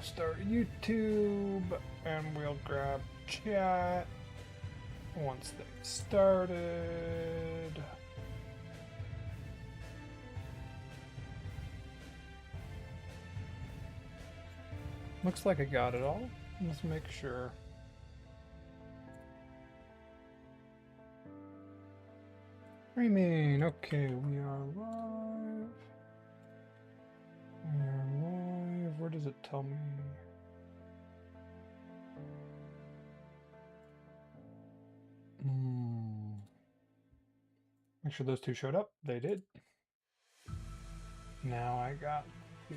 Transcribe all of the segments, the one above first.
start YouTube and we'll grab chat once they've started. Looks like I got it all. Let's make sure. Streaming. Okay, we are live. We are live. Where does it tell me? Make sure those two showed up. They did. Now I got to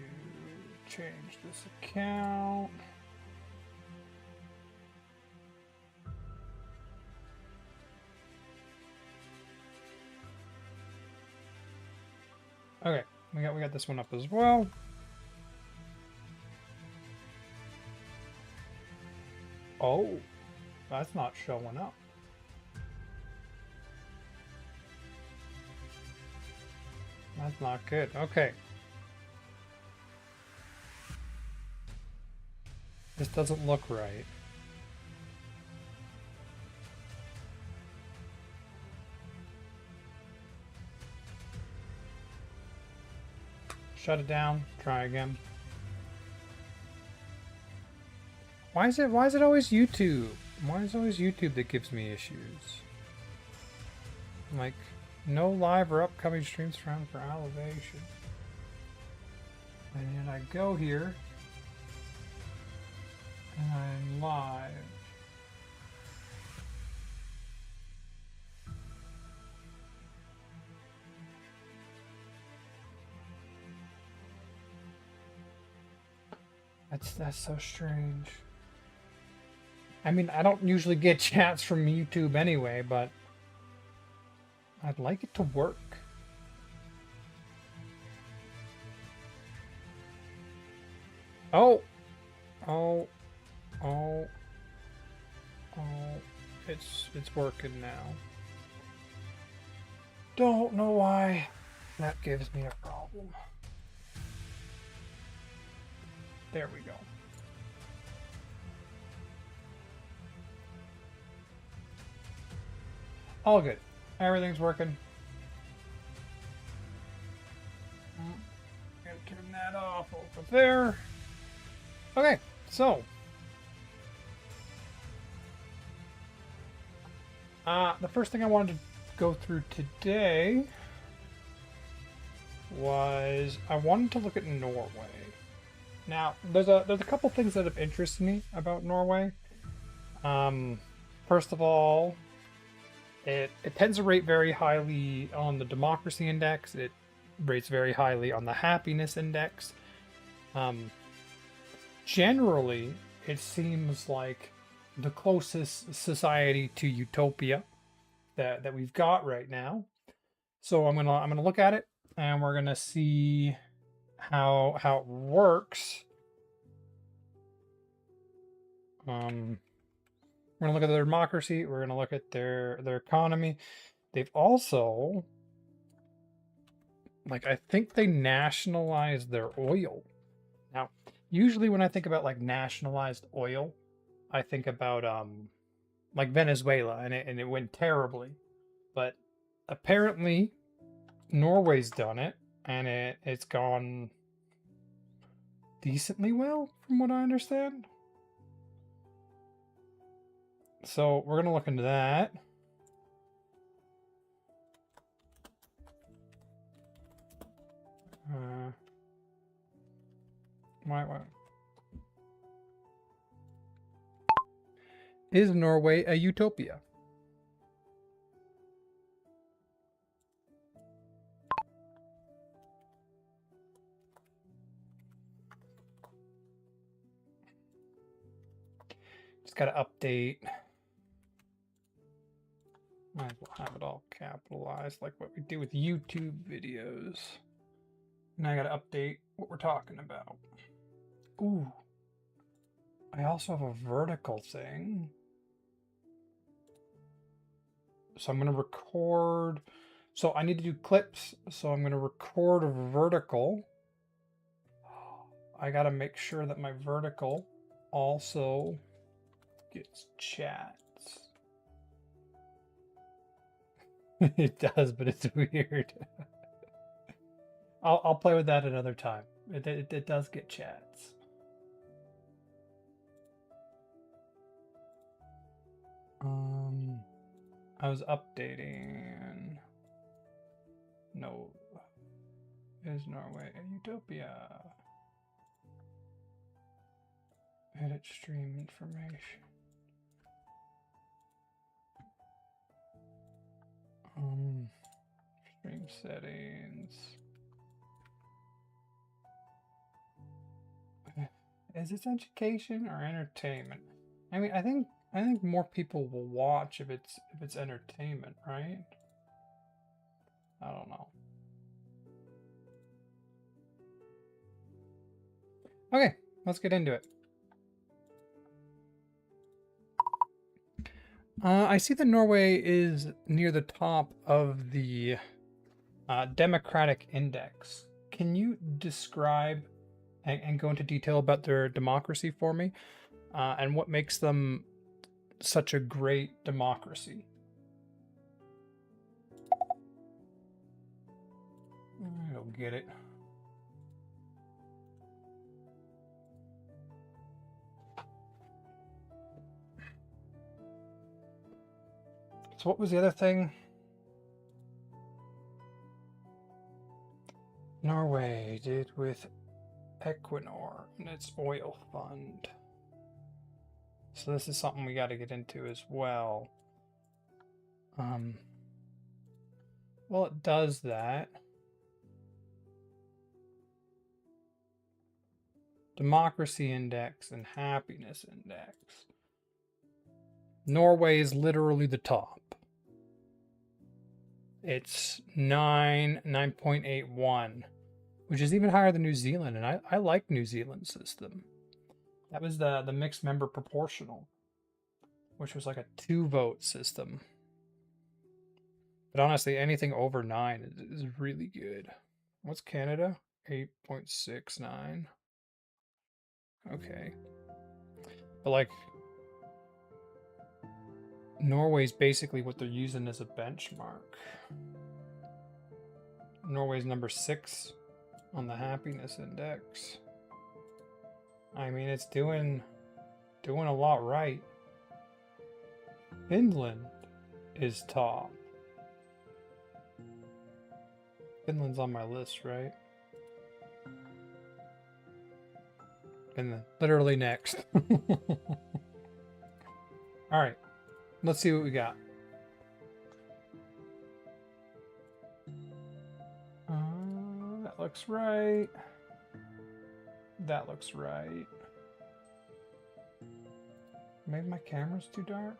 change this account. Okay, we got this one up as well. Oh, that's not showing up. That's not good. Okay. This doesn't look right. Shut it down. Try again. Why is it always YouTube? Why is it always YouTube that gives me issues? Like, no live or upcoming streams found for elevation. And then I go here and I'm live. That's so strange. I mean, I don't usually get chats from YouTube anyway, but I'd like it to work. Oh, it's working now. Don't know why that gives me a problem. There we go. All good. Everything's working. Gotta turn that off over there. Okay, so the first thing I wanted to go through today was I wanted to look at Norway. Now, there's a couple things that have interested me about Norway. First of all, it tends to rate very highly on the democracy index. It rates very highly on the happiness index. Generally, it seems like the closest society to utopia that we've got right now. So I'm gonna look at it and we're gonna see how it works. We're gonna look at their democracy. We're gonna look at their economy. They've also, like, I think they nationalized their oil. Now, usually when I think about like nationalized oil, I think about like Venezuela, and it went terribly. But apparently, Norway's done it, and it's gone decently well, from what I understand. So we're gonna look into that. Why? Is Norway a utopia? Just gotta update. Might as well have it all capitalized like what we do with YouTube videos. Now I gotta update what we're talking about. Ooh. I also have a vertical thing. So I'm gonna record. So I need to do clips. So I'm gonna record a vertical. I gotta make sure that my vertical also gets chats. It does, but it's weird. I'll play with that another time. It does get chats. I was updating. No. Is Norway a utopia? Edit stream information. Stream settings. Is this education or entertainment? I mean, I think more people will watch if it's entertainment, right? I don't know. Okay, let's get into it. I see that Norway is near the top of the democratic index. Can you describe and go into detail about their democracy for me, and what makes them such a great democracy? I don't get it. So what was the other thing? Norway did with Equinor and its oil fund. So this is something we got to get into as well. Well, it does that. Democracy index and happiness index. Norway is literally the top. It's 9.81, which is even higher than New Zealand, and I like New Zealand's system. That was the mixed member proportional, which was like a 2-vote system. But honestly, anything over 9 is really good. What's Canada? 8.69. Okay. But like, Norway's basically what they're using as a benchmark. Norway's number 6 on the happiness index. I mean, it's doing a lot right. Finland is top. Finland's on my list, right? Finland, literally next. All right, let's see what we got. That looks right. That looks right. Maybe my camera's too dark.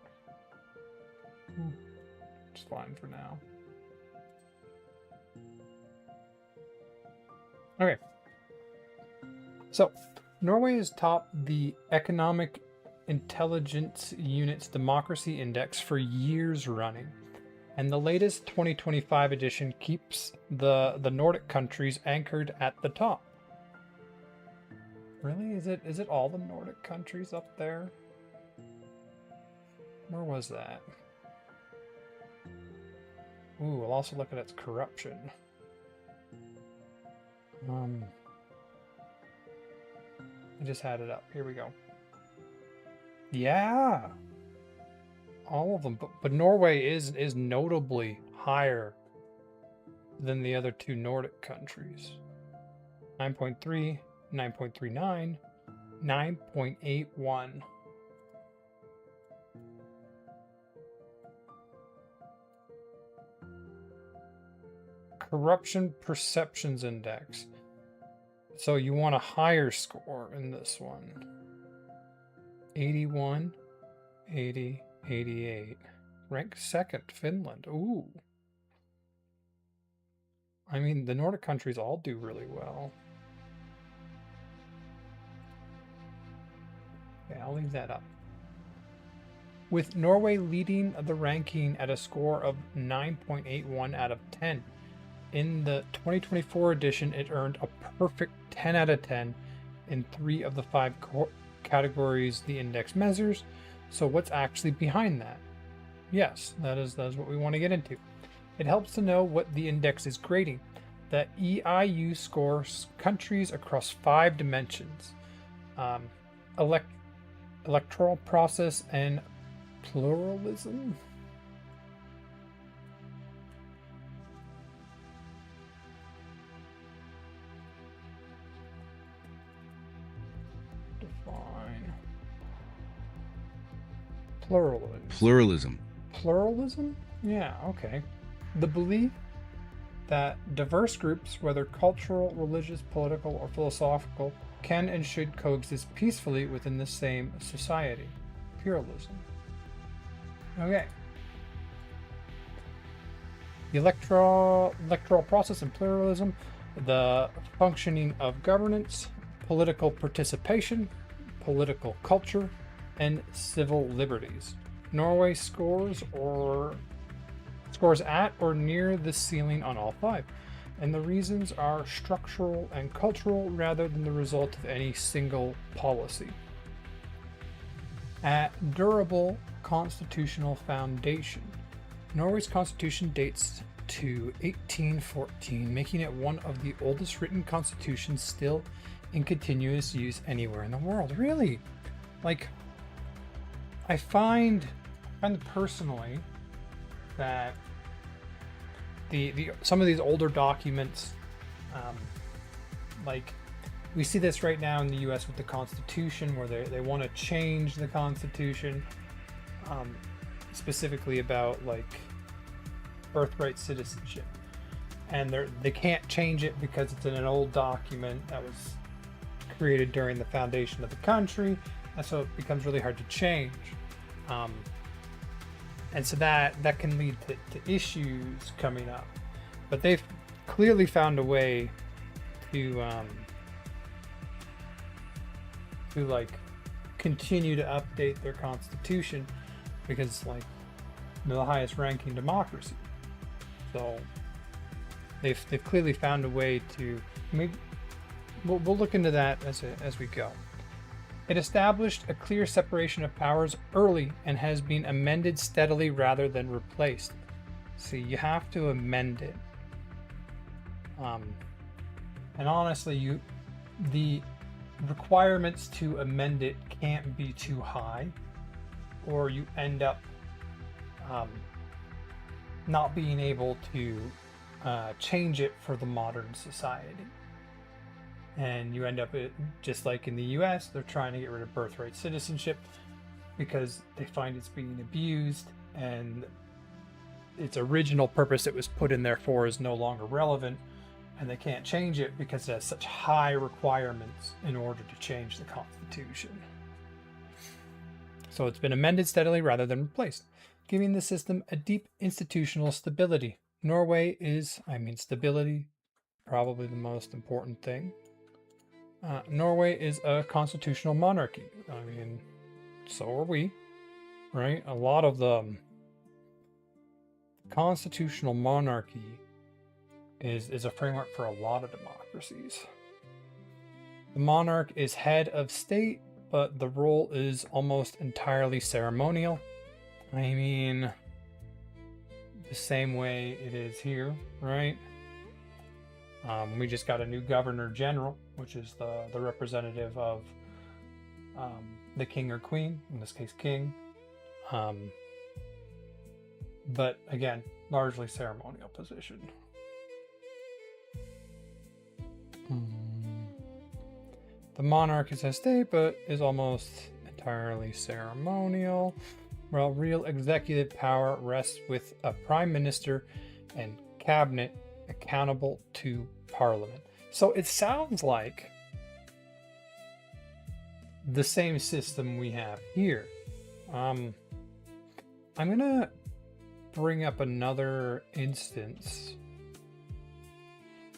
It's fine for now. Okay. So, Norway has topped the Economic Intelligence Unit's Democracy Index for years running. And the latest 2025 edition keeps the Nordic countries anchored at the top. Really? Is it all the Nordic countries up there? Where was that? Ooh, I'll also look at its corruption. I just had it up. Here we go. Yeah! All of them. But Norway is notably higher than the other two Nordic countries. 9.3, 9.39, 9.81. Corruption Perceptions Index. So you want a higher score in this one. 81, 80, 88. Rank second, Finland. Ooh. I mean, the Nordic countries all do really well. Okay, I'll leave that up. With Norway leading the ranking at a score of 9.81 out of 10. In the 2024 edition, it earned a perfect 10 out of 10 in 3 of the 5 categories the index measures. So what's actually behind that? Yes, that is what we want to get into. It helps to know what the index is grading. The EIU scores countries across 5 dimensions: electoral process and pluralism. Define pluralism. Pluralism? Yeah, okay. The belief that diverse groups, whether cultural, religious, political, or philosophical, can and should coexist peacefully within the same society. Pluralism. Okay. The electoral process and pluralism, the functioning of governance, political participation, political culture, and civil liberties. Norway scores at or near the ceiling on all 5, and the reasons are structural and cultural rather than the result of any single policy. At durable constitutional foundation. Norway's constitution dates to 1814, making it one of the oldest written constitutions still in continuous use anywhere in the world. Really? Like, I find personally that the some of these older documents, like we see this right now in the U.S. with the Constitution, where they want to change the Constitution, specifically about like birthright citizenship, and they can't change it because it's in an old document that was created during the foundation of the country, and so it becomes really hard to change. And so that can lead to issues coming up, but they've clearly found a way to like continue to update their constitution, because like they're the highest ranking democracy, so they've clearly found a way to. Maybe we'll look into that as we go. It established a clear separation of powers early and has been amended steadily rather than replaced. See, you have to amend it. And honestly, the requirements to amend it can't be too high, or you end up not being able to change it for the modern society. And you end up just like in the US, they're trying to get rid of birthright citizenship because they find it's being abused, and its original purpose it was put in there for is no longer relevant, and they can't change it because it has such high requirements in order to change the Constitution. So it's been amended steadily rather than replaced, giving the system a deep institutional stability. Norway is, stability, probably the most important thing. Norway is a constitutional monarchy. So are we, right? A lot of the constitutional monarchy is a framework for a lot of democracies. The monarch is head of state, but the role is almost entirely ceremonial. The same way it is here, right? We just got a new governor general, which is the representative of the king or queen, in this case king. But again, largely ceremonial position. The monarch is a state, but is almost entirely ceremonial, while real executive power rests with a prime minister and cabinet accountable to Parliament. So it sounds like the same system we have here. I'm gonna bring up another instance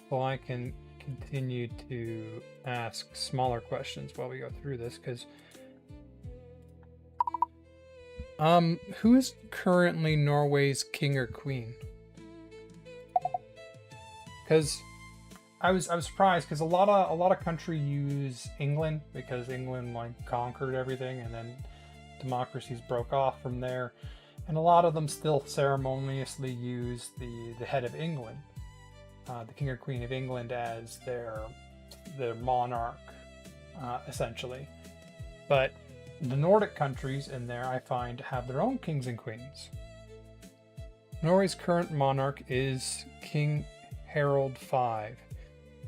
so I can continue to ask smaller questions while we go through this, because who is currently Norway's king or queen? Because I was surprised because a lot of country use England because England like conquered everything and then democracies broke off from there, and a lot of them still ceremoniously use the head of England, the king or queen of England, as their monarch, essentially. But the Nordic countries in there, I find, have their own kings and queens. Norway's current monarch is King Harald V.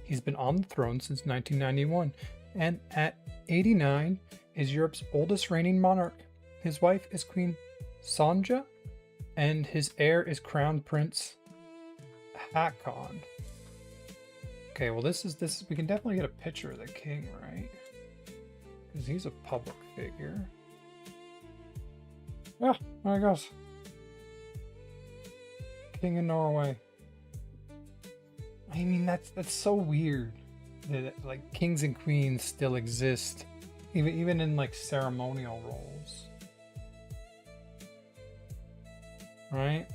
He's been on the throne since 1991, and at 89 is Europe's oldest reigning monarch. His wife is Queen Sonja, and his heir is Crown Prince Haakon. Okay, well this is we can definitely get a picture of the king, right? Because he's a public figure. Yeah, there he goes. King of Norway. I mean, that's so weird that like kings and queens still exist, even in like ceremonial roles, right?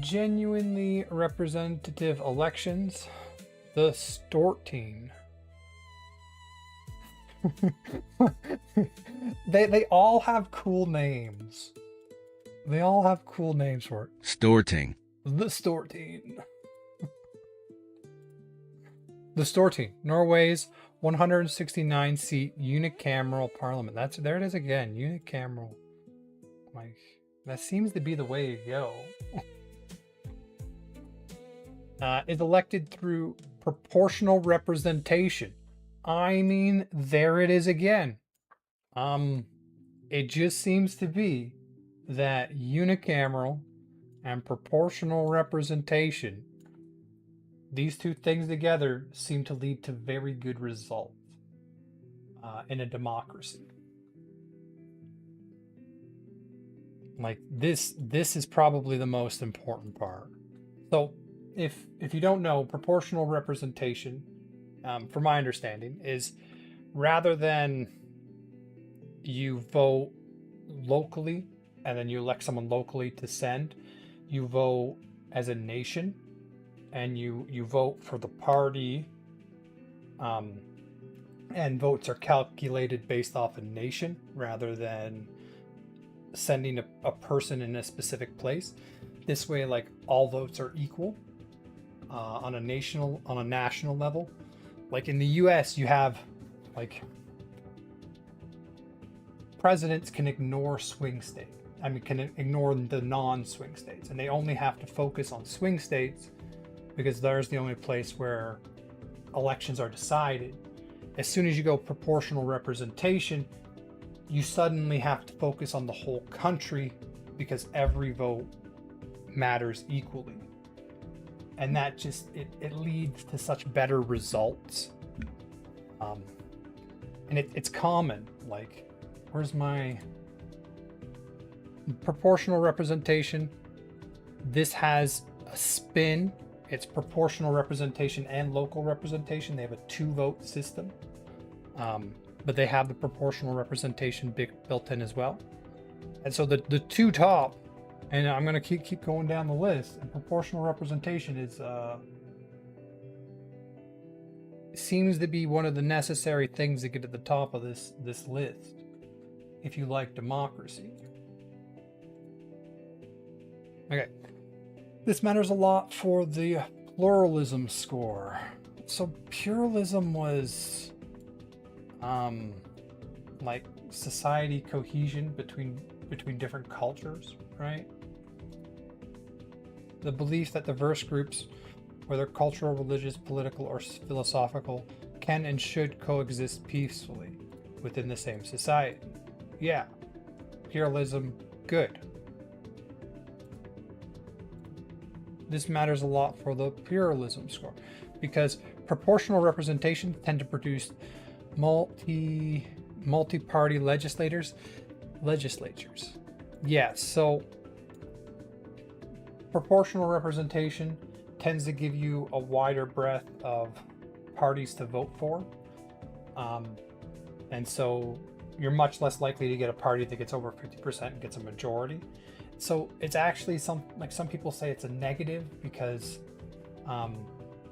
Genuinely representative elections. The Storting. they all have cool names. They all have cool names for it. Storting. The Storting. The Storting, Norway's 169-seat unicameral parliament. There it is again, unicameral. Like, that seems to be the way to go. Is elected through proportional representation. I mean, there it is again. It just seems to be that unicameral and proportional representation, these two things together seem to lead to very good results in a democracy. Like this is probably the most important part. So if you don't know, proportional representation, from my understanding, is rather than you vote locally and then you elect someone locally to send, you vote as a nation, and you vote for the party, and votes are calculated based off a nation rather than sending a person in a specific place. This way, like, all votes are equal on a national level. Like in the US, you have like presidents can ignore swing states. I mean, can ignore the non-swing states, and they only have to focus on swing states because there's the only place where elections are decided. As soon as you go proportional representation, you suddenly have to focus on the whole country because every vote matters equally. And that just, it leads to such better results. And it's common, like, where's my proportional representation? This has a spin. It's proportional representation and local representation. They have a 2-vote system. But they have the proportional representation built in as well. And so the two top, and I'm going to keep going down the list, and proportional representation is seems to be one of the necessary things to get to the top of this list if you like democracy. Okay, this matters a lot for the pluralism score. So pluralism was like society cohesion between different cultures, right? The belief that diverse groups, whether cultural, religious, political, or philosophical, can and should coexist peacefully within the same society. Yeah, pluralism, good. This matters a lot for the pluralism score because proportional representation tend to produce multi-party legislatures. Yes, so proportional representation tends to give you a wider breadth of parties to vote for. And so you're much less likely to get a party that gets over 50% and gets a majority. So it's actually some people say it's a negative because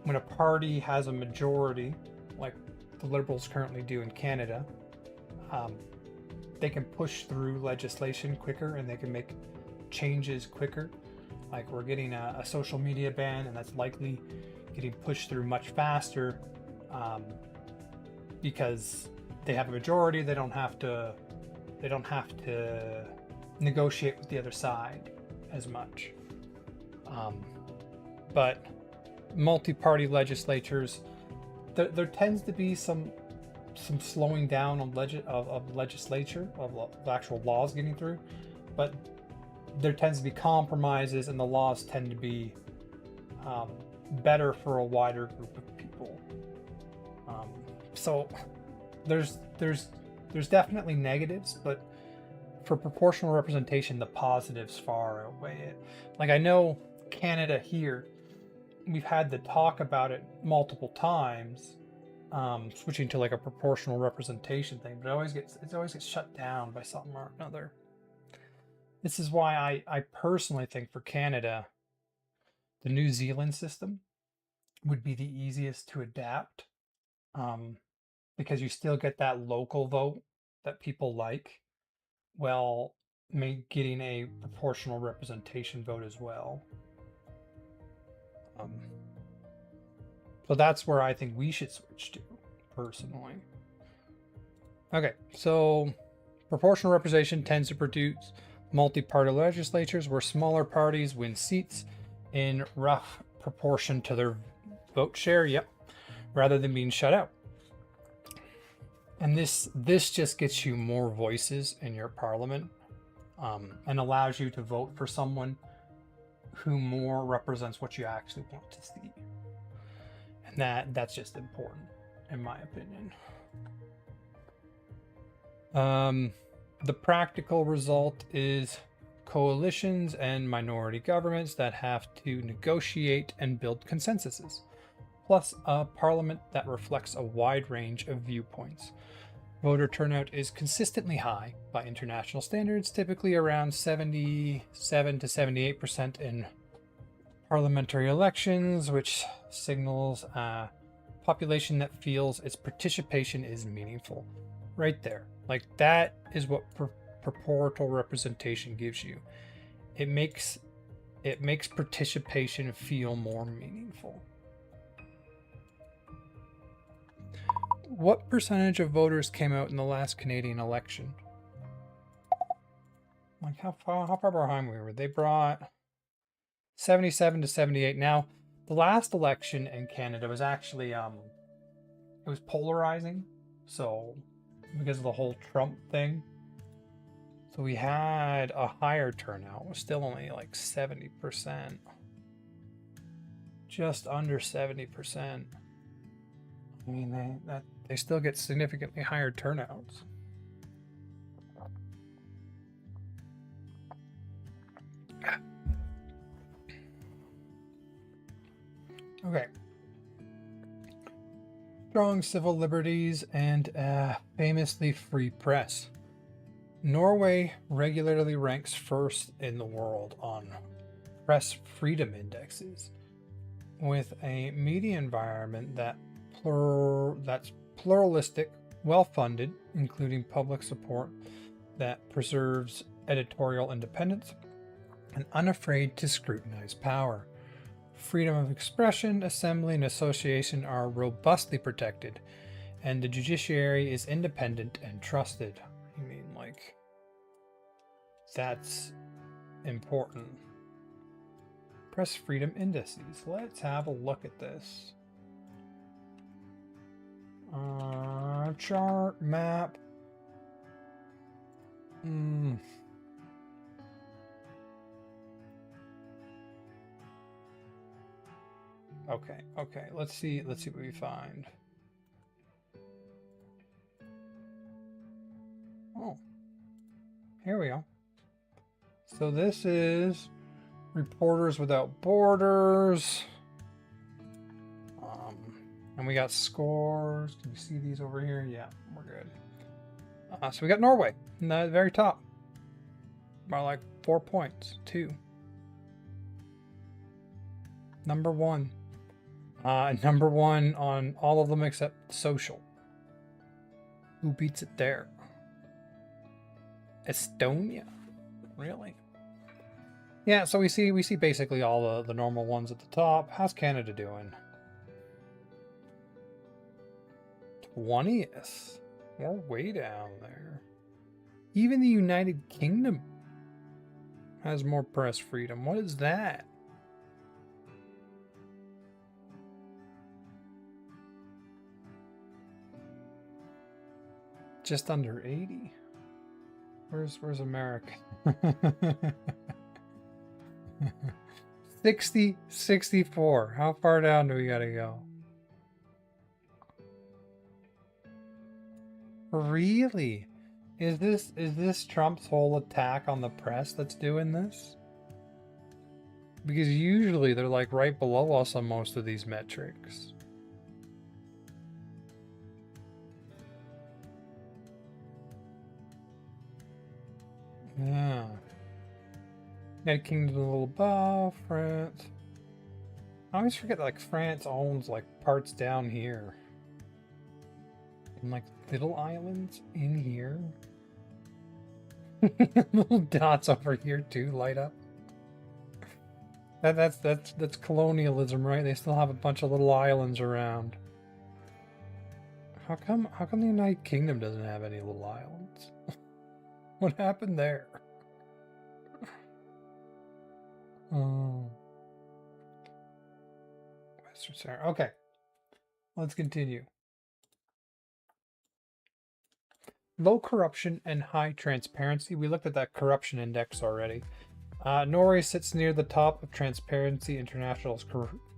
when a party has a majority, like the Liberals currently do in Canada, um, they can push through legislation quicker and they can make changes quicker. Like we're getting a social media ban, and that's likely getting pushed through much faster because they have a majority. They don't have to negotiate with the other side as much. But multi-party legislatures, there tends to be some slowing down on legislature of actual laws getting through, but there tends to be compromises, and the laws tend to be better for a wider group of people. So there's definitely negatives, but for proportional representation, the positives far outweigh it. Like I know Canada here, we've had the talk about it multiple times, switching to like a proportional representation thing, but it always gets shut down by something or another. This is why I personally think for Canada, the New Zealand system would be the easiest to adapt, because you still get that local vote that people like, while getting a proportional representation vote as well. So that's where I think we should switch to, personally. Okay, so proportional representation tends to produce multi-party legislatures where smaller parties win seats in rough proportion to their vote share, rather than being shut out. And this just gets you more voices in your parliament, and allows you to vote for someone who more represents what you actually want to see. And that's just important, in my opinion. The practical result is coalitions and minority governments that have to negotiate and build consensuses, plus a parliament that reflects a wide range of viewpoints. Voter turnout is consistently high by international standards, typically around 77 to 78% in parliamentary elections, which signals a population that feels its participation is meaningful. Right there. Like that is what proportional representation gives you. It makes participation feel more meaningful. What percentage of voters came out in the last Canadian election? Like how far behind we were? They brought 77 to 78. Now, the last election in Canada was actually it was polarizing. So because of the whole Trump thing. So we had a higher turnout. It was still only like 70%. Just under 70%. I mean, they still get significantly higher turnouts. Okay. Strong civil liberties and a famously free press. Norway regularly ranks first in the world on press freedom indexes, with a media environment that's pluralistic, well-funded, including public support that preserves editorial independence, and unafraid to scrutinize power. Freedom of expression, assembly, and association are robustly protected, and the judiciary is independent and trusted. I mean, like, that's important. Press freedom indices. Let's have a look at this. Chart, map. Okay. Let's see what we find. Oh, here we go. So this is Reporters Without Borders. And we got scores. Can you see these over here? Yeah, we're good. So we got Norway in the very top. by like 4 points. 2. Number 1. Number 1 on all of them except social. Who beats it there? Estonia. Really? Yeah, so we see basically all the normal ones at the top. How's Canada doing? 20th. We're way down there. Even the United Kingdom has more press freedom. What is that? Just under 80. Where's America? 60, 64. How far down do we gotta go? Really? Is this Trump's whole attack on the press that's doing this? Because usually they're like right below us on most of these metrics. Yeah. United Kingdom's a little above France. I always forget that, like, France owns like parts down here. And like little islands in here. Little dots over here too light up. That's colonialism, right? They still have a bunch of little islands around. How come the United Kingdom doesn't have any little islands? What happened there? Oh. Western Sahara. Okay. Let's continue. Low corruption and high transparency. We looked at that corruption index already. Norway sits near the top of Transparency International's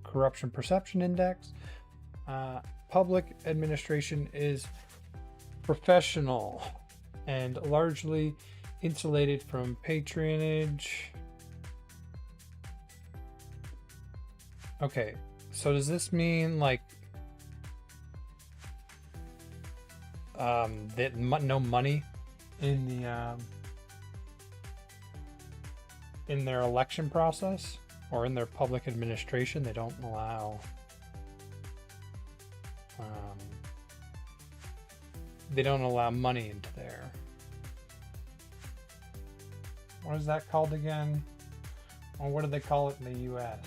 Corruption Perception Index. Public administration is professional and largely insulated from patronage. Okay, so does this mean like that no money in the in their election process or in their public administration? They don't allow money into there. What is that called again? Or what do they call it in the US?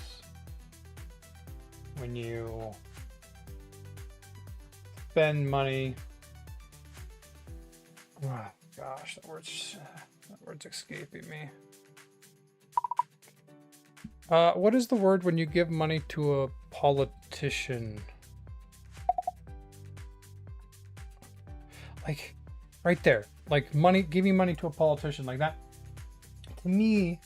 When you spend money. Oh, gosh, that word's escaping me. What is the word when you give money to a politician? Like, right there. Like, giving money to a politician, like that. To me,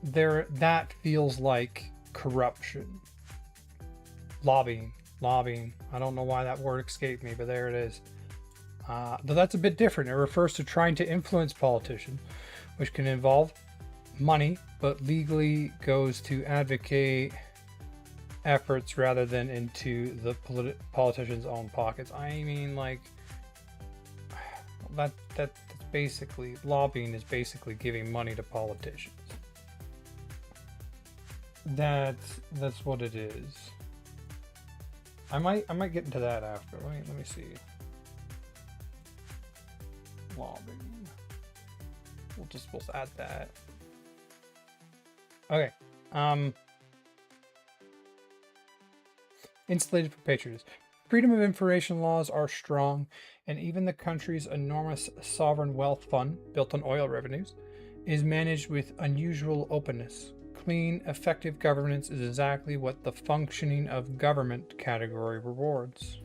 that feels like corruption. Lobbying. I don't know why that word escaped me, but there it is. Though that's a bit different. It refers to trying to influence politicians, which can involve money, but legally goes to advocate efforts rather than into the politician's own pockets. I mean, like, that's basically, lobbying is basically giving money to politicians. That's what it is. I might get into that after. Let me see. Lobbying. We'll add that. Okay. Insulated for patronage. Freedom of information laws are strong, and even the country's enormous sovereign wealth fund, built on oil revenues, is managed with unusual openness. Clean, effective governance is exactly what the functioning of government category rewards.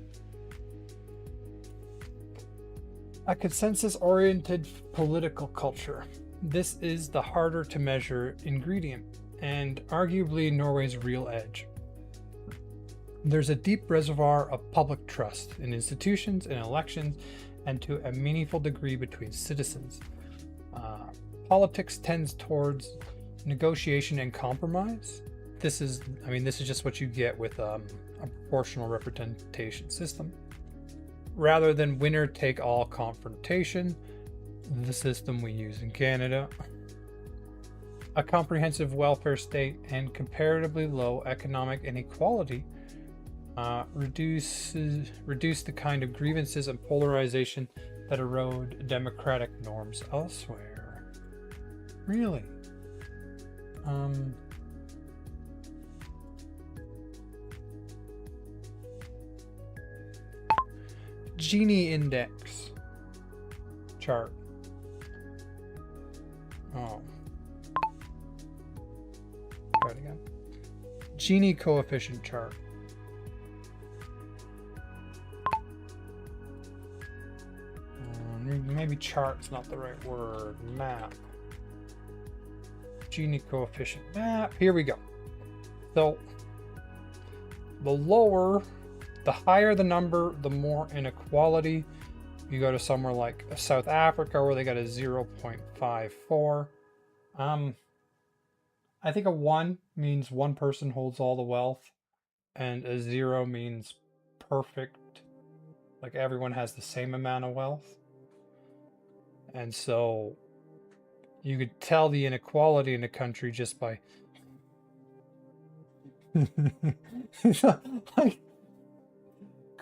A consensus-oriented political culture. This is the harder to measure ingredient, and arguably Norway's real edge. There's a deep reservoir of public trust in institutions, in elections, and to a meaningful degree between citizens. Politics tends towards negotiation and compromise. This is just what you get with a proportional representation system. Rather than winner-take-all confrontation, the system we use in Canada. a comprehensive welfare state, and comparatively low economic inequality reduce the kind of grievances and polarization that erode democratic norms elsewhere. Really? Gini index chart. Oh. Try it again. Gini coefficient chart. Maybe chart's not the right word. Map. Gini coefficient map. Here we go. So the higher the number, the more inequality. You go to somewhere like South Africa where they got a 0.54. I think a 1 means one person holds all the wealth, and a 0 means perfect, like everyone has the same amount of wealth. And so you could tell the inequality in the country just by like,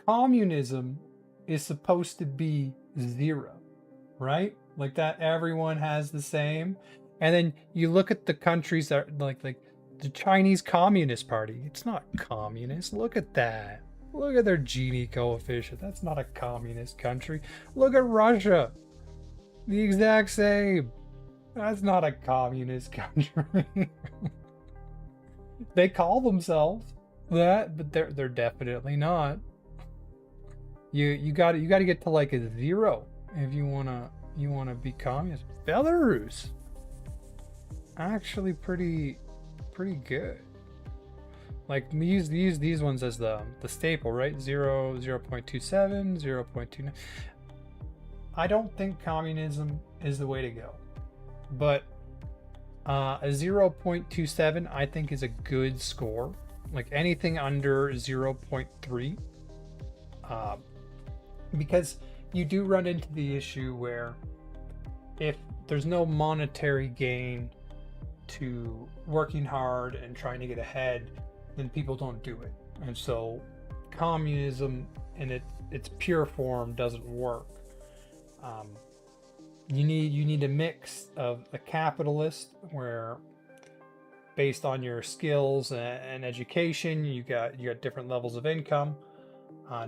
communism is supposed to be 0, right? Like that everyone has the same. And then you look at the countries that like the Chinese Communist Party. It's not communist. Look at that. Look at their Gini coefficient. That's not a communist country. Look at Russia. The exact same. That's not a communist country. They call themselves that, but they're definitely not. You got to get to like a 0 if you wanna be communist. Belarus, actually pretty good. Like use these ones as the staple, right? 0.27, 0.29. I don't think communism is the way to go, but a 0.27 I think is a good score. Like anything under 0.3, because you do run into the issue where if there's no monetary gain to working hard and trying to get ahead, then people don't do it. And so communism in its pure form doesn't work. You need a mix of a capitalist where based on your skills and education, you got different levels of income,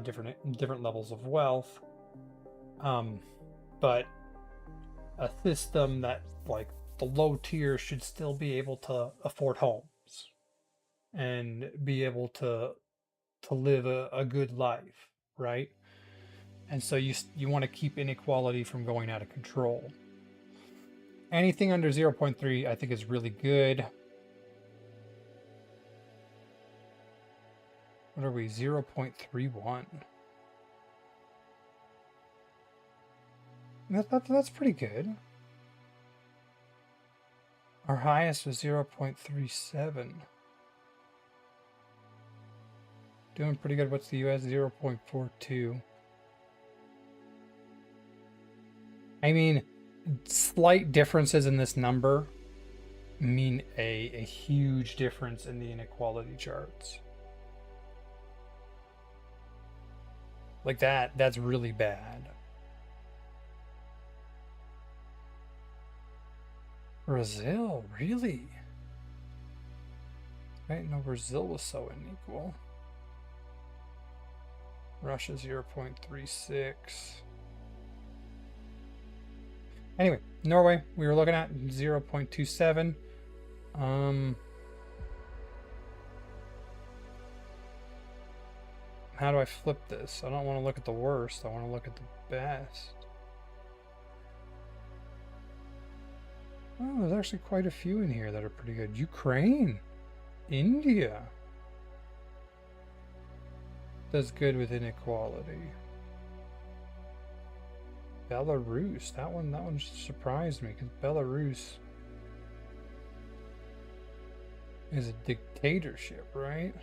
different levels of wealth, but a system that like the low tier should still be able to afford homes and be able to live a good life, right? And so you want to keep inequality from going out of control. Anything under 0.3 I think is really good. What are we? 0.31. That's pretty good. Our highest was 0.37. Doing pretty good. What's the US? 0.42. I mean, slight differences in this number mean a huge difference in the inequality charts. Like that's really bad. Brazil, really? I didn't know Brazil was so unequal. Russia 0.36. Anyway, Norway, we were looking at 0.27. How do I flip this? I don't want to look at the worst. I want to look at the best. Oh, there's actually quite a few in here that are pretty good. Ukraine. India. Does good with inequality. Belarus. That one surprised me because Belarus is a dictatorship, right?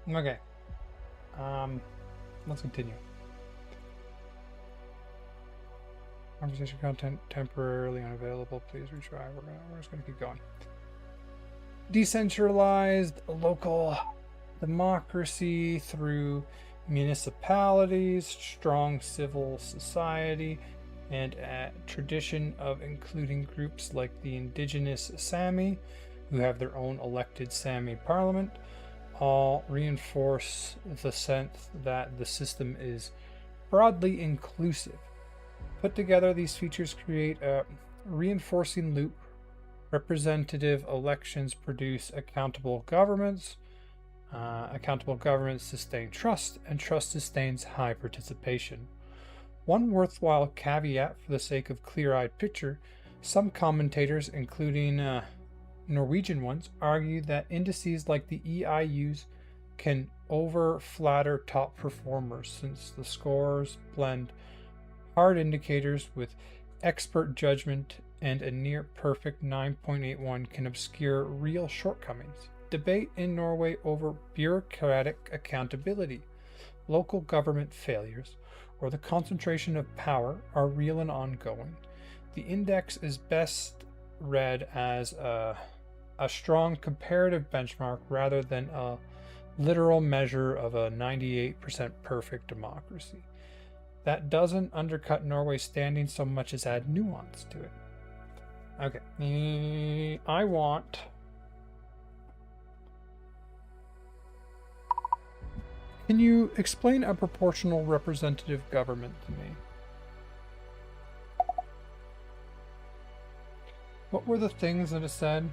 Okay. Let's continue. Conversation content temporarily unavailable. Please retry. We're just gonna keep going. Decentralized local democracy through municipalities, strong civil society, and a tradition of including groups like the indigenous Sami, who have their own elected Sami parliament, all reinforce the sense that the system is broadly inclusive. Put together, these features create a reinforcing loop. Representative elections produce accountable governments. Accountable governments sustain trust, and trust sustains high participation. One worthwhile caveat for the sake of clear-eyed picture, some commentators, including Norwegian ones, argue that indices like the EIUs can over-flatter top performers since the scores blend hard indicators with expert judgment, and a near-perfect 9.81 can obscure real shortcomings. Debate in Norway over bureaucratic accountability, local government failures, or the concentration of power are real and ongoing. The index is best read as a strong comparative benchmark rather than a literal measure of a 98% perfect democracy. That doesn't undercut Norway's standing so much as add nuance to it. Okay, I want... Can you explain a proportional representative government to me? What were the things that it said?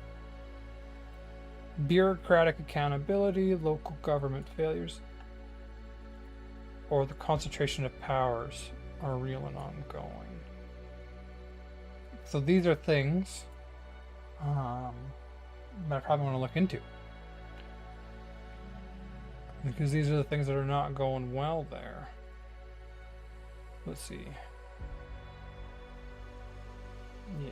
Bureaucratic accountability, local government failures, or the concentration of powers are real and ongoing. So these are things that I probably want to look into, because these are the things that are not going well there. Let's see. Yeah.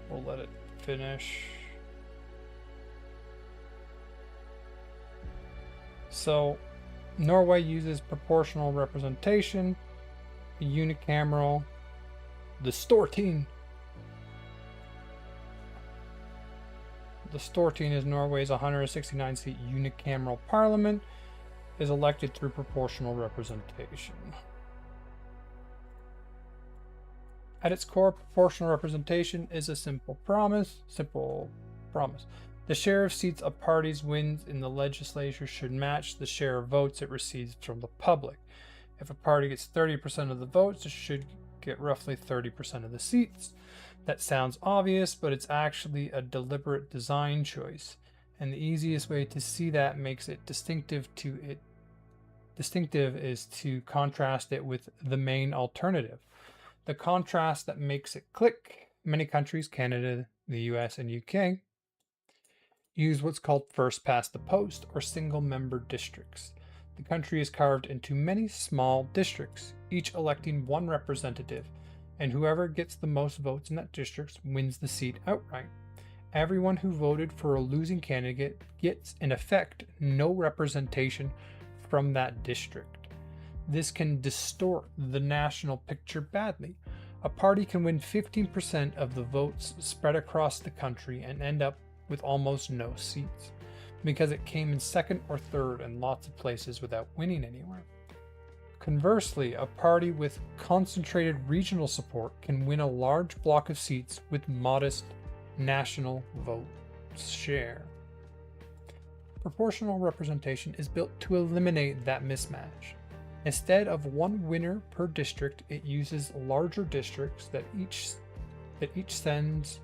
We'll let it finish. So, Norway uses proportional representation, unicameral, the Storting. The Storting is Norway's 169-seat unicameral parliament, is elected through proportional representation. At its core, proportional representation is a simple promise. The share of seats a party's wins in the legislature should match the share of votes it receives from the public. If a party gets 30% of the votes, it should get roughly 30% of the seats. That sounds obvious, but it's actually a deliberate design choice. And the easiest way to see that makes it distinctive is to contrast it with the main alternative. The contrast that makes it click. Many countries, Canada, the US, and UK, use what's called first past the post, or single member districts. The country is carved into many small districts, each electing one representative, and whoever gets the most votes in that district wins the seat outright. Everyone who voted for a losing candidate gets, in effect, no representation from that district. This can distort the national picture badly. A party can win 15% of the votes spread across the country and end up with almost no seats, because it came in second or third in lots of places without winning anywhere. Conversely, a party with concentrated regional support can win a large block of seats with modest national vote share. Proportional representation is built to eliminate that mismatch. Instead of one winner per district, it uses larger districts that each sends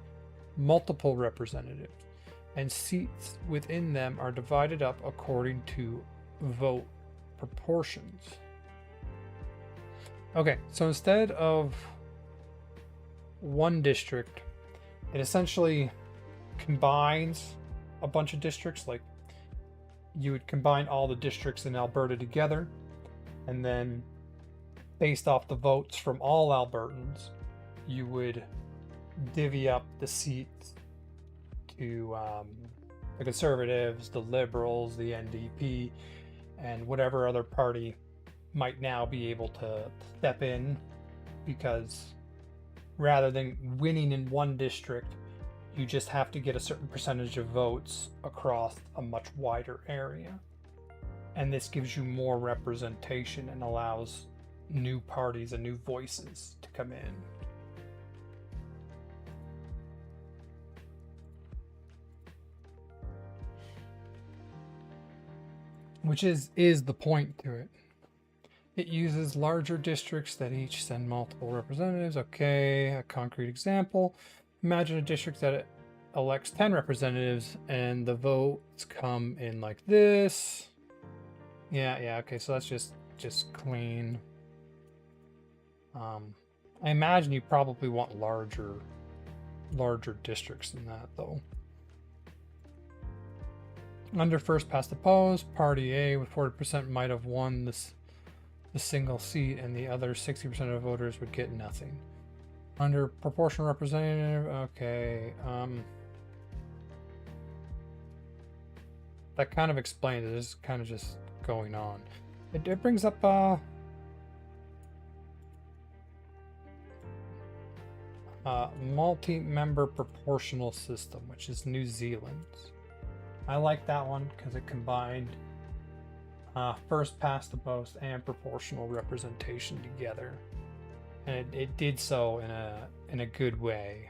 multiple representatives, and seats within them are divided up according to vote proportions. Okay, so instead of one district, it essentially combines a bunch of districts. Like, you would combine all the districts in Alberta together, and then based off the votes from all Albertans, you would divvy up the seats to the Conservatives, the Liberals, the NDP, and whatever other party might now be able to step in, because rather than winning in one district, you just have to get a certain percentage of votes across a much wider area. And this gives you more representation and allows new parties and new voices to come in. Which is the point to it. It uses larger districts that each send multiple representatives. Okay, a concrete example. Imagine a district that elects 10 representatives and the votes come in like this. Yeah, okay, so that's just clean. I imagine you probably want larger districts than that, though. Under first past the post, Party A with 40% might have won the single seat, and the other 60% of voters would get nothing. Under proportional representative, okay. That kind of explains it. It's kind of just going on. It brings up multi-member proportional system, which is New Zealand's. I like that one because it combined first past the post and proportional representation together, and it did so in a good way.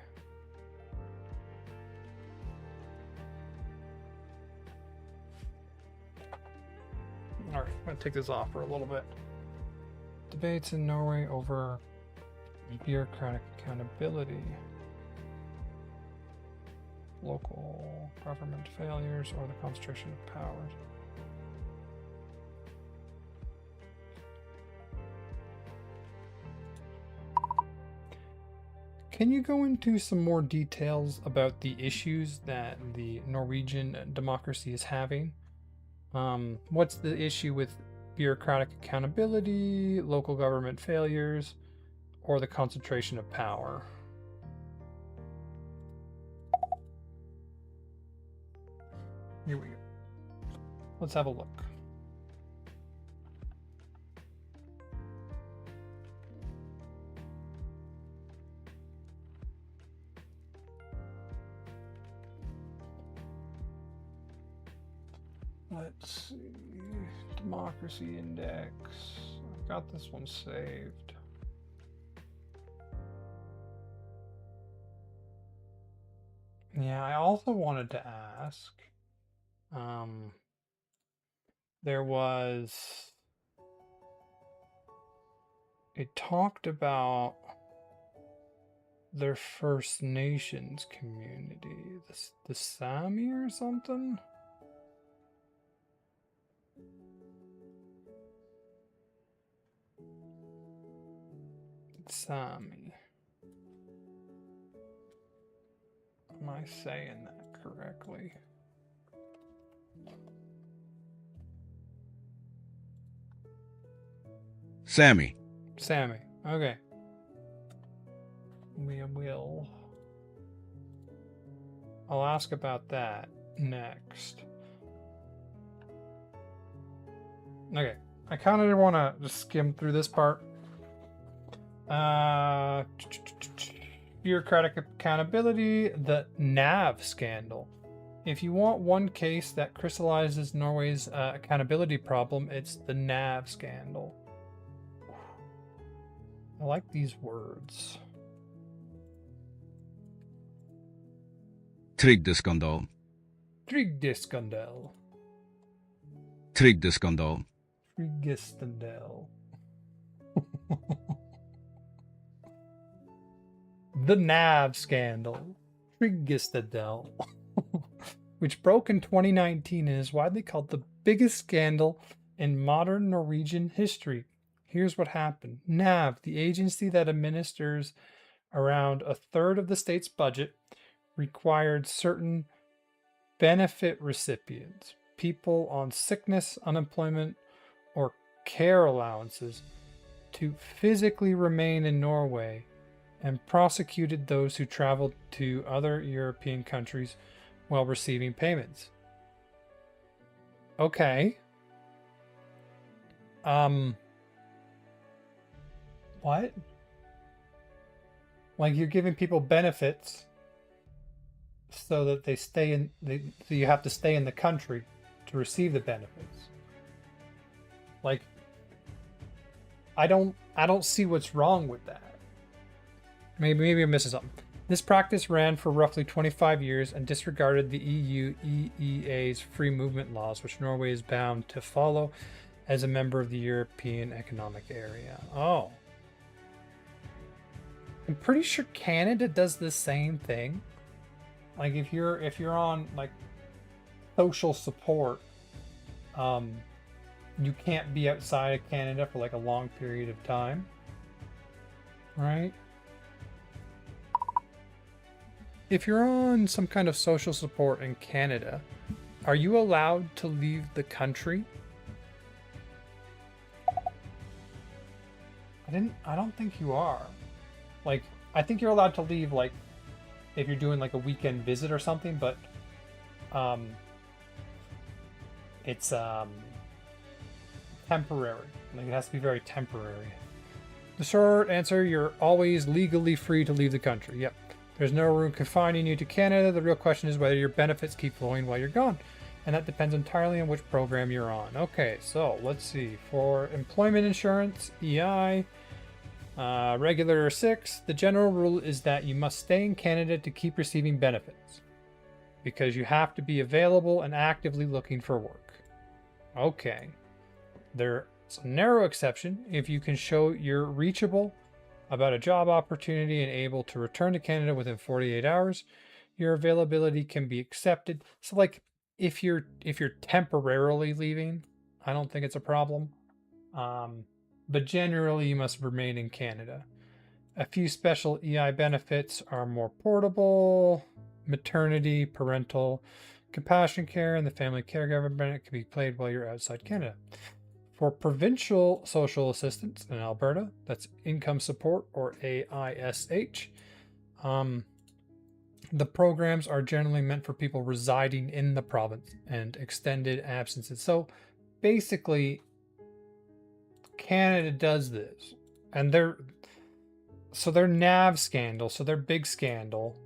All right, I'm gonna take this off for a little bit. Debates in Norway over bureaucratic accountability, local government failures, or the concentration of powers. Can you go into some more details about the issues that the Norwegian democracy is having? What's the issue with bureaucratic accountability, local government failures, or the concentration of power? Here we go. Let's have a look. Let's see. Democracy Index. I've got this one saved. Yeah, I also wanted to ask. There was. It talked about their First Nations community, the Sami or something. Sami. Am I saying that correctly? Sami. Sami. Okay. We will. I'll ask about that next. Okay. I kind of want to just skim through this part. Bureaucratic accountability, the NAV scandal. If you want one case that crystallizes Norway's accountability problem, it's the NAV scandal. I like these words. Trygdeskandal. Trygdeskandal. Trygdeskandal. Trygdeskandal. The NAV scandal. Trygdeskandal. Which broke in 2019 and is widely called the biggest scandal in modern Norwegian history. Here's what happened. NAV, the agency that administers around a third of the state's budget, required certain benefit recipients, people on sickness, unemployment, or care allowances, to physically remain in Norway, and prosecuted those who traveled to other European countries while receiving payments. Okay. What? Like you're giving people benefits so that they stay in so you have to stay in the country to receive the benefits. Like I don't see what's wrong with that. Maybe I'm missing something. This practice ran for roughly 25 years and disregarded the EU EEA's free movement laws, which Norway is bound to follow as a member of the European Economic Area. Oh. I'm pretty sure Canada does the same thing. Like if you're on like social support, you can't be outside of Canada for like a long period of time. Right? If you're on some kind of social support in Canada, are you allowed to leave the country? I don't think you are. Like, I think you're allowed to leave, like, if you're doing, like, a weekend visit or something, but, it's, temporary. Like, it has to be very temporary. The short answer, you're always legally free to leave the country. Yep. There's no room confining you to Canada. The real question is whether your benefits keep flowing while you're gone. And that depends entirely on which program you're on. Okay, so let's see. For employment insurance, EI, regular 6, the general rule is that you must stay in Canada to keep receiving benefits because you have to be available and actively looking for work. Okay. There's a narrow exception if you can show you're reachable about a job opportunity and able to return to Canada within 48 hours, your availability can be accepted. So like if you're temporarily leaving, I don't think it's a problem. But generally you must remain in Canada. A few special EI benefits are more portable, maternity, parental, compassion care, and the family caregiver benefit can be paid while you're outside Canada. For provincial social assistance in Alberta, that's income support or AISH, the programs are generally meant for people residing in the province and extended absences. So basically, Canada does this, and their NAV scandal, so their big scandal,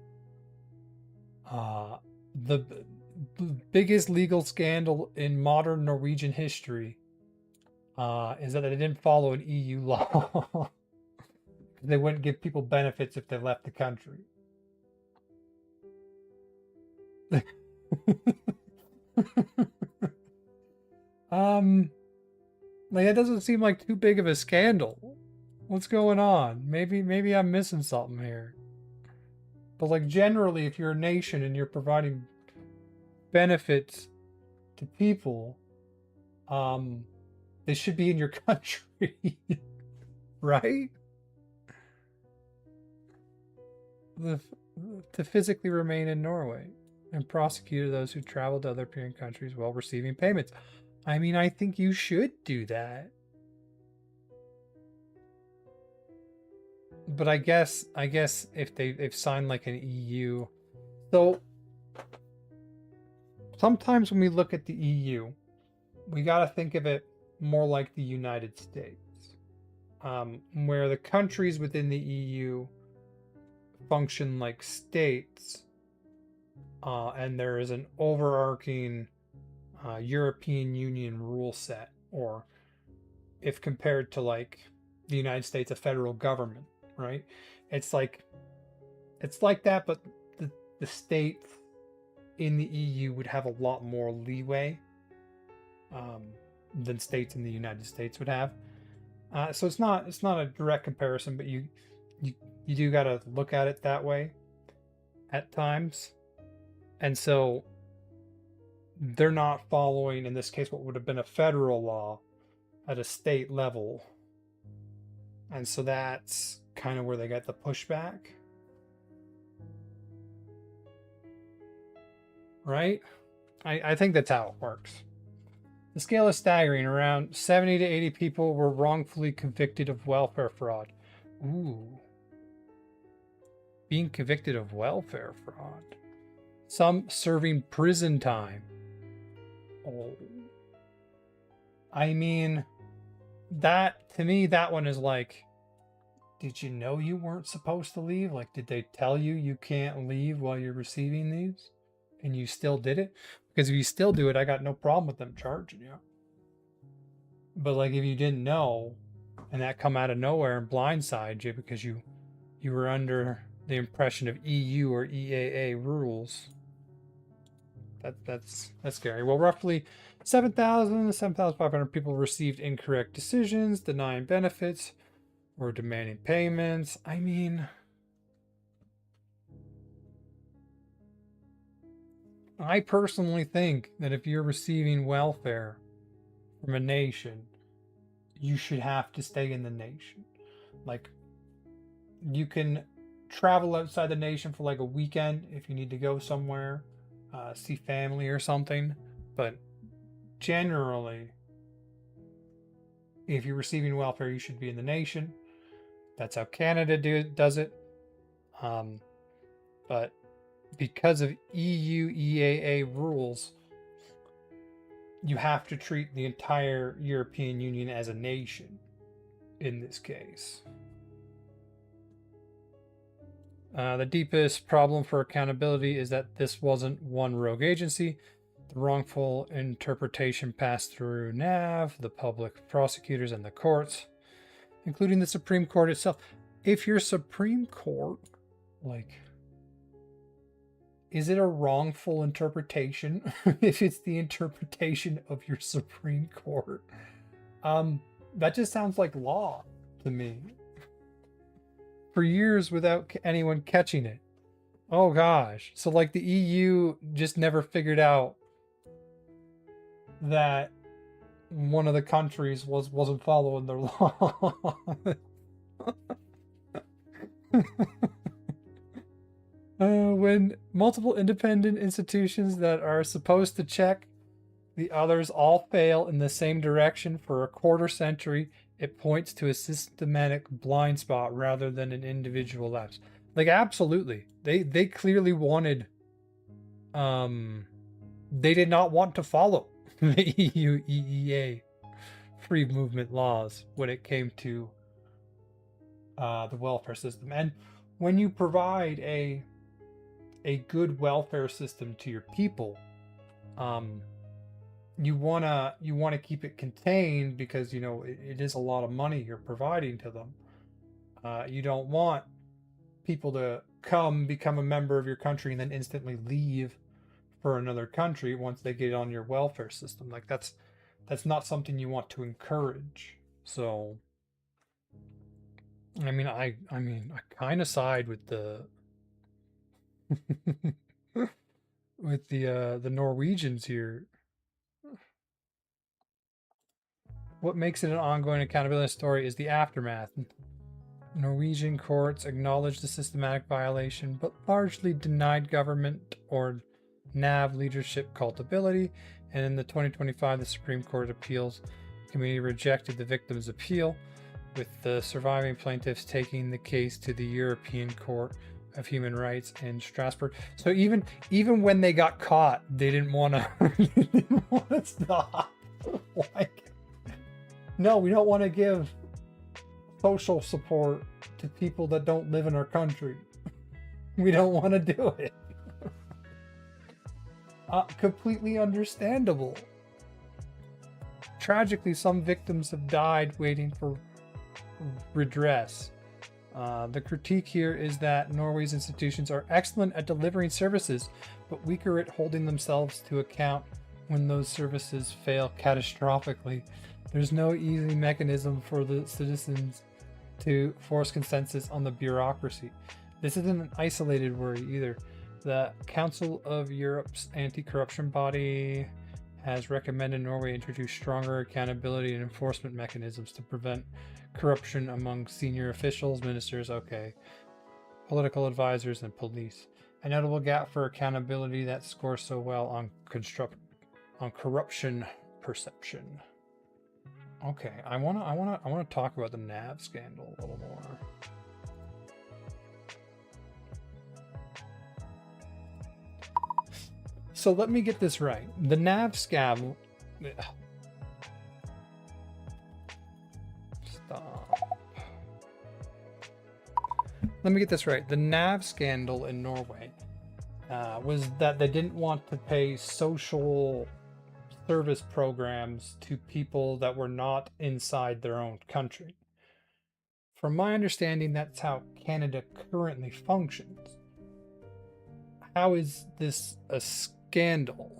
the biggest legal scandal in modern Norwegian history. Is that they didn't follow an EU law. They wouldn't give people benefits if they left the country. Like that doesn't seem like too big of a scandal. What's going on? Maybe I'm missing something here. But like generally, if you're a nation and you're providing benefits to people, they should be in your country, right? To physically remain in Norway and prosecute those who travel to other European countries while receiving payments. I mean, I think you should do that. But I guess if they've signed like an EU, so sometimes when we look at the EU, we got to think of it more like the United States, where the countries within the EU function like states, and there is an overarching European Union rule set, or if compared to like the United States, a federal government, right? It's like that, but the states in the EU would have a lot more leeway than states in the United States would have. So it's not a direct comparison, but you do got to look at it that way at times. And so they're not following, in this case, what would have been a federal law at a state level. And so that's kind of where they got the pushback. Right? I think that's how it works. The scale is staggering. Around 70 to 80 people were wrongfully convicted of welfare fraud. Ooh. Being convicted of welfare fraud. Some serving prison time. Oh. I mean, that to me, that one is like, did you know you weren't supposed to leave? Like, did they tell you you can't leave while you're receiving these? And you still did it? Because if you still do it, I got no problem with them charging you. But like if you didn't know and that come out of nowhere and blindside you because you were under the impression of EU or EAA rules. That's scary. Well, roughly 7,500 people received incorrect decisions, denying benefits or demanding payments. I mean, I personally think that if you're receiving welfare from a nation, you should have to stay in the nation. Like, you can travel outside the nation for like a weekend if you need to go somewhere, see family or something. But generally, if you're receiving welfare, you should be in the nation. That's how Canada does it. But because of EU EAA rules, you have to treat the entire European Union as a nation in this case. The deepest problem for accountability is that this wasn't one rogue agency. The wrongful interpretation passed through NAV, the public prosecutors, and the courts, including the Supreme Court itself. If your Supreme Court, like, is it a wrongful interpretation if it's the interpretation of your Supreme Court? That just sounds like law to me. For years without anyone catching it. Oh gosh. So like the EU just never figured out that one of the countries wasn't following their law. When multiple independent institutions that are supposed to check the others all fail in the same direction for a quarter century, it points to a systematic blind spot rather than an individual lapse. Like, absolutely. They clearly wanted, they did not want to follow the EU EEA free movement laws when it came to the welfare system. And when you provide a good welfare system to your people, you wanna keep it contained because you know it is a lot of money you're providing to them. You don't want people to come become a member of your country and then instantly leave for another country once they get on your welfare system. Like that's not something you want to encourage. So I mean I kind of side with the with the Norwegians here. What makes it an ongoing accountability story is the aftermath. Norwegian courts acknowledged the systematic violation, but largely denied government or NAV leadership culpability. And in the 2025, the Supreme Court Appeals Committee rejected the victim's appeal, with the surviving plaintiffs taking the case to the European Court of Human Rights in Strasbourg. So even when they got caught, they didn't want to stop. Like, no, we don't want to give social support to people that don't live in our country. We don't want to do it. Completely understandable. Tragically, some victims have died waiting for redress. The critique here is that Norway's institutions are excellent at delivering services, but weaker at holding themselves to account when those services fail catastrophically. There's no easy mechanism for the citizens to force consensus on the bureaucracy. This isn't an isolated worry either. The Council of Europe's anti-corruption body has recommended Norway introduce stronger accountability and enforcement mechanisms to prevent corruption among senior officials, ministers, political advisors, and police. A notable gap for accountability that scores so well on corruption perception. Okay, I wanna talk about the NAV scandal a little more. So let me get this right. The NAV scandal. let me get this right. The NAV scandal in Norway was that they didn't want to pay social service programs to people that were not inside their own country. From my understanding, that's how Canada currently functions. How is this a scandal?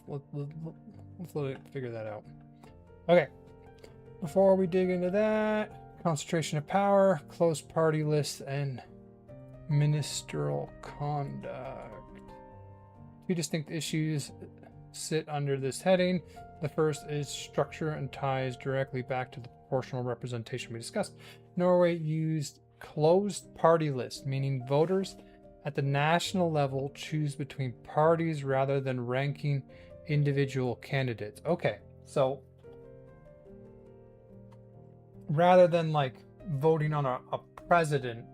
Let's let it figure that out. Okay. Before we dig into that, concentration of power, closed party list, and ministerial conduct. Two distinct issues sit under this heading. The first is structure and ties directly back to the proportional representation we discussed. Norway used closed party list, meaning voters at the national level choose between parties rather than ranking individual candidates. Okay, so rather than like voting on a president,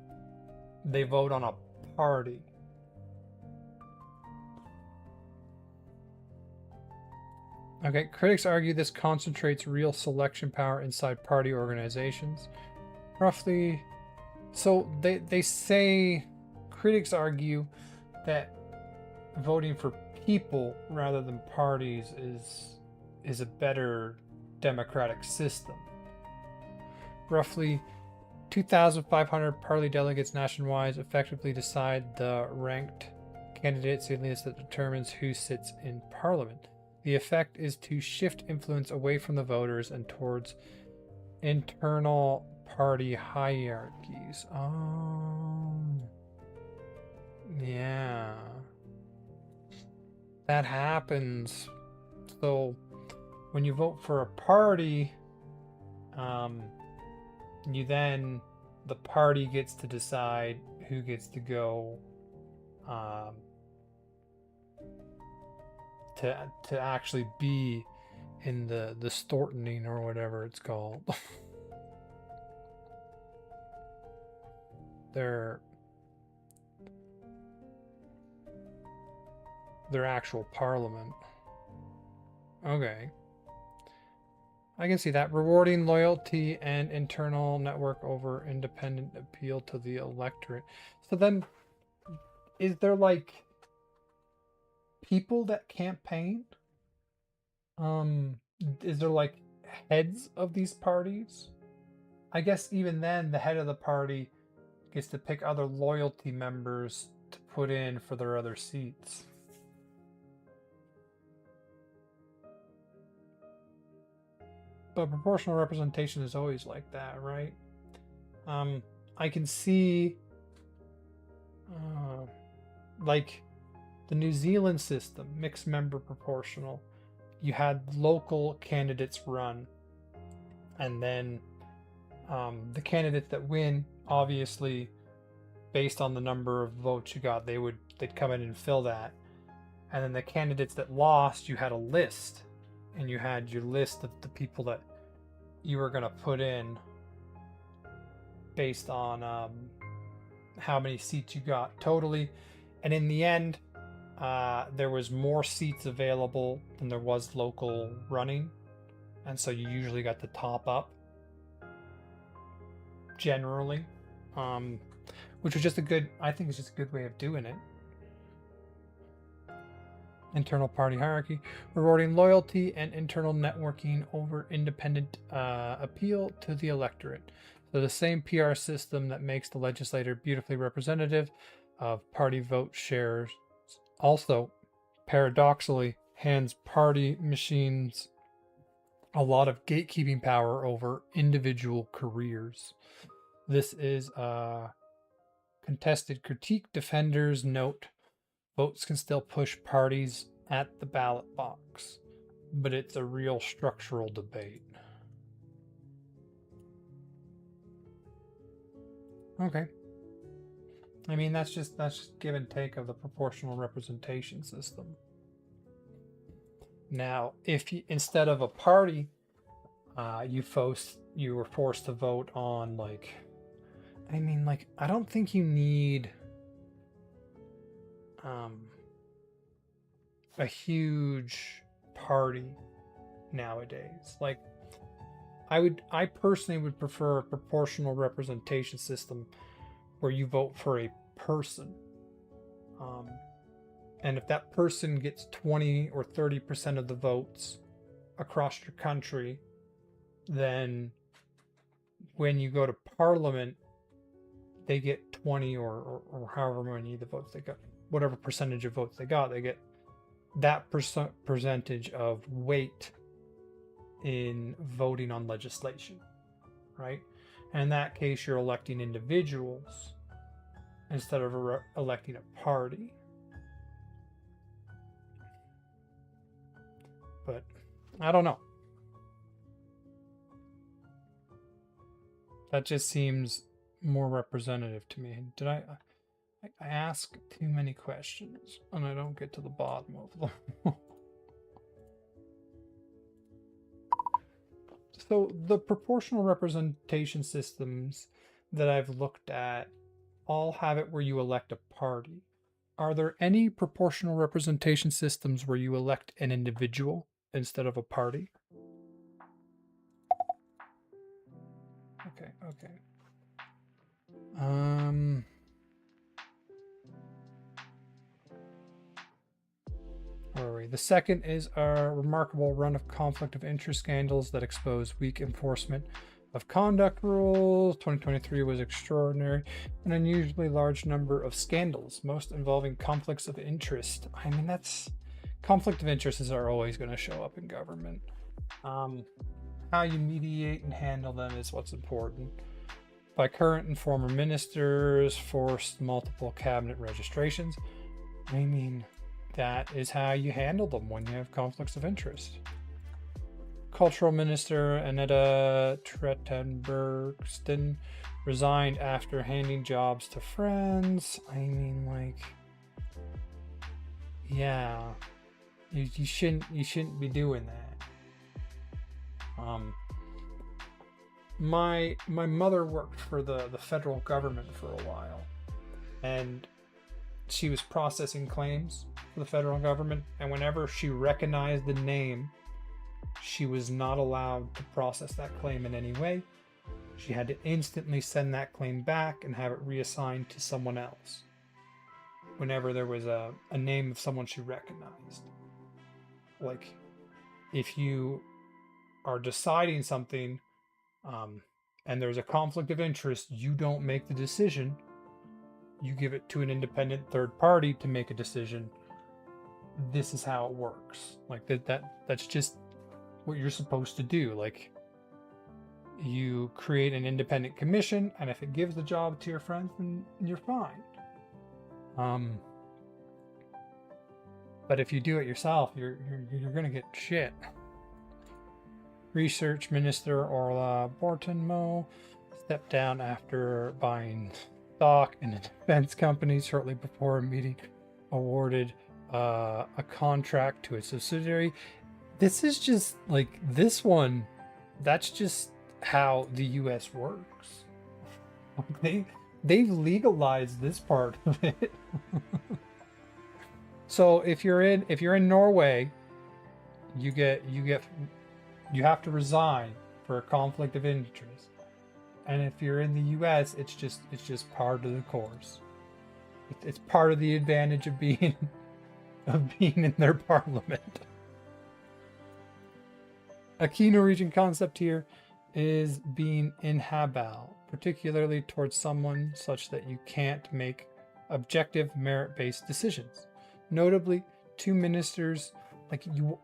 they vote on a party. Okay, critics argue this concentrates real selection power inside party organizations. Roughly, so they say, critics argue that voting for people rather than parties is a better democratic system. Roughly 2,500 party delegates nationwide effectively decide the ranked candidates list that determines who sits in parliament. The effect is to shift influence away from the voters and towards internal party hierarchies. Yeah. That happens. So when you vote for a party, the party gets to decide who gets to go to actually be in the Stortening or whatever it's called. their actual parliament. Okay. I can see that. Rewarding loyalty and internal network over independent appeal to the electorate. So then, is there like people that campaign? Is there like heads of these parties? I guess even then, the head of the party gets to pick other loyalty members to put in for their other seats. But proportional representation is always like that, right? I can see like the New Zealand system, mixed member proportional. You had local candidates run, and then the candidates that win, obviously, based on the number of votes you got, they'd come in and fill that. And then the candidates that lost, you had a list, and you had your list of the people that you were going to put in based on how many seats you got totally. And in the end, there was more seats available than there was local running, and so you usually got the top up generally, which was just I think it's just a good way of doing it. Internal party hierarchy, rewarding loyalty and internal networking over independent appeal to the electorate. So the same PR system that makes the legislator beautifully representative of party vote shares also, paradoxically, hands party machines a lot of gatekeeping power over individual careers. This is a contested critique. Defenders note votes can still push parties at the ballot box, but it's a real structural debate. Okay. I mean, that's just give and take of the proportional representation system. Now, if you, instead of a party, you were forced to vote on I don't think you need a huge party nowadays. Like, I personally would prefer a proportional representation system where you vote for a person. And if that person gets 20 or 30% of the votes across your country, then when you go to parliament, they get 20 or however many of the votes they got, whatever percentage of votes they got, they get that percentage of weight in voting on legislation, right? And in that case, you're electing individuals instead of electing a party. But I don't know. That just seems more representative to me. Did I ask too many questions and I don't get to the bottom of them? So the proportional representation systems that I've looked at all have it where you elect a party. Are there any proportional representation systems where you elect an individual instead of a party? Okay. Where are we? The second is a remarkable run of conflict of interest scandals that expose weak enforcement of conduct rules. 2023 was extraordinary. An unusually large number of scandals, most involving conflicts of interest. I mean, conflict of interests are always going to show up in government. How you mediate and handle them is what's important. By current and former ministers, forced multiple cabinet registrations. I mean, that is how you handle them when you have conflicts of interest. Cultural Minister Annetta Trettenbergsten resigned after handing jobs to friends. I mean, like, yeah, you shouldn't be doing that. My mother worked for the federal government for a while, and she was processing claims for the federal government, and whenever she recognized the name, she was not allowed to process that claim in any way. She had to instantly send that claim back and have it reassigned to someone else whenever there was a name of someone she recognized. Like, if you are deciding something and there's a conflict of interest, you don't make the decision. You give it to an independent third party to make a decision. This is how it works. Like that's just what you're supposed to do. Like, you create an independent commission, and if it gives the job to your friends, then you're fine. But if you do it yourself, you're gonna get shit. Research Minister Orla Bortenmo stepped down after buying stock in a defense company shortly before a meeting awarded a contract to a subsidiary. This is just like this one. That's just how the U.S. works. They've legalized this part of it. So if you're in Norway, you have to resign for a conflict of interest. And if you're in the U.S., it's just part of the course. It's part of the advantage of being in their parliament. A key Norwegian concept here is being inhabile, particularly towards someone such that you can't make objective merit-based decisions. Notably, two ministers like you.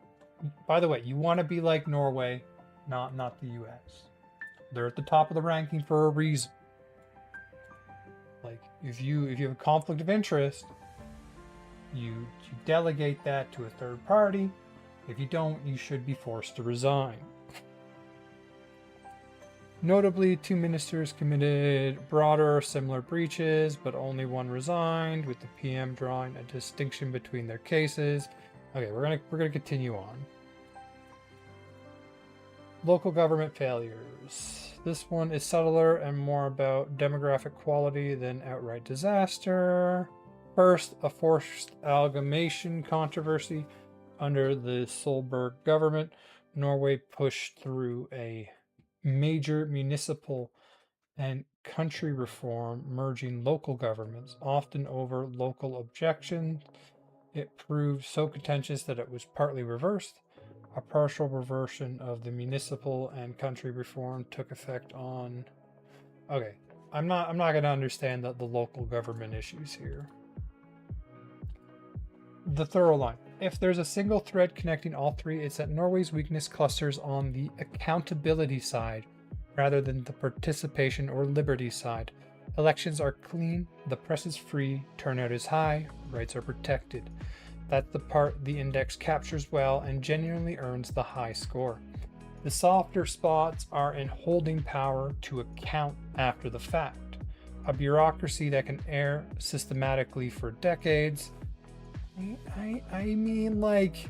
By the way, you want to be like Norway, not the U.S. They're at the top of the ranking for a reason. Like, if you have a conflict of interest, you delegate that to a third party. If you don't, you should be forced to resign. Notably, two ministers committed broader or similar breaches, but only one resigned, with the PM drawing a distinction between their cases. Okay, we're gonna continue on. Local government failures. This one is subtler and more about demographic quality than outright disaster. First, a forced amalgamation controversy under the Solberg government. Norway pushed through a major municipal and country reform, merging local governments, often over local objections. It proved so contentious that it was partly reversed. A partial reversion of the municipal and country reform took effect on. Okay, I'm not going to understand the local government issues here. The thorough line. If there's a single thread connecting all three, it's that Norway's weakness clusters on the accountability side rather than the participation or liberty side. Elections are clean, the press is free, turnout is high, rights are protected. That's the part the index captures well and genuinely earns the high score. The softer spots are in holding power to account after the fact. A bureaucracy that can err systematically for decades. I mean, like,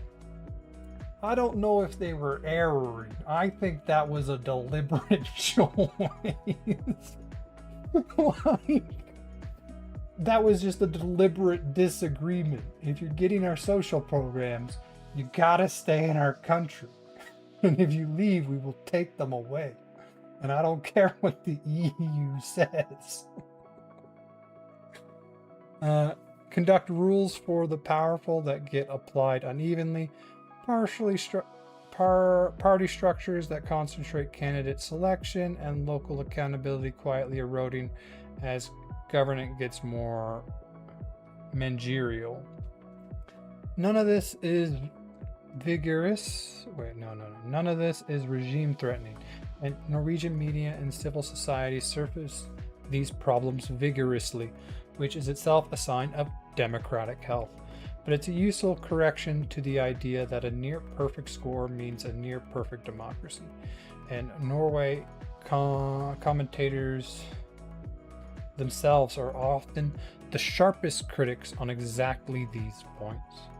I don't know if they were erring. I think that was a deliberate choice. Like, that was just a deliberate disagreement. If you're getting our social programs, you gotta stay in our country. And if you leave, we will take them away. And I don't care what the EU says. Conduct rules for the powerful that get applied unevenly. Party structures that concentrate candidate selection and local accountability quietly eroding as government gets more managerial. None of this is vigorous. None of this is regime threatening. And Norwegian media and civil society surface these problems vigorously, which is itself a sign of democratic health. But it's a useful correction to the idea that a near perfect score means a near perfect democracy. And Norway commentators themselves are often the sharpest critics on exactly these points.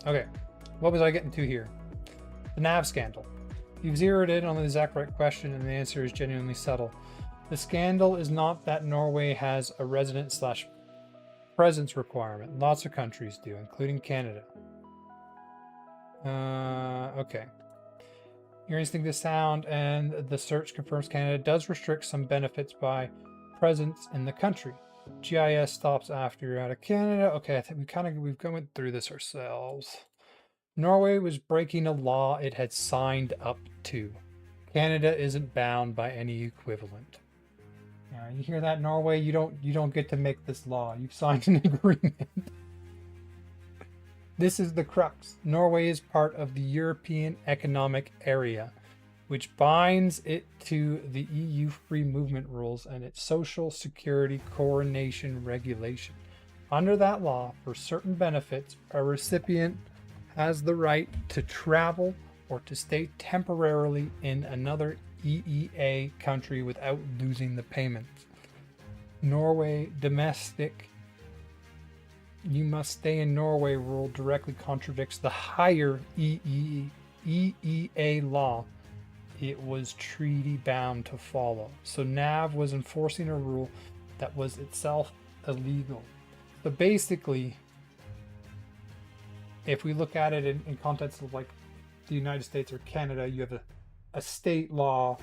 Okay, what was I getting to here? The NAV scandal. You've zeroed in on the exact right question, and the answer is genuinely subtle. The scandal is not that Norway has a resident/presence requirement. Lots of countries do, including Canada. Okay. Your instinct is sound, and the search confirms Canada does restrict some benefits by presence in the country. GIS stops after you're out of Canada. Okay, I think we've gone through this ourselves. Norway was breaking a law it had signed up to. Canada isn't bound by any equivalent. You hear that, Norway? You don't get to make this law. You've signed an agreement. This is the crux. Norway is part of the European Economic Area, which binds it to the EU free movement rules and its social security coordination regulation. Under that law, for certain benefits, a recipient has the right to travel or to stay temporarily in another EEA country without losing the payments. Norway domestic, you must stay in Norway rule directly contradicts the higher EEA law it was treaty bound to follow. So NAV was enforcing a rule that was itself illegal. So basically, if we look at it in context of like the United States or Canada, you have a state law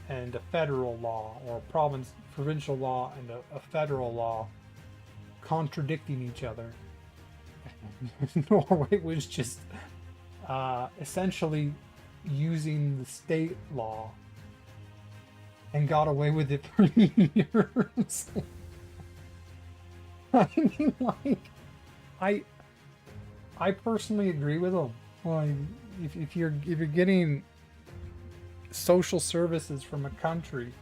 and a federal law, or a provincial law and a federal law contradicting each other. Norway was just essentially using the state law and got away with it for years. I mean, like, I personally agree with them. Like, if you're getting social services from a country,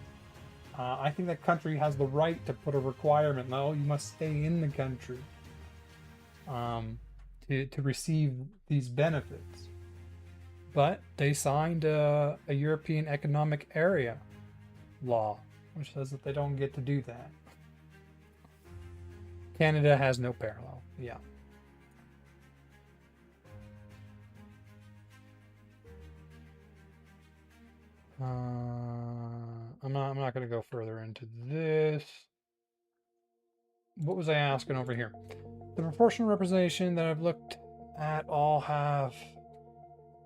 I think that country has the right to put a requirement. No, you must stay in the country to receive these benefits. But they signed a European Economic Area law, which says that they don't get to do that. Canada has no parallel. Yeah. I'm not going to go further into this. what was I asking over here? The proportional representation that I've looked at all have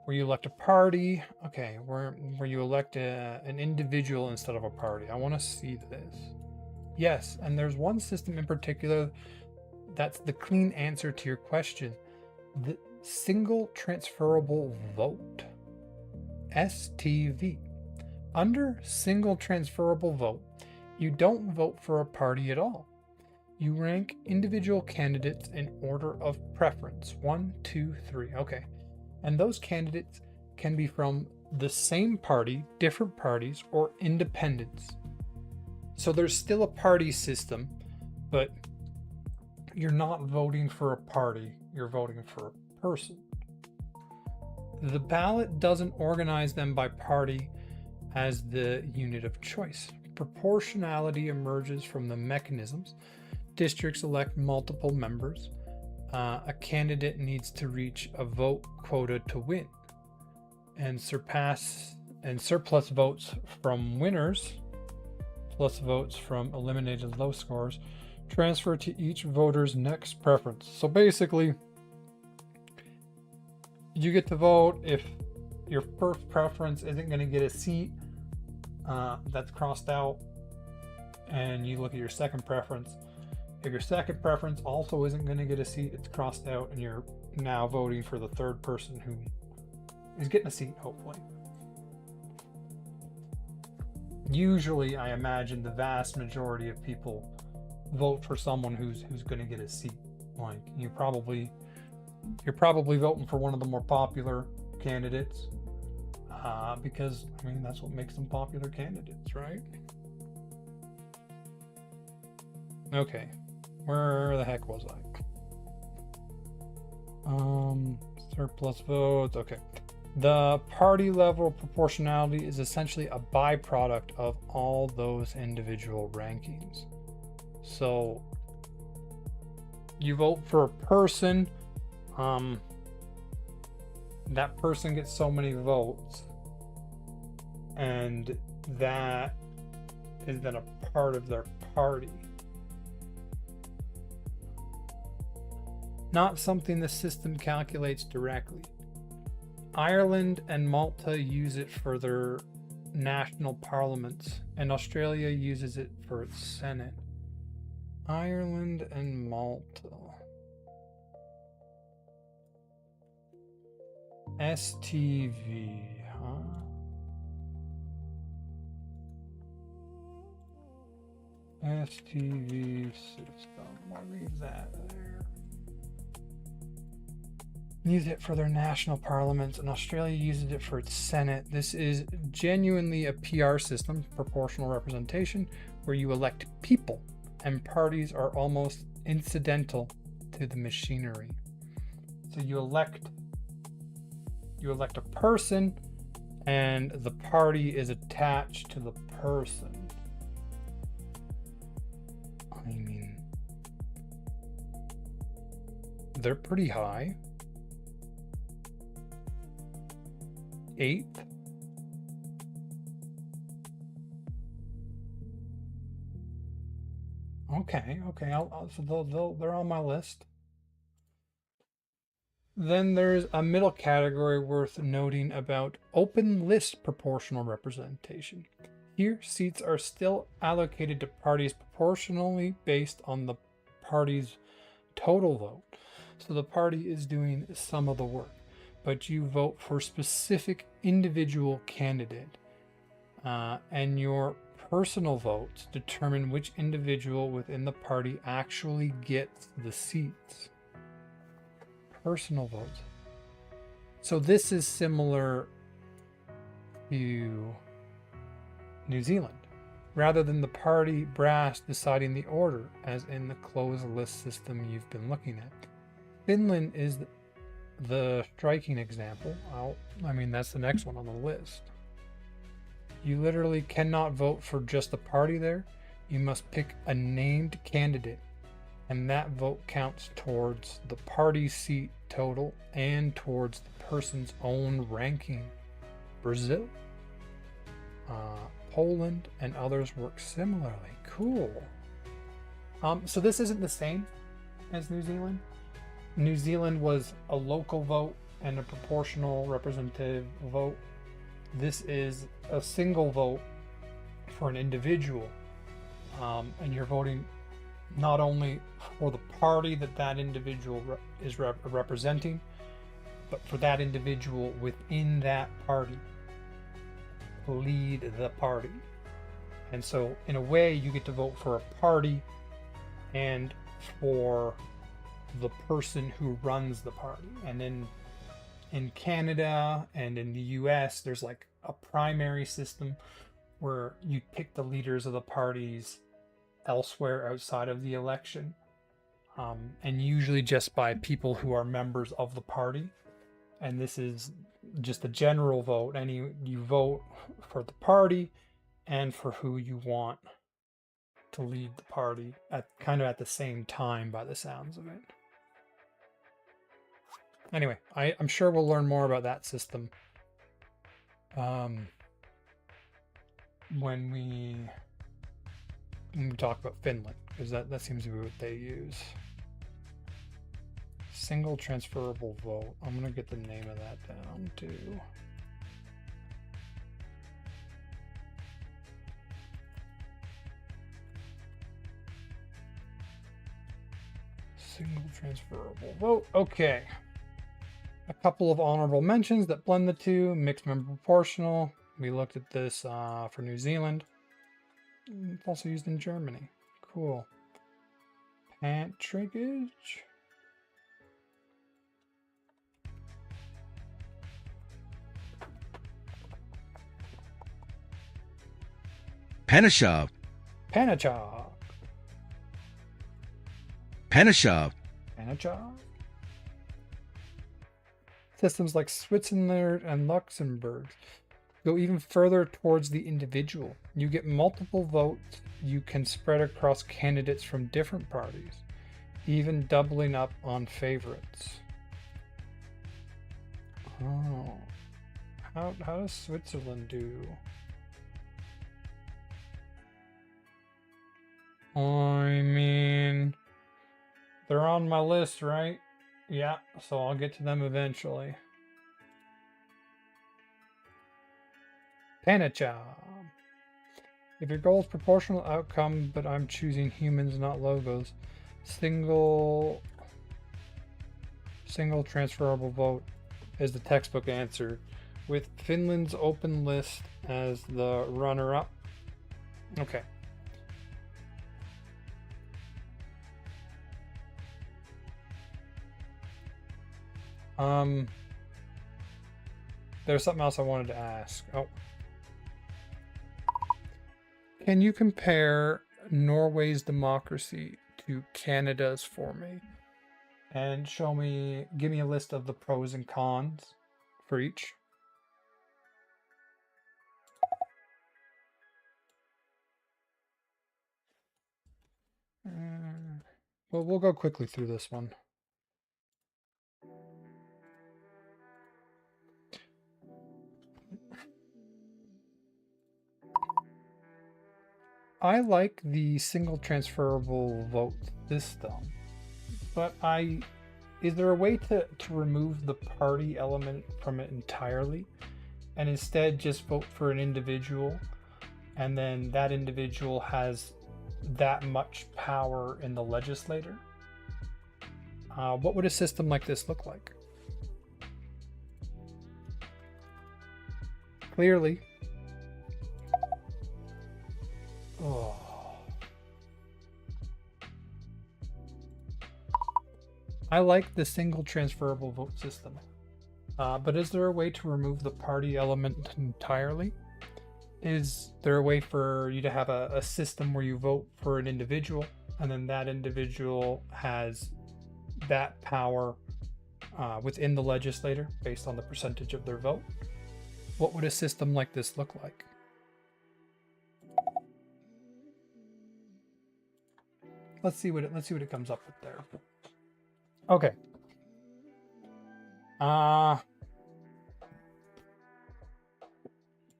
where you elect a party. Okay, where you elect an individual instead of a party. I want to see this. Yes, and there's one system in particular that's the clean answer to your question. The single transferable vote. STV. Under single transferable vote, you don't vote for a party at all. You rank individual candidates in order of preference. 1, 2, 3. Okay. And those candidates can be from the same party, different parties, or independents. So there's still a party system, but you're not voting for a party, you're voting for a person. The ballot doesn't organize them by party as the unit of choice. Proportionality emerges from the mechanisms. Districts elect multiple members. A candidate needs to reach a vote quota to win, and surplus votes from winners plus votes from eliminated low scores transfer to each voter's next preference. So basically, you get to vote. If your first preference isn't going to get a seat, that's crossed out, and you look at your second preference. If your second preference also isn't going to get a seat, it's crossed out, and you're now voting for the third person who is getting a seat, hopefully. Usually, I imagine the vast majority of people vote for someone who's going to get a seat. Like you're probably voting for one of the more popular candidates, because I mean that's what makes them popular candidates, right? Okay. Where the heck was I? Surplus votes. Okay. The party level proportionality is essentially a byproduct of all those individual rankings. So you vote for a person, that person gets so many votes, and that is then a part of their party. Not something the system calculates directly. Ireland and Malta use it for their national parliaments, and Australia uses it for its Senate. Ireland and Malta. STV, huh? STV system. I'll read that there. Use it for their national parliaments, and Australia uses it for its Senate. This is genuinely a PR system, proportional representation, where you elect people, and parties are almost incidental to the machinery. So you elect a person, and the party is attached to the person. I mean, they're pretty high. 8th. Okay. So they're on my list. Then there's a middle category worth noting about open list proportional representation. Here, seats are still allocated to parties proportionally based on the party's total vote. So the party is doing some of the work, but you vote for a specific individual candidate, and your personal votes determine which individual within the party actually gets the seats. Personal votes. So this is similar to New Zealand. Rather than the party brass deciding the order, as in the closed list system you've been looking at. Finland is the striking example. I mean, that's the next one on the list. You literally cannot vote for just a party there. You must pick a named candidate, and that vote counts towards the party seat total and towards the person's own ranking. Brazil, Poland, and others work similarly. Cool. So this isn't the same as New Zealand. New Zealand was a local vote and a proportional representative vote. This is a single vote for an individual, and you're voting not only for the party that individual is representing, but for that individual within that party to lead the party. And so in a way you get to vote for a party and for the person who runs the party. And then in Canada and in the US, there's like a primary system where you pick the leaders of the parties elsewhere outside of the election, and usually just by people who are members of the party. And this is just a general vote, and you vote for the party and for who you want to lead the party at kind of at the same time, by the sounds of it. Anyway, I'm sure we'll learn more about that system when we talk about Finland, because that seems to be what they use. Single transferable vote. I'm gonna get the name of that down too. Single transferable vote. Okay. A couple of honorable mentions that blend the two. Mixed member proportional. We looked at this for New Zealand. It's also used in Germany. Cool. Patronage. Panashov. Panachov. Panashov. Panachov. Systems like Switzerland and Luxembourg go even further towards the individual. You get multiple votes you can spread across candidates from different parties, even doubling up on favorites. Oh. How does Switzerland do? I mean, they're on my list, right? Yeah, so I'll get to them eventually. Panacha. If your goal is proportional outcome, but I'm choosing humans, not logos. Single transferable vote is the textbook answer, with Finland's open list as the runner-up. Okay. There's something else I wanted to ask. Oh. Can you compare Norway's democracy to Canada's for me? And give me a list of the pros and cons for each. Well, we'll go quickly through this one. I like the single transferable vote system, but is there a way to remove the party element from it entirely and instead just vote for an individual, and then that individual has that much power in the legislature? What would a system like this look like? Clearly. Oh. I like the single transferable vote system, but is there a way to remove the party element entirely? Is there a way for you to have a system where you vote for an individual and then that individual has that power within the legislature based on the percentage of their vote? What would a system like this look like? Let's see what it comes up with there. Okay.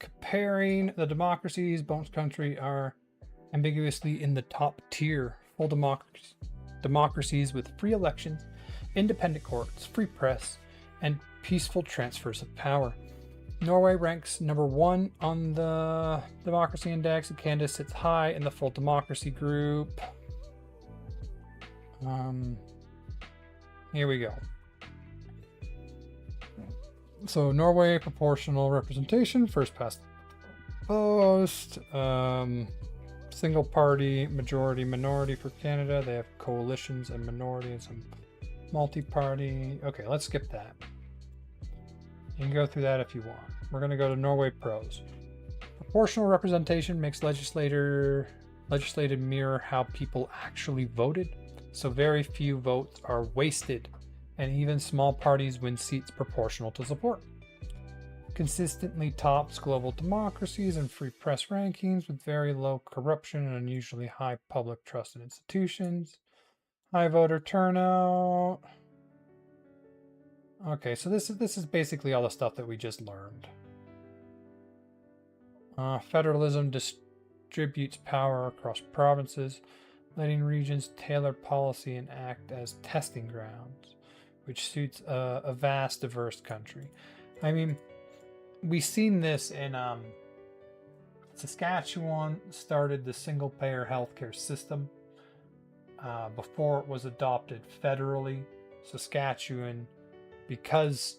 Comparing the democracies, Bones Country are ambiguously in the top tier full democracies with free elections, independent courts, free press, and peaceful transfers of power. Norway ranks number 1 on the democracy index, and Canada sits high in the full democracy group. Here we go. So Norway, proportional representation, first past the post. Single party, majority, minority for Canada. They have coalitions and minority and some multi-party. Okay, let's skip that. You can go through that if you want. We're going to go to Norway pros. Proportional representation makes legislative mirror how people actually voted, so very few votes are wasted, and even small parties win seats proportional to support. Consistently tops global democracies and free press rankings with very low corruption and unusually high public trust in institutions. High voter turnout. Okay, so this is basically all the stuff that we just learned. Federalism distributes power across provinces, letting regions tailor policy and act as testing grounds, which suits a vast, diverse country. I mean, we've seen this in Saskatchewan started the single-payer healthcare system before it was adopted federally. Saskatchewan, because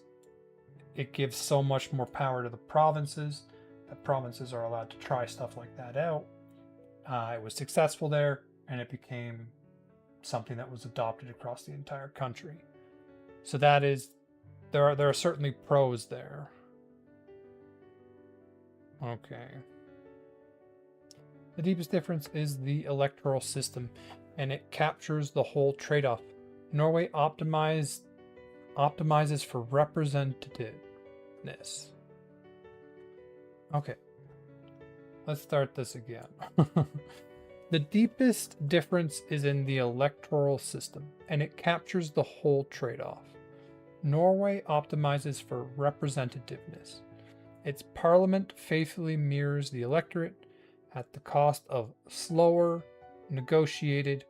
it gives so much more power to the provinces, that provinces are allowed to try stuff like that out. It was successful there, and it became something that was adopted across the entire country. So that is, there are certainly pros there. Okay. The deepest difference is the electoral system, and it captures the whole trade-off. Norway optimizes for representativeness. Okay. Let's start this again. The deepest difference is in the electoral system, and it captures the whole trade-off. Norway optimizes for representativeness. Its parliament faithfully mirrors the electorate at the cost of slower, negotiated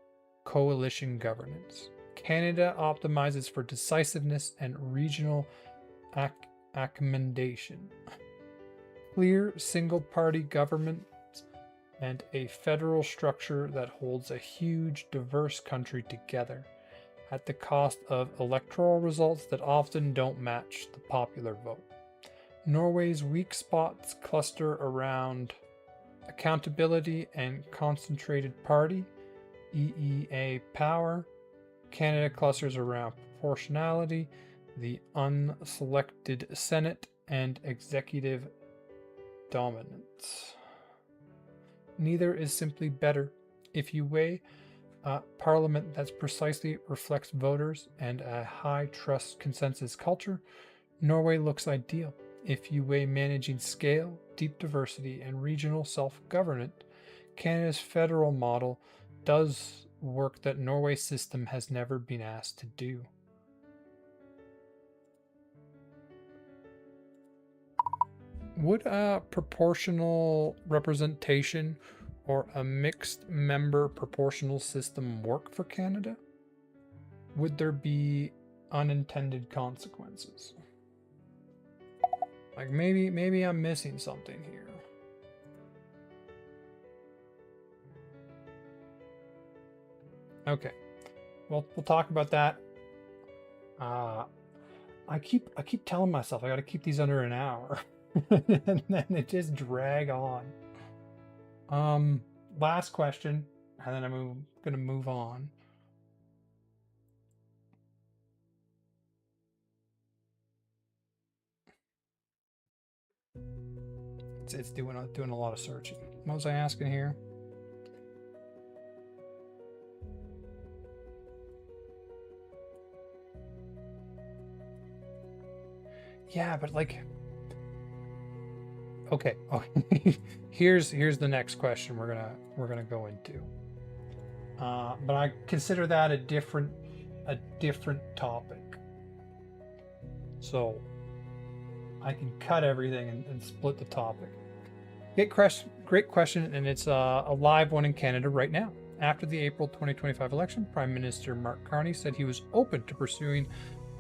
coalition governance. Canada optimizes for decisiveness and regional accommodation. Clear single-party government and a federal structure that holds a huge, diverse country together at the cost of electoral results that often don't match the popular vote. Norway's weak spots cluster around accountability and concentrated party, EEA power. Canada clusters around proportionality, the unselected Senate, and executive dominance. Neither is simply better. If you weigh a parliament that precisely reflects voters and a high trust consensus culture, Norway looks ideal. If you weigh managing scale, deep diversity, and regional self-government, Canada's federal model does work that Norway's system has never been asked to do. Would a proportional representation or a mixed member proportional system work for Canada? Would there be unintended consequences? Like maybe I'm missing something here. Okay. Well, we'll talk about that. I keep telling myself I got to keep these under an hour. And then it just drag on. Last question, and then I'm gonna move on. It's doing a lot of searching. What was I asking here? Yeah, but like, okay. Here's the next question we're gonna go into. But I consider that a different topic. So I can cut everything and split the topic. Great question, and it's a live one in Canada right now. After the April 2025 election, Prime Minister Mark Carney said he was open to pursuing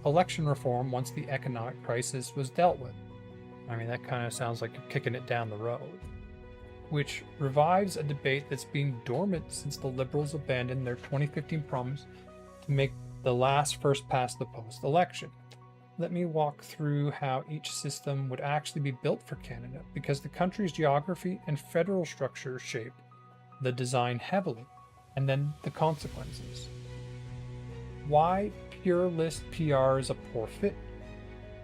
election reform once the economic crisis was dealt with. I mean, that kind of sounds like you're kicking it down the road. Which revives a debate that's been dormant since the Liberals abandoned their 2015 promise to make the last first past the post election. Let me walk through how each system would actually be built for Canada, because the country's geography and federal structure shape the design heavily, and then the consequences. Why pure list PR is a poor fit,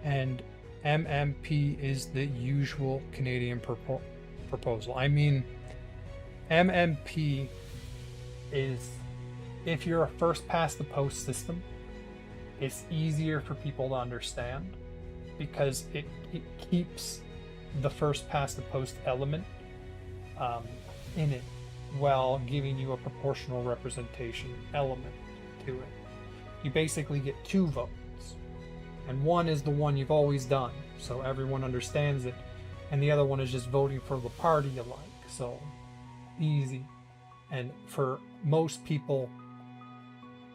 and MMP is the usual Canadian proposal. I mean, MMP is, if you're a first past the post system, it's easier for people to understand because it keeps the first past the post element in it while giving you a proportional representation element to it. You basically get 2 votes, and one is the one you've always done, so everyone understands it, and the other one is just voting for the party you like, so easy. And for most people,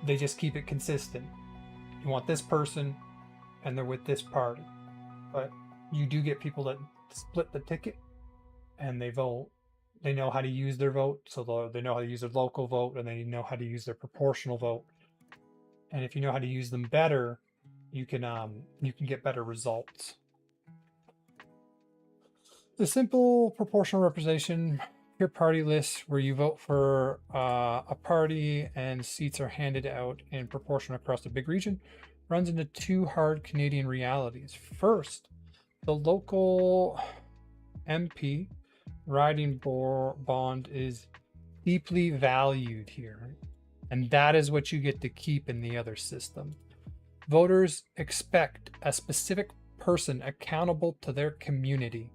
they just keep it consistent. You want this person, and they're with this party. But you do get people that split the ticket, and they vote. They know how to use their vote, so they know how to use their local vote, and they know how to use their proportional vote. And if you know how to use them better, you can get better results. The simple proportional representation, pure party lists where you vote for a party and seats are handed out in proportion across a big region, runs into 2 hard Canadian realities. First, the local MP riding bond is deeply valued here, and that is what you get to keep in the other system. Voters expect a specific person accountable to their community.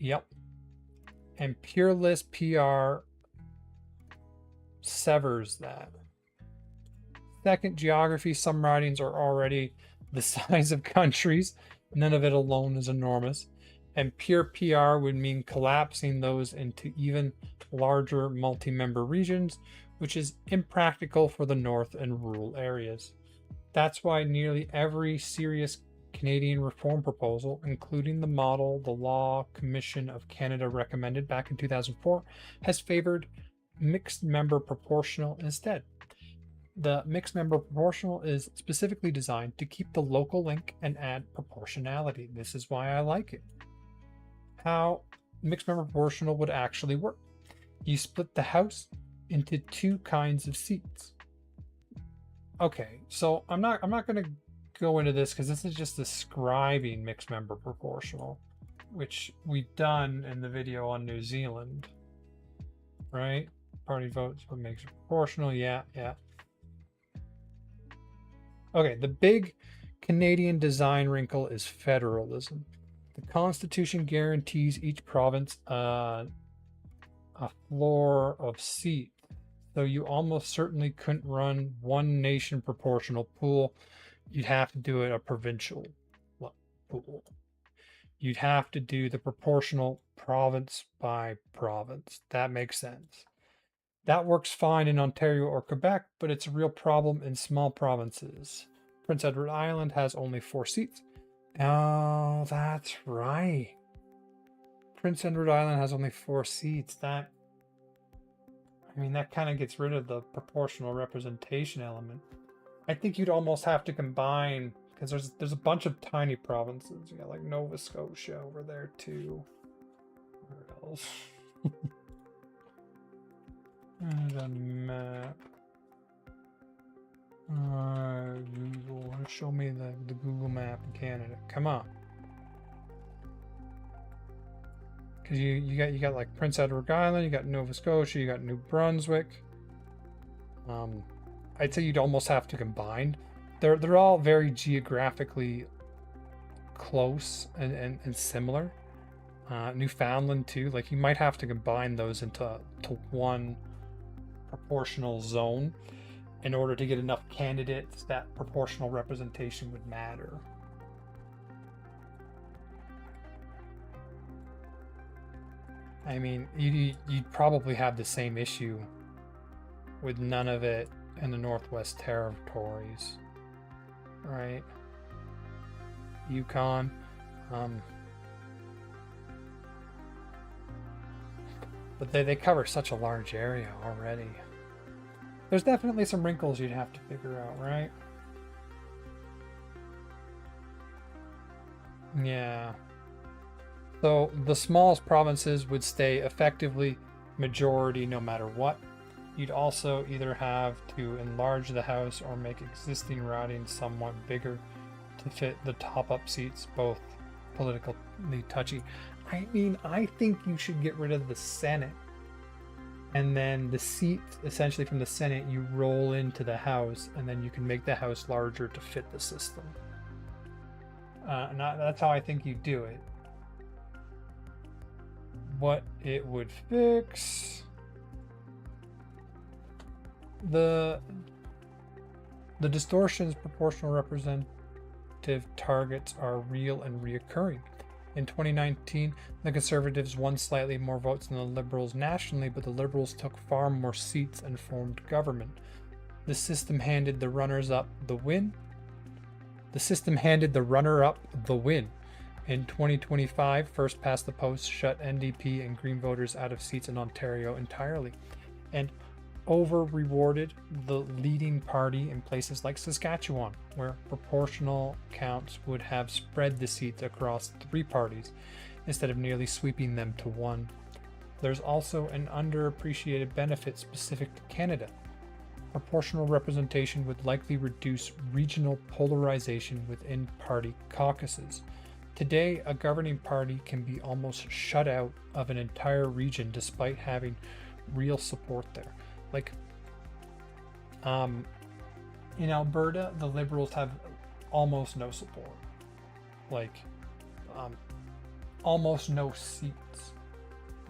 Yep. And pure list PR severs that. Second, geography. Some ridings are already the size of countries. None of it alone is enormous. And pure PR would mean collapsing those into even larger multi-member regions, which is impractical for the north and rural areas. That's why nearly every serious Canadian reform proposal, including the model the Law Commission of Canada recommended back in 2004, has favored mixed member proportional instead. The mixed member proportional is specifically designed to keep the local link and add proportionality. This is why I like it. How mixed member proportional would actually work. You split the House into 2 kinds of seats. Okay, so I'm not going to go into this because this is just describing mixed member proportional, which we've done in the video on New Zealand, right? Party votes, what makes it proportional? Yeah. Okay, the big Canadian design wrinkle is federalism. The Constitution guarantees each province a floor of seats, so you almost certainly couldn't run one nation proportional pool. You'd have to do it a provincial pool. You'd have to do the proportional province by province. That makes sense. That works fine in Ontario or Quebec, but it's a real problem in small provinces. Prince Edward Island has only 4 seats. Oh, that's right. Prince Edward Island has only 4 seats. That kind of gets rid of the proportional representation element. I think you'd almost have to combine, because there's a bunch of tiny provinces. You got like Nova Scotia over there too. Where else? And a map. Google, show me the Google map in Canada. Come on. Because you got like Prince Edward Island, you got Nova Scotia, you got New Brunswick. I'd say you'd almost have to combine. They're all very geographically close and similar. Newfoundland too. Like you might have to combine those into one proportional zone in order to get enough candidates that proportional representation would matter. I mean, you'd probably have the same issue with none of it in the Northwest Territories, right? Yukon. But they cover such a large area already. There's definitely some wrinkles you'd have to figure out, right? Yeah. So the smallest provinces would stay effectively majority no matter what. You'd also either have to enlarge the House or make existing ridings somewhat bigger to fit the top-up seats, both politically touchy. I mean, I think you should get rid of the Senate. And then the seats, essentially from the Senate, you roll into the House, and then you can make the House larger to fit the system. And that's how I think you do it. What it would fix... The distortions proportional representative targets are real and reoccurring. In 2019, the Conservatives won slightly more votes than the Liberals nationally, but the Liberals took far more seats and formed government. The system handed the runners-up the win. The system handed the runner-up the win. In 2025, First Past the Post shut NDP and Green voters out of seats in Ontario entirely, and over-rewarded the leading party in places like Saskatchewan, where proportional counts would have spread the seats across 3 parties instead of nearly sweeping them to 1. There's also an underappreciated benefit specific to Canada. Proportional representation would likely reduce regional polarization within party caucuses. Today, a governing party can be almost shut out of an entire region despite having real support there. Like, in Alberta, the Liberals have almost no support. Like, almost no seats.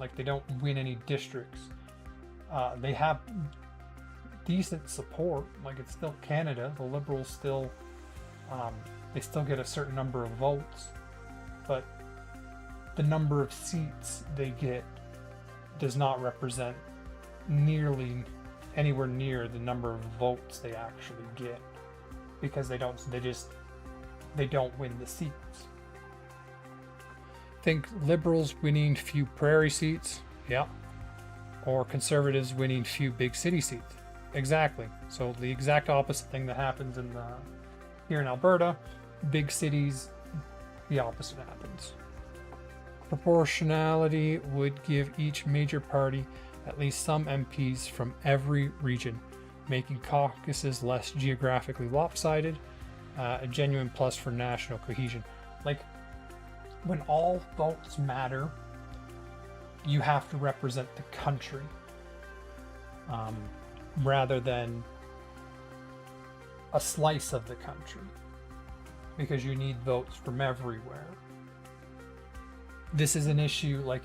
Like, they don't win any districts. They have decent support. Like, it's still Canada. The Liberals still, they still get a certain number of votes. But the number of seats they get does not represent nearly anywhere near the number of votes they actually get, because they don't win the seats. Think Liberals winning few prairie seats, yeah, or Conservatives winning few big city seats. Exactly. So the exact opposite thing that happens here in Alberta, big cities, the opposite happens. Proportionality would give each major party at least some MPs from every region, making caucuses less geographically lopsided, a genuine plus for national cohesion. Like, when all votes matter, you have to represent the country, rather than a slice of the country, because you need votes from everywhere. This is an issue, like,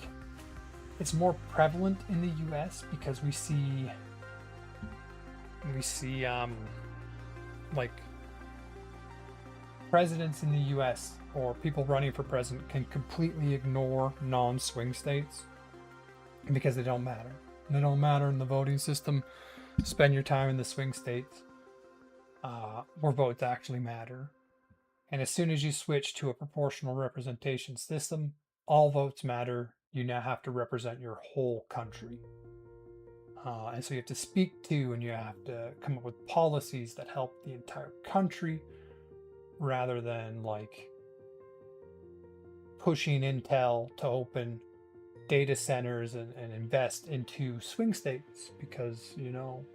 it's more prevalent in the US because we see like, presidents in the US or people running for president can completely ignore non-swing states because they don't matter. They don't matter in the voting system. Spend your time in the swing states where votes actually matter. And as soon as you switch to a proportional representation system, all votes matter. You now have to represent your whole country. And so you have to speak to, and you have to come up with policies that help the entire country, rather than like pushing Intel to open data centers and invest into swing states, because, you know,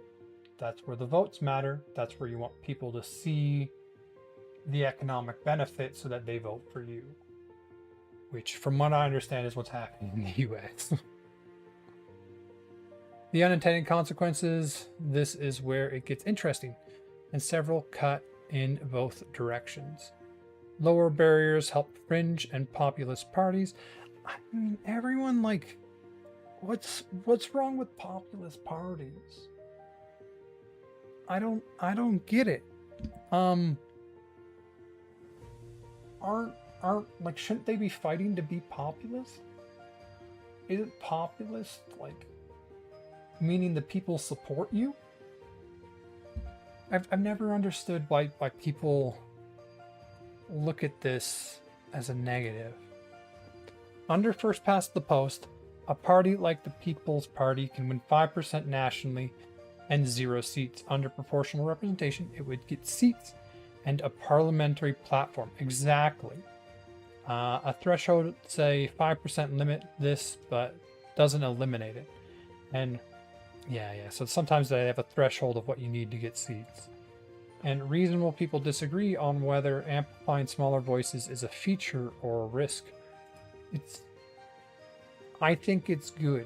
that's where the votes matter. That's where you want people to see the economic benefit so that they vote for you. Which, from what I understand, is what's happening in the US. The unintended consequences, this is where it gets interesting, and several cut in both directions. Lower barriers help fringe and populist parties. I mean, everyone, like, what's wrong with populist parties? I don't get it. Aren't like, shouldn't they be fighting to be populist? Isn't populist like meaning the people support you? I've never understood why people look at this as a negative. Under first past the post, a party like the People's Party can win 5% nationally and 0 seats. Under proportional representation, it would get seats and a parliamentary platform. Exactly. A threshold, say 5% limit this, but doesn't eliminate it. And yeah. So sometimes they have a threshold of what you need to get seats. And reasonable people disagree on whether amplifying smaller voices is a feature or a risk. I think it's good.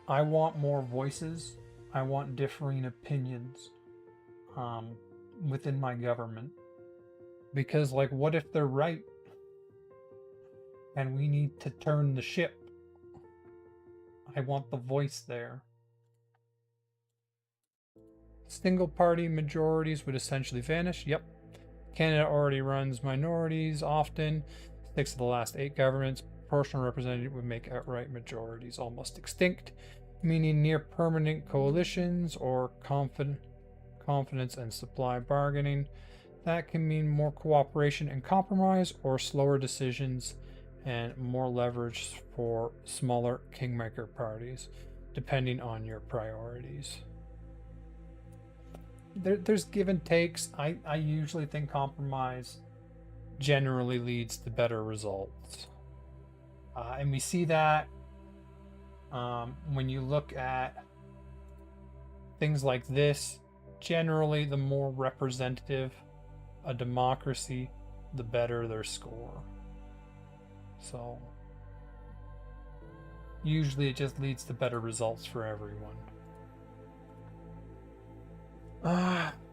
I want more voices. I want differing opinions within my government. Because, like, what if they're right? And we need to turn the ship. I want the voice there. Single party majorities would essentially vanish. Yep. Canada already runs minorities often. 6 of the last 8 governments. Proportional representative would make outright majorities almost extinct, meaning near permanent coalitions or confidence and supply bargaining. That can mean more cooperation and compromise, or slower decisions and more leverage for smaller kingmaker parties, depending on your priorities. There's give and takes. I usually think compromise generally leads to better results. And we see that when you look at things like this. Generally, the more representative a democracy, the better their score. So, usually it just leads to better results for everyone.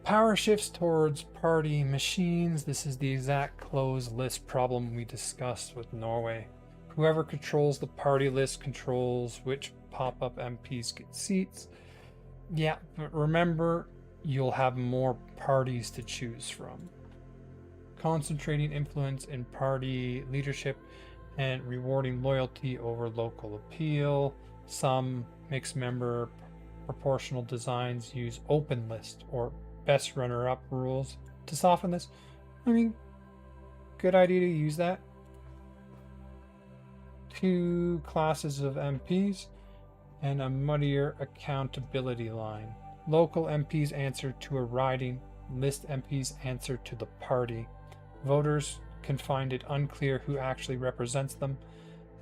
Power shifts towards party machines. This is the exact closed list problem we discussed with Norway. Whoever controls the party list controls which pop-up MPs get seats. Yeah, but remember, you'll have more parties to choose from. Concentrating influence in party leadership and rewarding loyalty over local appeal. Some mixed member proportional designs use open list or best runner-up rules to soften this. I mean, good idea to use that. 2 classes of MPs and a muddier accountability line. Local MPs answer to a riding, list MPs answer to the party. Voters can find it unclear who actually represents them,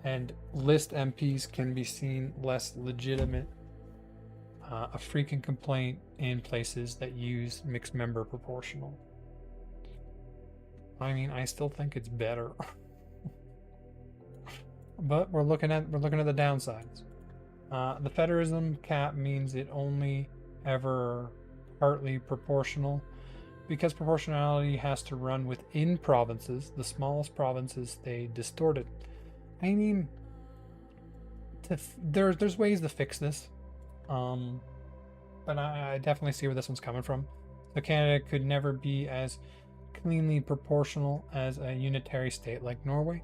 and list MPs can be seen less legitimate. A frequent complaint in places that use mixed member proportional. I mean, I still think it's better. But we're looking at the downsides. The federalism cap means it only ever partly proportional, because proportionality has to run within provinces. The smallest provinces stay distorted. I mean, there's ways to fix this, but I definitely see where this one's coming from. So Canada could never be as cleanly proportional as a unitary state like Norway.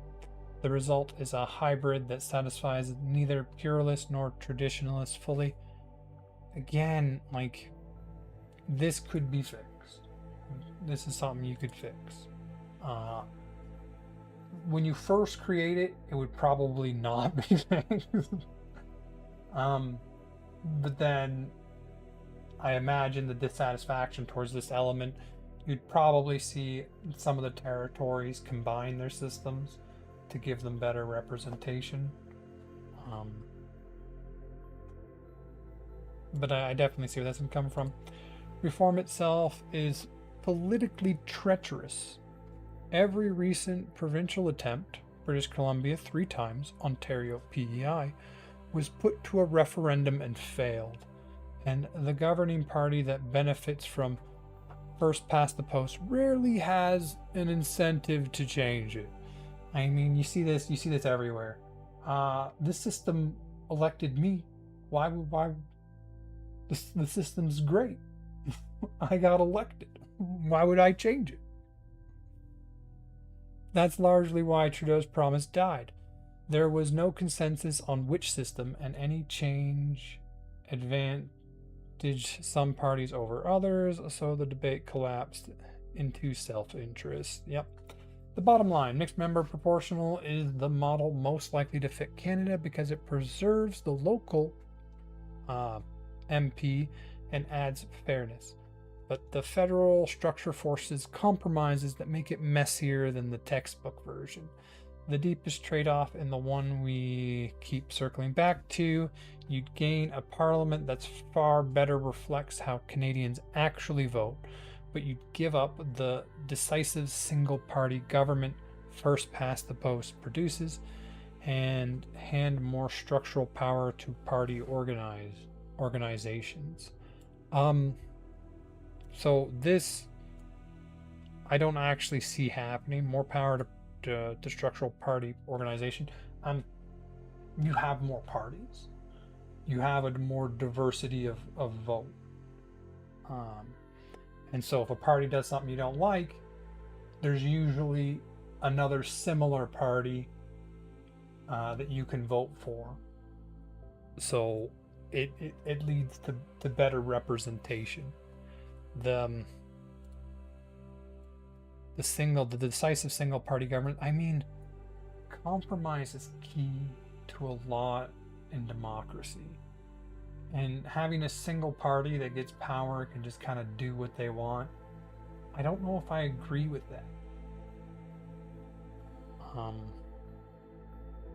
The result is a hybrid that satisfies neither purist nor traditionalist fully. Again, like, this could be fixed. This is something you could fix. When you first create it, it would probably not be fixed. But then I imagine the dissatisfaction towards this element, you'd probably see some of the territories combine their systems to give them better representation. But I definitely see where that's coming from. Reform itself is politically treacherous. Every recent provincial attempt, British Columbia 3 times, Ontario PEI, was put to a referendum and failed. And the governing party that benefits from first past the post rarely has an incentive to change it. I mean, you see this everywhere. This system elected me. Why? The system's great. I got elected. Why would I change it? That's largely why Trudeau's promise died. There was no consensus on which system, and any change advanced some parties over others, so the debate collapsed into self-interest. Yep. The bottom line, mixed member proportional is the model most likely to fit Canada because it preserves the local MP and adds fairness. But the federal structure forces compromises that make it messier than the textbook version. The deepest trade-off, and the one we keep circling back to, you'd gain a parliament that's far better reflects how Canadians actually vote, but you'd give up the decisive single-party government first past the post produces and hand more structural power to party organizations. So this I don't actually see happening. More power to structural party organization. You have more parties. You have a more diversity of vote. And so if a party does something you don't like, there's usually another similar party that you can vote for. So it leads to better representation. The decisive single party government, I mean, compromise is key to a lot in democracy. And having a single party that gets power can just kind of do what they want, I don't know if I agree with that.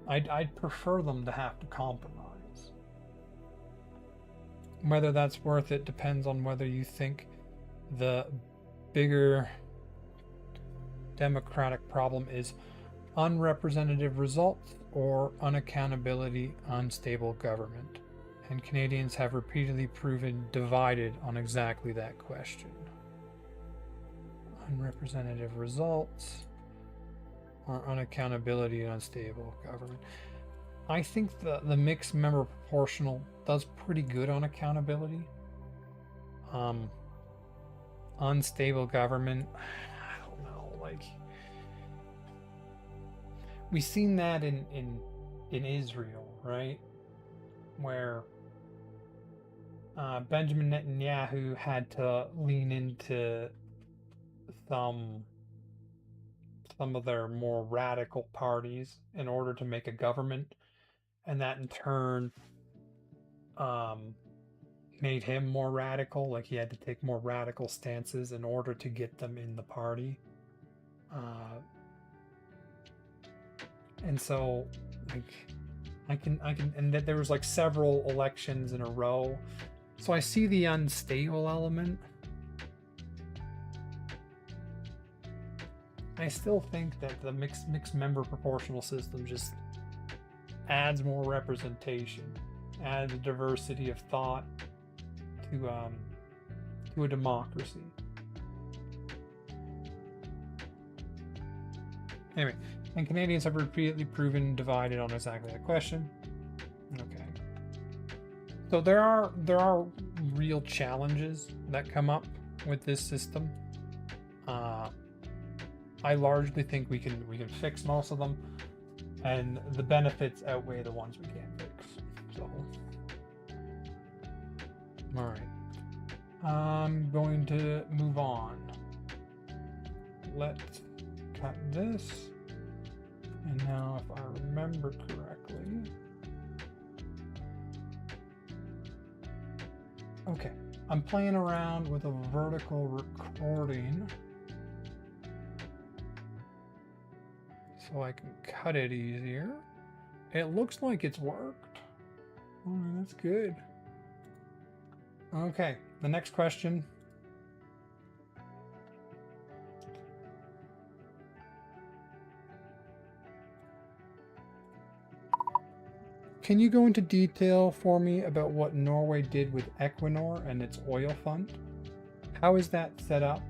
I'd prefer them to have to compromise. Whether that's worth it depends on whether you think the bigger democratic problem is unrepresentative results or unaccountability, unstable government. And Canadians have repeatedly proven divided on exactly that question. Unrepresentative results or unaccountability and unstable government. I think the mixed member proportional does pretty good on accountability. Unstable government, I don't know, like we've seen that in Israel, right? Where Benjamin Netanyahu had to lean into some of their more radical parties in order to make a government, and that in turn made him more radical. Like he had to take more radical stances in order to get them in the party. And so, like, I can, and that there was like several elections in a row. So I see the unstable element. I still think that the mixed member proportional system just adds more representation, adds a diversity of thought to a democracy. Anyway, and Canadians have repeatedly proven divided on exactly that question. Okay. So there are real challenges that come up with this system. I largely think we can fix most of them, and the benefits outweigh the ones we can't fix. So, all right, I'm going to move on. Let's cut this, and now if I remember correctly, okay, I'm playing around with a vertical recording, so I can cut it easier. It looks like it's worked. Oh, that's good. Okay, the next question. Can you go into detail for me about what Norway did with Equinor and its oil fund? How is that set up?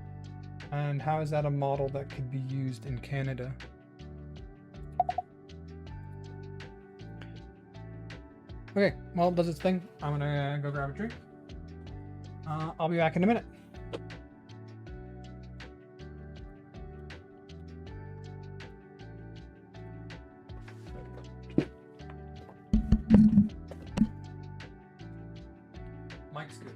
And how is that a model that could be used in Canada? Okay, well, it does its thing. I'm gonna go grab a drink. I'll be back in a minute. Mike's good.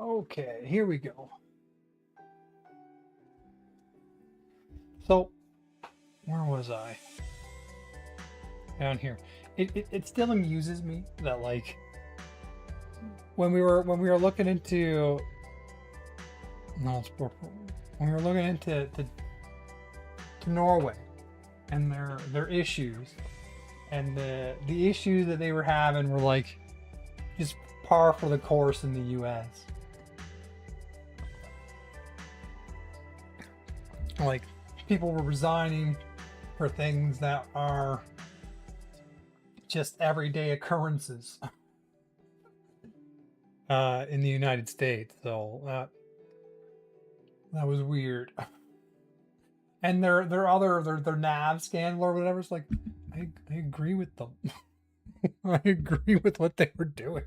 Okay, here we go. So, where was I? Down here. It still amuses me that like when we were looking into no it's when we were looking into to Norway and their issues and the issues that they were having were like just par for the course in the US. Like people were resigning for things that are just everyday occurrences in the United States. So that was weird. And their nav scandal or whatever. It's like I agree with them. I agree with what they were doing.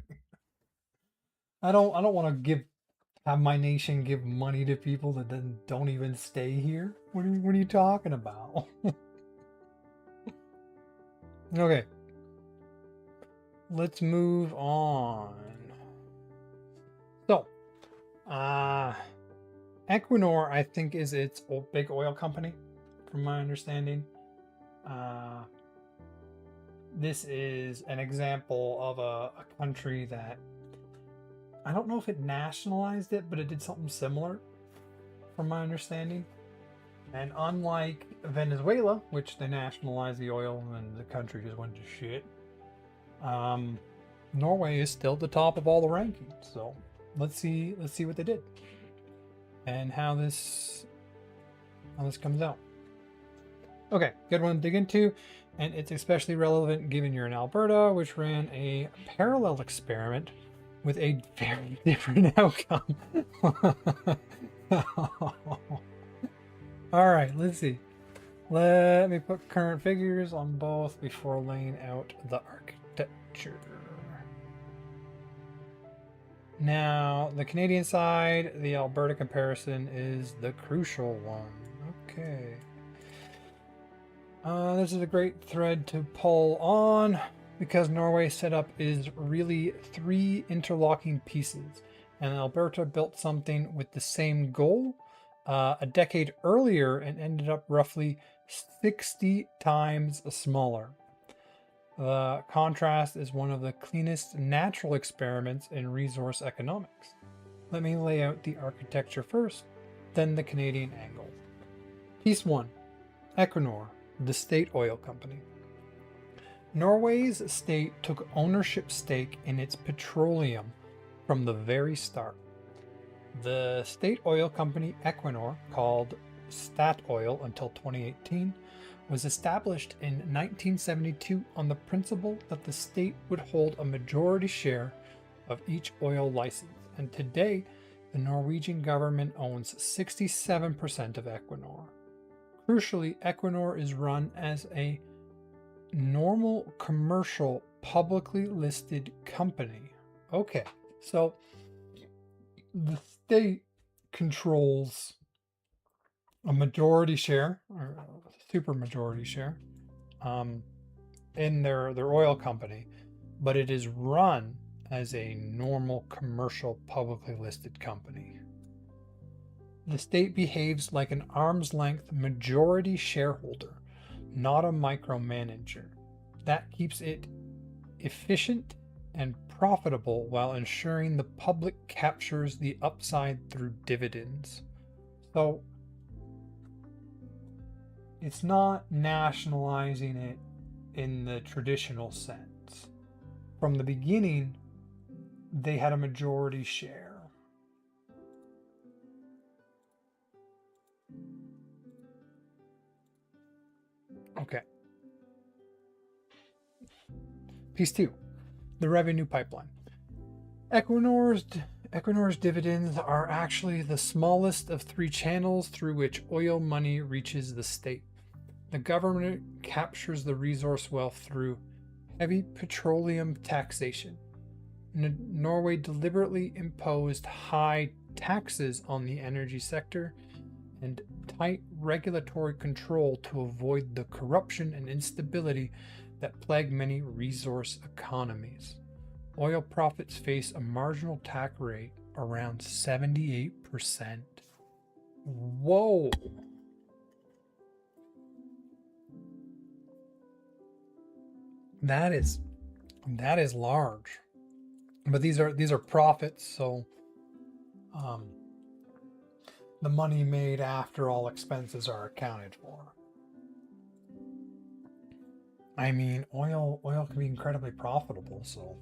I don't want to have my nation give money to people that then don't even stay here. What are you talking about? Okay. Let's move on. So, Equinor, I think, is its big oil company, from my understanding. This is an example of a country that I don't know if it nationalized it, but it did something similar, from my understanding. And unlike Venezuela, which they nationalized the oil and the country just went to shit, Norway is still the top of all the rankings. So let's see what they did and how this comes out. Okay, good one to dig into, and it's especially relevant given you're in Alberta, which ran a parallel experiment with a very different outcome. All right, let's see. Let me put current figures on both before laying out the architecture. Now, the Canadian side, the Alberta comparison is the crucial one. Okay. This is a great thread to pull on because Norway's setup is really 3 interlocking pieces, and Alberta built something with the same goal a decade earlier and ended up roughly 60 times smaller. The contrast is one of the cleanest natural experiments in resource economics. Let me lay out the architecture first, then the Canadian angle. Piece 1. Equinor, the state oil company. Norway's state took ownership stake in its petroleum from the very start. The state oil company Equinor, called Statoil until 2018, was established in 1972 on the principle that the state would hold a majority share of each oil license, and today the Norwegian government owns 67% of Equinor. Crucially, Equinor is run as a normal commercial publicly listed company. Okay, so the state controls a majority share or a super majority share in their oil company, but it is run as a normal commercial publicly listed company. The state behaves like an arm's length majority shareholder, not a micromanager. That keeps it efficient and profitable while ensuring the public captures the upside through dividends. So it's not nationalizing it in the traditional sense. From the beginning, they had a majority share. Okay. Piece 2. The revenue pipeline. Equinor's dividends are actually the smallest of 3 channels through which oil money reaches the state. The government captures the resource wealth through heavy petroleum taxation. Norway deliberately imposed high taxes on the energy sector and tight regulatory control to avoid the corruption and instability that plague many resource economies. Oil profits face a marginal tax rate around 78%. Whoa. That is large. But these are profits, so the money made after all expenses are accounted for. I mean, oil can be incredibly profitable, so.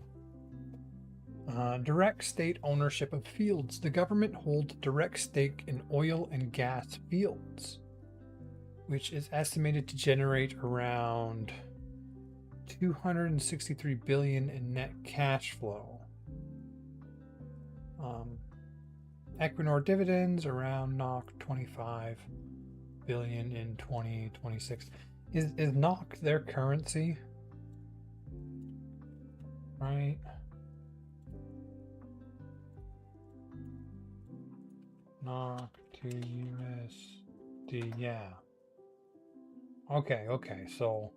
Direct state ownership of fields. The government holds direct stake in oil and gas fields, which is estimated to generate around 263 billion in net cash flow. Equinor dividends around 25 billion in 2026. Is NOK their currency? Right. NOK to USD, yeah. Okay, so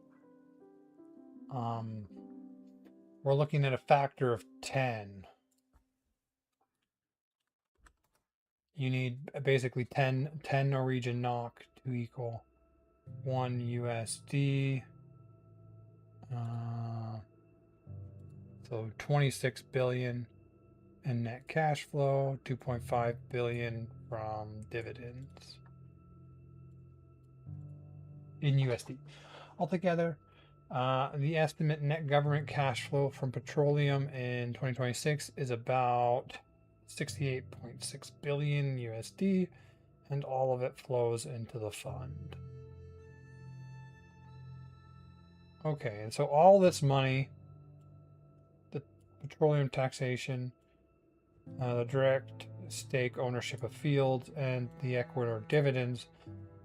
we're looking at a factor of 10. You need basically 10 Norwegian NOK to equal 1 USD. So 26 billion in net cash flow, 2.5 billion from dividends in USD. Altogether, the estimate net government cash flow from petroleum in 2026 is about 68.6 billion USD, and all of it flows into the fund. Okay, and so all this money, the petroleum taxation, the direct stake ownership of fields, and the Equinor dividends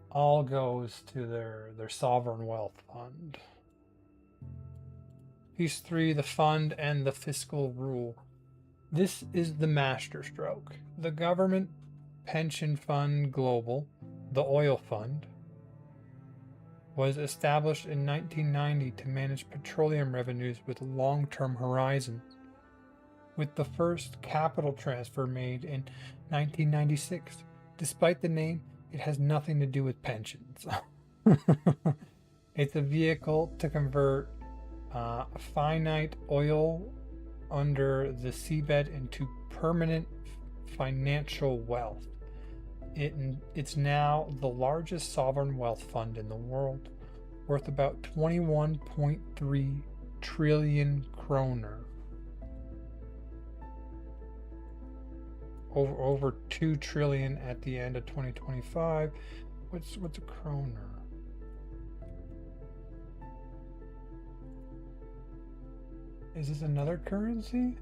all goes to their sovereign wealth fund. Piece 3, the fund and the fiscal rule. This is the masterstroke. The government pension fund global, the oil fund, was established in 1990 to manage petroleum revenues with long-term horizons, with the first capital transfer made in 1996. Despite the name, it has nothing to do with pensions. It's a vehicle to convert finite oil under the seabed into permanent financial wealth. It's now the largest sovereign wealth fund in the world, worth about 21.3 trillion kroner. Over 2 trillion at the end of 2025. What's a kroner? Is this another currency?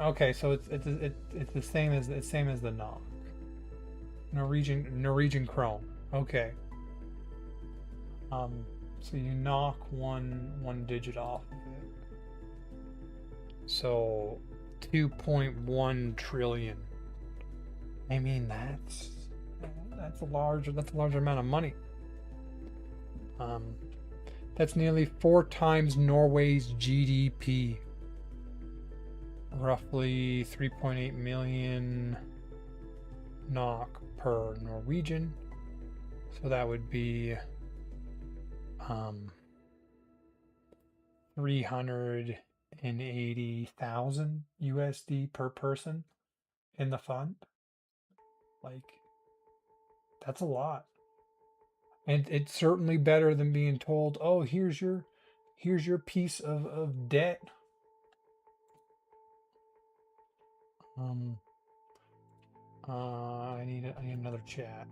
Okay, so it's the same as the NOK. Norwegian krone. Okay. So you knock one digit off of it. So 2.1 trillion. I mean, that's a large amount of money. That's nearly 4 times Norway's GDP. Roughly 3.8 million NOK per Norwegian. So that would be 380,000 USD per person in the fund. Like, that's a lot. And it's certainly better than being told, "Oh, here's your piece of debt." I need another chat.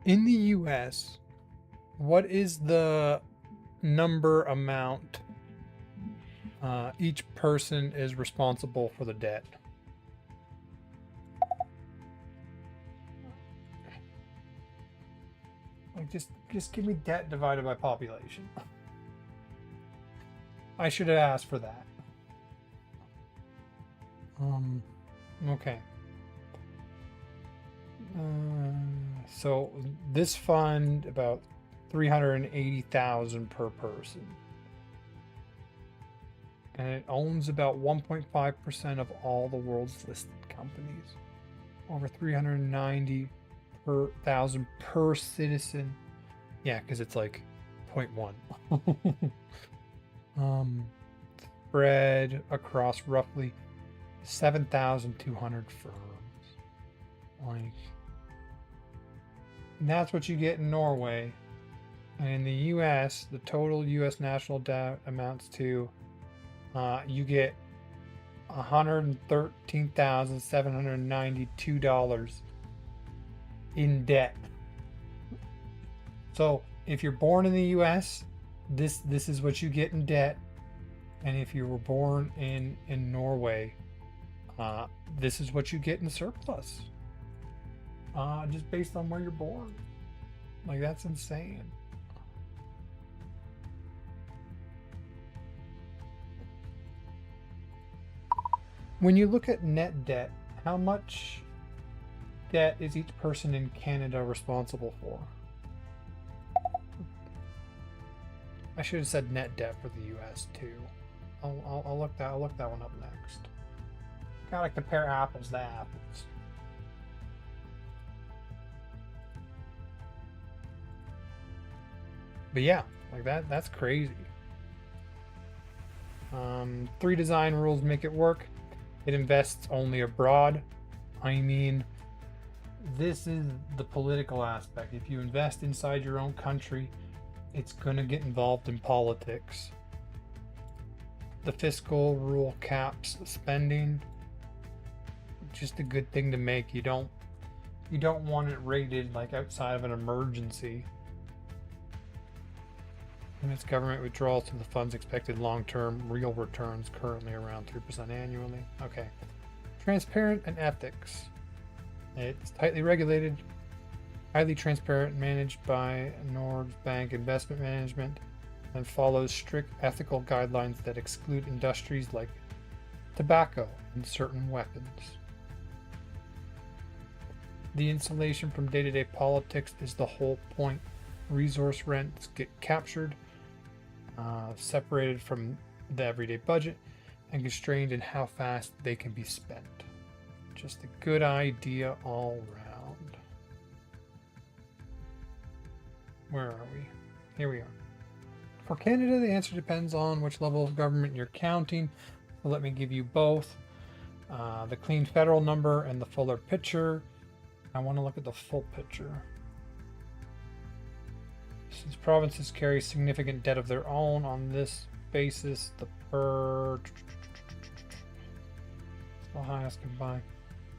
In the US, what is the number amount each person is responsible for the debt? Like, just give me debt divided by population. I should have asked for that. Okay. So this fund, about 380,000 per person. And it owns about 1.5% of all the world's listed companies. Over 390 per thousand per citizen. Yeah, because it's like 0.1. Spread across roughly 7,200 firms. Like, and that's what you get in Norway. And in the US, the total US national debt amounts to you get $113,792 in debt. So if you're born in the US, this is what you get in debt. And if you were born in Norway, this is what you get in surplus. Just based on where you're born. Like, that's insane. When you look at net debt, how much debt is each person in Canada responsible for? I should have said net debt for the US too. I'll look that one up next. Gotta compare apples to apples. But yeah, like that's crazy. 3 design rules make it work. It invests only abroad. I mean, this is the political aspect. If you invest inside your own country, it's going to get involved in politics. The fiscal rule caps spending. Just a good thing to make. You don't want it rated like outside of an emergency. Limits government withdrawals to the fund's expected long-term real returns, currently around 3% annually. Okay. Transparent and ethics. It's tightly regulated, highly transparent, managed by Nord's Bank Investment Management, and follows strict ethical guidelines that exclude industries like tobacco and certain weapons. The insulation from day-to-day politics is the whole point. Resource rents get captured, separated from the everyday budget, and constrained in how fast they can be spent. Just a good idea all round. Where are we? Here we are. For Canada, the answer depends on which level of government you're counting. So let me give you both. The clean federal number and the fuller picture. I want to look at the full picture. Since provinces carry significant debt of their own on this basis, the highest combined.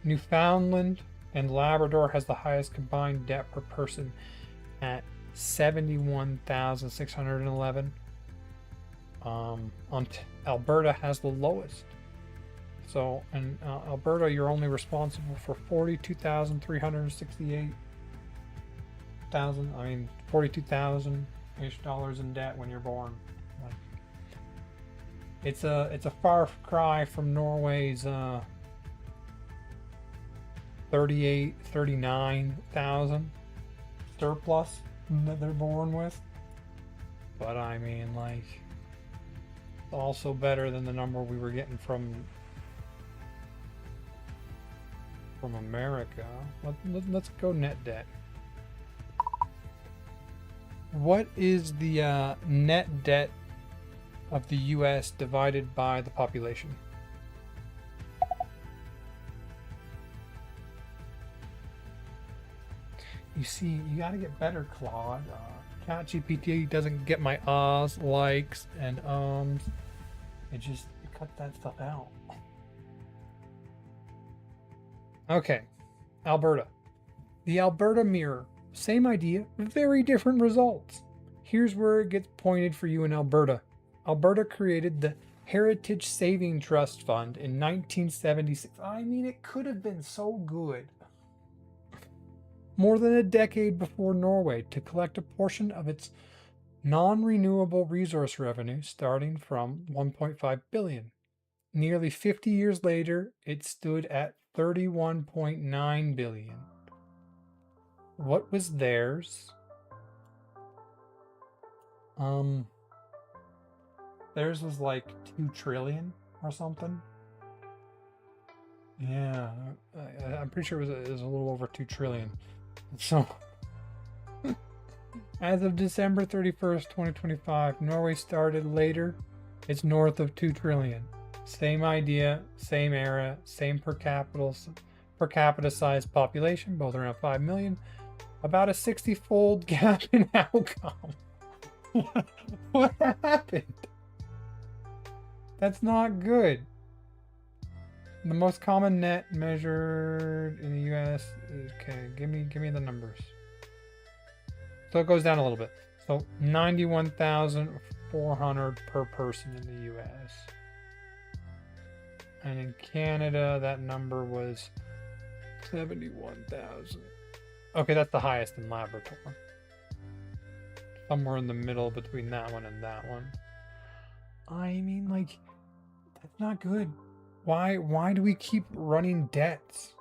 Newfoundland and Labrador has the highest combined debt per person at 71,611. Alberta has the lowest. So in Alberta, you're only responsible for 42,368. 42,000-ish dollars in debt when you're born. Like, it's a far cry from Norway's 39,000 surplus that they're born with. But I mean, like, it's also better than the number we were getting from America. Let's go net debt. What is the net debt of the US divided by the population? You see, you gotta get better, Claude. ChatGPT doesn't get my ahs, likes, and It cut that stuff out. Okay, Alberta. The Alberta Mirror. Same idea, very different results. Here's where it gets pointed for you in Alberta. Alberta created the Heritage Saving Trust Fund in 1976. I mean, it could have been so good. More than a decade before Norway, to collect a portion of its non-renewable resource revenue starting from 1.5 billion. Nearly 50 years later, it stood at 31.9 billion. What was theirs? Um, theirs was like 2 trillion or something. Yeah, I'm pretty sure it was a little over 2 trillion. So, as of December 31st, 2025, Norway started later. It's north of 2 trillion. Same idea, same era, same per capita size population, both around 5 million. About a 60-fold gap in outcome. What happened? That's not good. The most common net measured in the US. Okay, give me the numbers. So it goes down a little bit. So 91,400 per person in the US. And in Canada, that number was 71,000. Okay, that's the highest in Labrador. Somewhere in the middle between that one and that one. I mean, like, that's not good. Why do we keep running debts?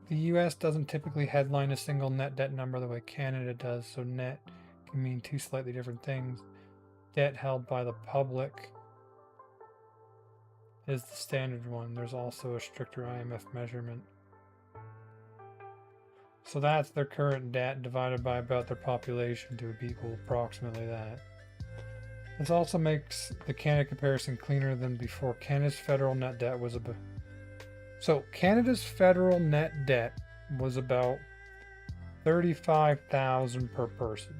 The US doesn't typically headline a single net debt number the way Canada does, so net can mean two slightly different things. Debt held by the public is the standard one. There's also a stricter IMF measurement. So that's their current debt divided by about their population to equal approximately that. This also makes the Canada comparison cleaner than before. Canada's federal net debt was about... So Canada's federal net debt was about 35,000 per person.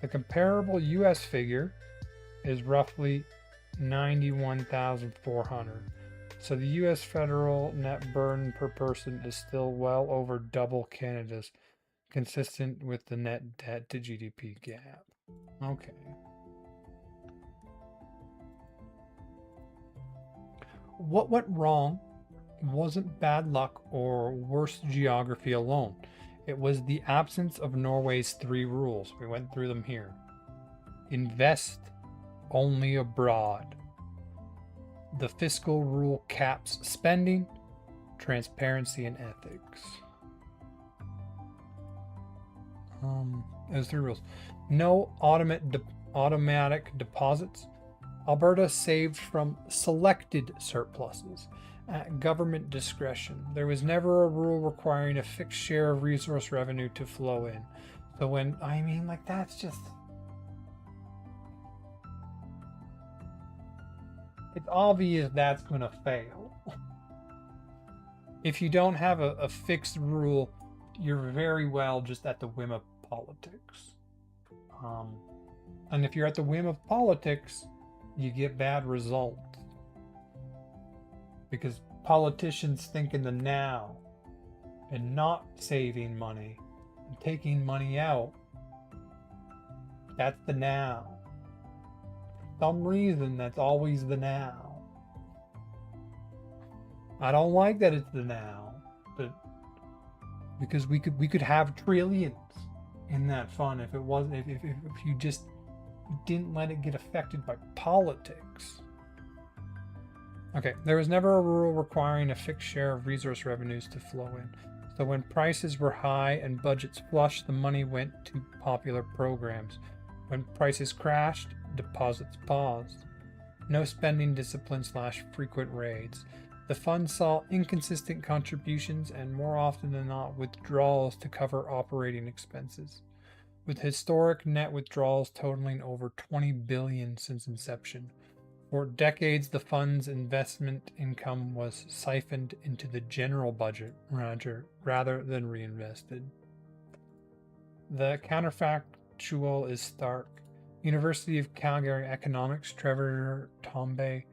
The comparable US figure is roughly 91,400. So the US federal net burden per person is still well over double Canada's, consistent with the net debt to GDP gap. Okay. What went wrong wasn't bad luck or worse geography alone. It was the absence of Norway's 3 rules. We went through them here. Invest only abroad. The fiscal rule caps spending, transparency, and ethics. There's 3 rules. No automatic deposits. Alberta saved from selected surpluses at government discretion. There was never a rule requiring a fixed share of resource revenue to flow in. So when, I mean, like, that's just... It's obvious that's going to fail. If you don't have a fixed rule, you're very well just at the whim of politics. And if you're at the whim of politics, you get bad results. Because politicians think in the now and not saving money and taking money out. That's the now. For some reason, that's always the now. I don't like that it's the now, but because we could have trillions in that fund if it wasn't if you just didn't let it get affected by politics. Okay, there was never a rule requiring a fixed share of resource revenues to flow in. So when prices were high and budgets flush, the money went to popular programs. When prices crashed, deposits paused. No spending discipline / frequent raids. The fund saw inconsistent contributions and more often than not withdrawals to cover operating expenses, with historic net withdrawals totaling over 20 billion since inception. For decades, the fund's investment income was siphoned into the general budget rather than reinvested. The counterfactual is stark. University of Calgary economics Trevor Tombe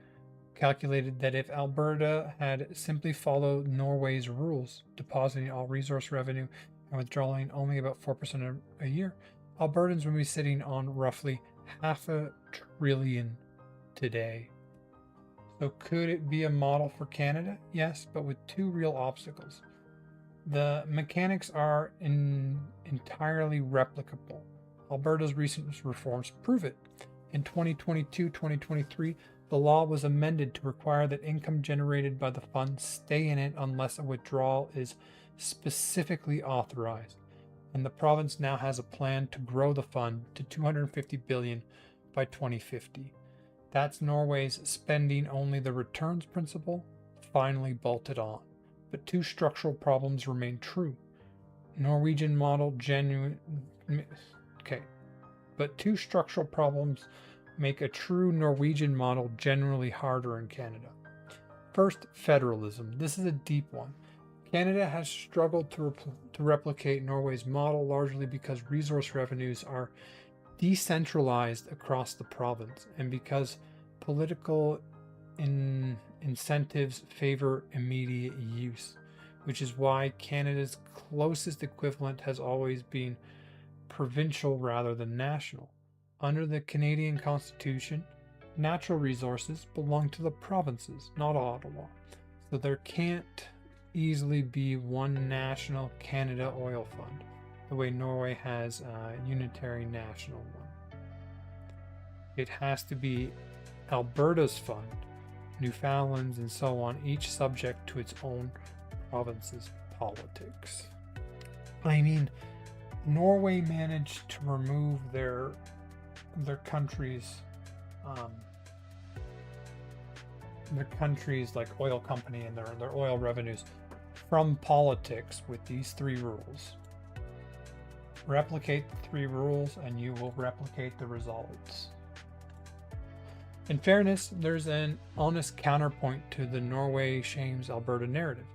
calculated that if Alberta had simply followed Norway's rules, depositing all resource revenue and withdrawing only about 4% a year, Albertans would be sitting on roughly $500 billion today. So could it be a model for Canada? Yes, but with 2 real obstacles. The mechanics are entirely replicable. Alberta's recent reforms prove it. In 2022-2023, the law was amended to require that income generated by the fund stay in it unless a withdrawal is specifically authorized. and the province now has a plan to grow the fund to 250 billion by 2050. That's Norway's spending only the returns principle finally bolted on. But two structural problems remain true. Norwegian model But two structural problems make a true Norwegian model generally harder in Canada. First, federalism. This is a deep one. Canada has struggled to replicate Norway's model largely because resource revenues are decentralized across the province and because political incentives favor immediate use, which is why Canada's closest equivalent has always been provincial rather than national. Under the Canadian Constitution, natural resources belong to the provinces, not Ottawa, so there can't easily be one national Canada oil fund, the way Norway has a unitary national one. It has to be Alberta's fund, Newfoundland's, and so on, each subject to its own province's politics. I mean, Norway managed to remove their country's like oil company and their oil revenues from politics with these three rules. Replicate the three rules and you will replicate the results. In fairness, there's an honest counterpoint to the Norway shames Alberta narrative.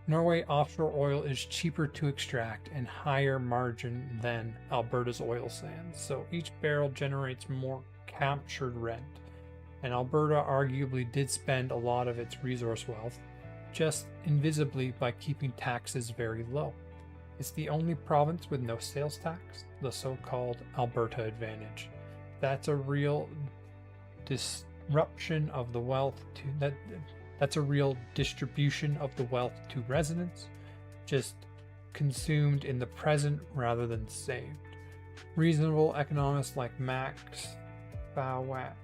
Norway offshore oil is cheaper to extract and higher margin than Alberta's oil sands, so each barrel generates more captured rent, and Alberta arguably did spend a lot of its resource wealth just invisibly by keeping taxes very low. It's the only province with no sales tax, the so-called Alberta advantage. That's a real disruption of the wealth to that's a real distribution of the wealth to residents, just consumed in the present rather than saved. Reasonable economists like Max Bauwacht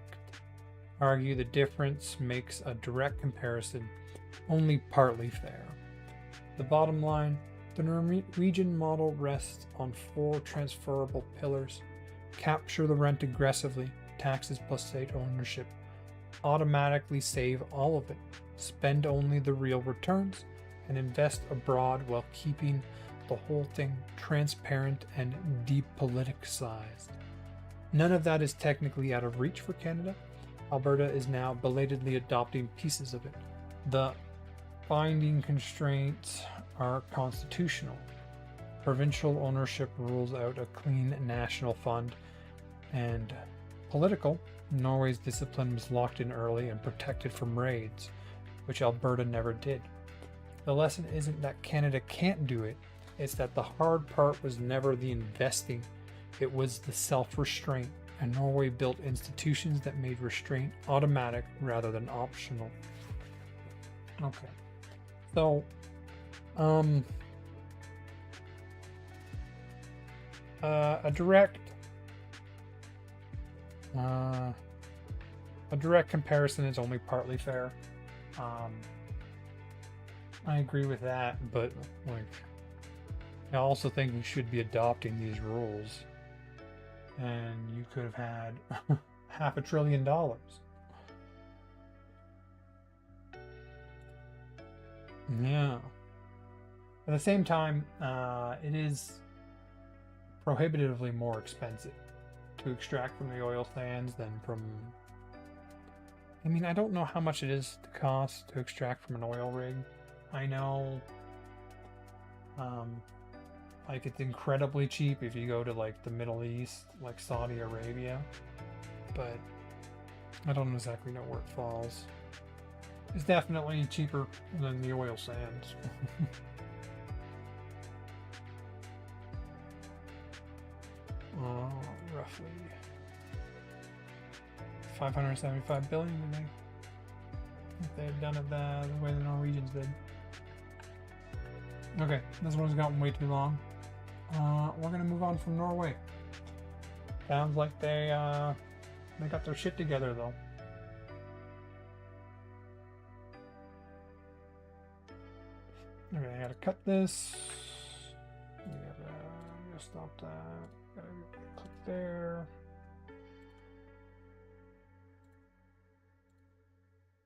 argue the difference makes a direct comparison only partly fair. The bottom line, the Norwegian model rests on 4 transferable pillars: capture the rent aggressively, taxes plus state ownership, automatically save all of it, spend only the real returns, and invest abroad while keeping the whole thing transparent and depoliticized. None of that is technically out of reach for Canada. Alberta is now belatedly adopting pieces of it. The binding constraints are constitutional. Provincial ownership rules out a clean national fund, and political, Norway's discipline was locked in early and protected from raids, which Alberta never did. The lesson isn't that Canada can't do it, it's that the hard part was never the investing, it was the self-restraint, and Norway built institutions that made restraint automatic rather than optional. Okay, so a direct comparison is only partly fair. I agree with that, but like, I also think we should be adopting these rules. And you could have had $500 billion. Yeah. At the same time, it is prohibitively more expensive to extract from the oil sands than from... I mean, I don't know how much it is to cost to extract from an oil rig. I know, like, it's incredibly cheap if you go to, like, the Middle East, like Saudi Arabia, but I don't exactly know where it falls. It's definitely cheaper than the oil sands. Roughly 575 billion, I think, if they had done it the way the Norwegians did. Okay, this one's gotten way too long. We're gonna move on from Norway. Sounds like they got their shit together though. Okay, I gotta cut this. We gotta stop that. Gotta click there.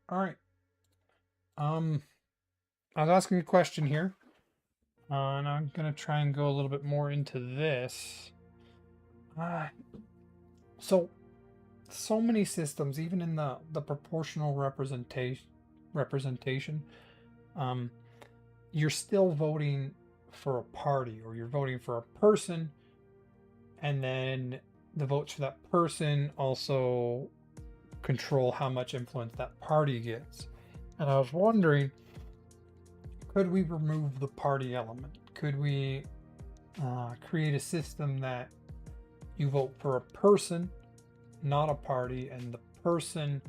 All right. I was asking a question here, and I'm gonna try and go a little bit more into this. So many systems, even in the proportional representation, um, you're still voting for a party, or you're voting for a person, and then the votes for that person also control how much influence that party gets. And I was wondering, could we remove the party element? Could we create a system that you vote for a person, not a party, and the person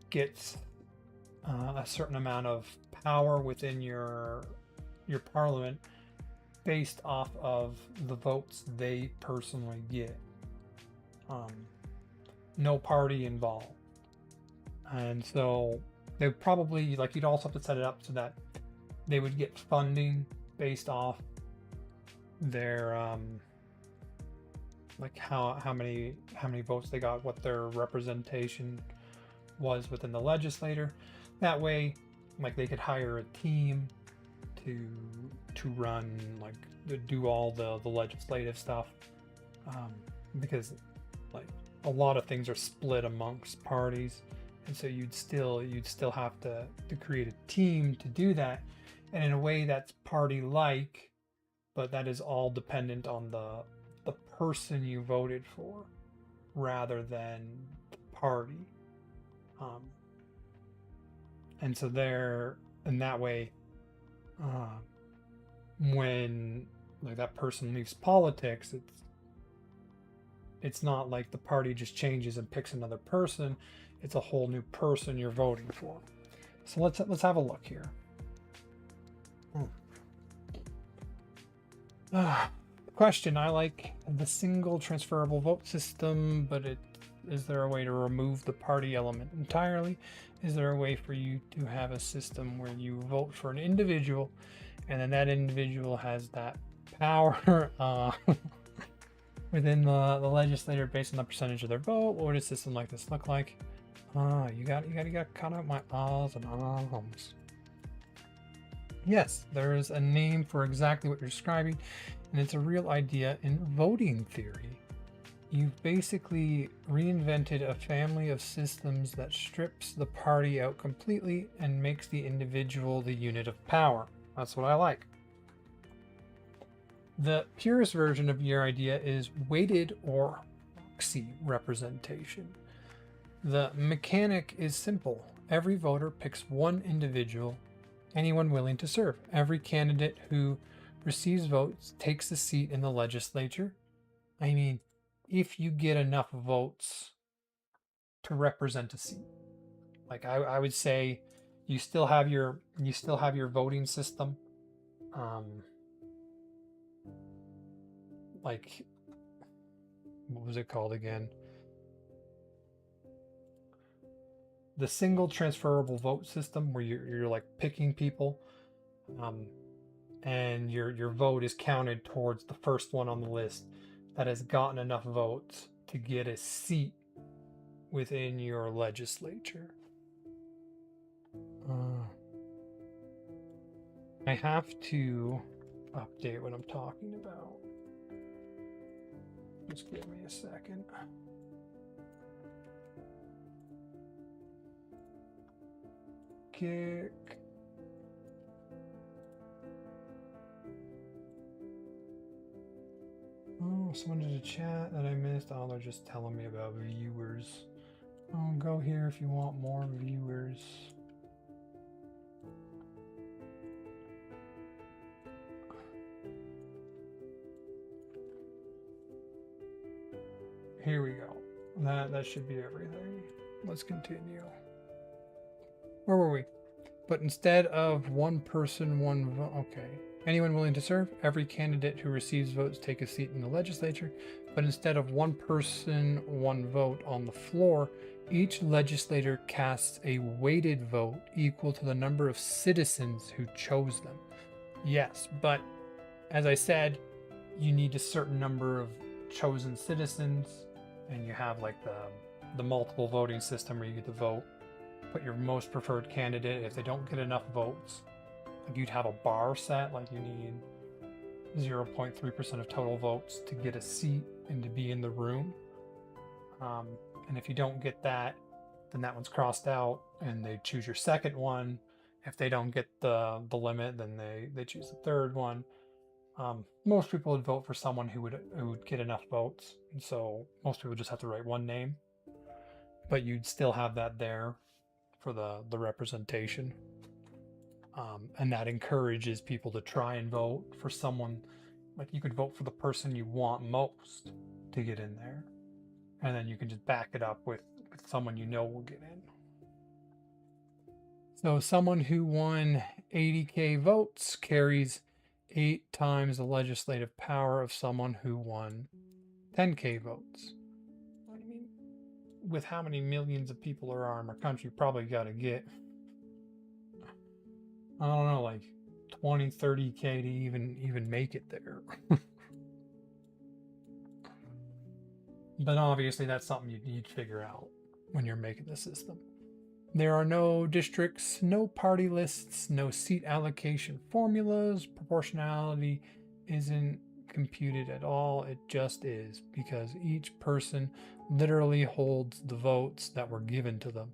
gets a certain amount of power within your parliament based off of the votes they personally get. No party involved. And so they would probably, like, you'd also have to set it up so that they would get funding based off their like how many votes they got, what their representation was within the legislature. That way, like, they could hire a team to run, like, to do all the legislative stuff, because, like, a lot of things are split amongst parties, and so you'd still have to create a team to do that, and in a way that's party like, but that is all dependent on the person you voted for rather than the party. And so there, in that way, when, like, that person leaves politics, it's not like the party just changes and picks another person. It's a whole new person you're voting for. So let's have a look here. Question: I like the single transferable vote system, but is there a way to remove the party element entirely? Is there a way for you to have a system where you vote for an individual, and then that individual has that power within the legislature based on the percentage of their vote? What would a system like this look like? You got cut out my ahs and ahs. Yes, there is a name for exactly what you're describing, and it's a real idea in voting theory. You've basically reinvented a family of systems that strips the party out completely and makes the individual the unit of power. That's what I like. The purest version of your idea is weighted or proxy representation. The mechanic is simple. Every voter picks one individual, anyone willing to serve. Every candidate who receives votes takes a seat in the legislature. I mean, if you get enough votes to represent a seat, like, I would say you still have your voting system. Like, what was it called again? The single transferable vote system, where you're like picking people, and your vote is counted towards the first one on the list that has gotten enough votes to get a seat within your legislature. I have to update what I'm talking about. Just give me a second. Kick. Oh, someone did a chat that I missed. Oh, they're just telling me about viewers. Oh, go here if you want more viewers. Here we go. That should be everything. Let's continue. Where were we? But instead of one person, one vote. Okay. Anyone willing to serve? Every candidate who receives votes take a seat in the legislature. But instead of one person, one vote on the floor, each legislator casts a weighted vote equal to the number of citizens who chose them. Yes, but as I said, you need a certain number of chosen citizens, and you have like the multiple voting system where you get to vote, put your most preferred candidate. If they don't get enough votes, like you'd have a bar set, like you need 0.3% of total votes to get a seat and to be in the room. And if you don't get that, then that one's crossed out, and they choose your second one. If they don't get the limit, then they choose the third one. Most people would vote for someone who would get enough votes, and so most people just have to write one name. But you'd still have that there for the representation, and that encourages people to try and vote for someone. Like you could vote for the person you want most to get in there, and then you can just back it up with someone you know will get in. So someone who won 80k votes carries 8 times the legislative power of someone who won 10k votes. I mean, with how many millions of people there are in our country, probably got to get, I don't know, like 20, 30k to even make it there. But obviously that's something you'd figure out when you're making the system. There are no districts, no party lists, no seat allocation formulas. Proportionality isn't computed at all. It just is, because each person literally holds the votes that were given to them.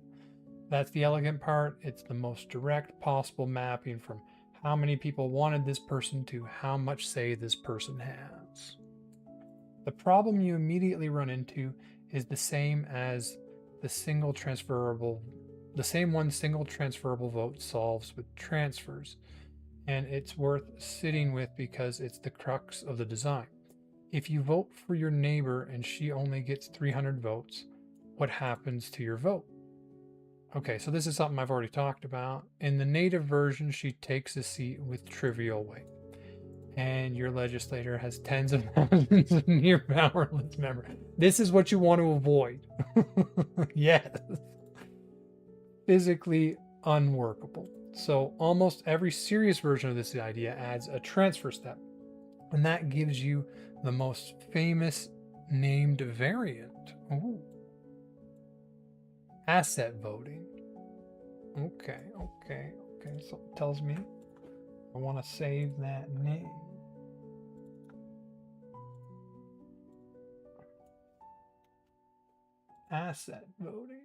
That's the elegant part. It's the most direct possible mapping from how many people wanted this person to how much say this person has. The problem you immediately run into is the same single transferable vote solves with transfers, and it's worth sitting with because it's the crux of the design. If you vote for your neighbor and she only gets 300 votes, what happens to your vote? Okay, so this is something I've already talked about. In the native version, she takes a seat with trivial weight, and your legislator has tens of thousands of near powerless members. This is what you want to avoid. Yes. Physically unworkable. So almost every serious version of this idea adds a transfer step, and that gives you the most famous named variant. Ooh. Asset voting. Okay. So it tells me I want to save that name. Asset voting.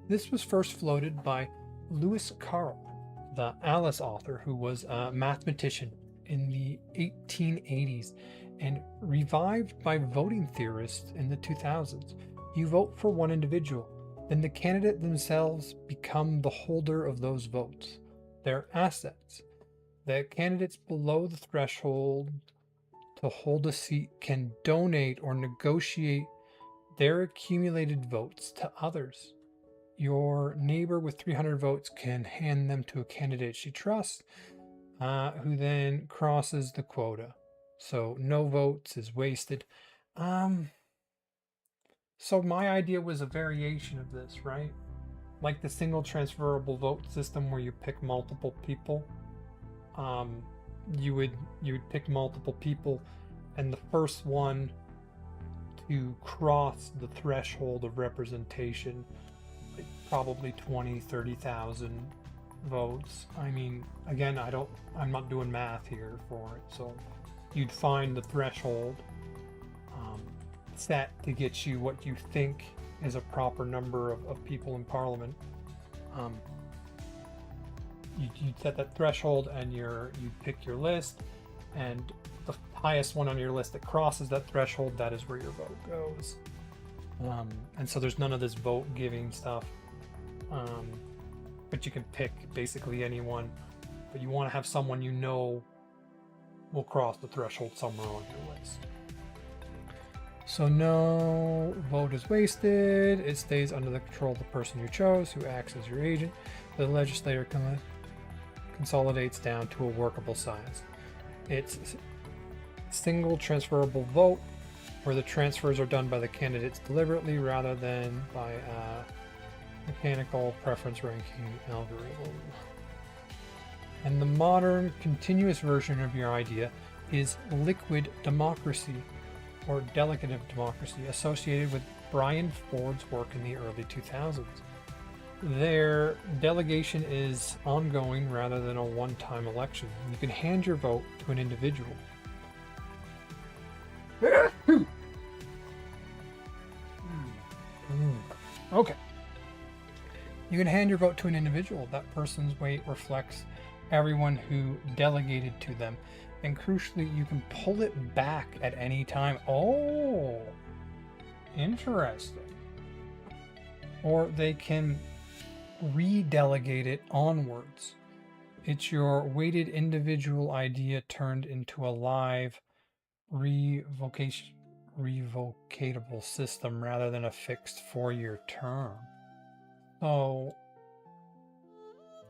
This was first floated by Lewis Carroll, the Alice author, who was a mathematician in the 1880s and revived by voting theorists in the 2000s. You vote for one individual, then the candidate themselves become the holder of those votes. They're assets. The candidates below the threshold to hold a seat can donate or negotiate their accumulated votes to others. Your neighbor with 300 votes can hand them to a candidate she trusts, who then crosses the quota. So no votes is wasted. So my idea was a variation of this, right? Like the single transferable vote system where you pick multiple people. You would pick multiple people, and the first one to cross the threshold of representation, probably 20, 30,000 votes. I mean, again, I'm not doing math here for it. So you'd find the threshold set to get you what you think is a proper number of people in Parliament. You'd set that threshold, and you'd pick your list, and the highest one on your list that crosses that threshold, that is where your vote goes. And so there's none of this vote giving stuff. But you can pick basically anyone, but you want to have someone you know will cross the threshold somewhere on your list. So no vote is wasted. It stays under the control of the person you chose, who acts as your agent. The legislator consolidates down to a workable size. It's single transferable vote, where the transfers are done by the candidates deliberately rather than by a mechanical preference ranking algorithm. And the modern continuous version of your idea is liquid democracy or delegative democracy, associated with Brian Ford's work in the early 2000s. Their delegation is ongoing rather than a one-time election. You can hand your vote to an individual. Okay. You can hand your vote to an individual. That person's weight reflects everyone who delegated to them. And crucially, you can pull it back at any time. Oh, interesting. Or they can redelegate it onwards. It's your weighted individual idea turned into a live revocatable system rather than a fixed 4-year term. So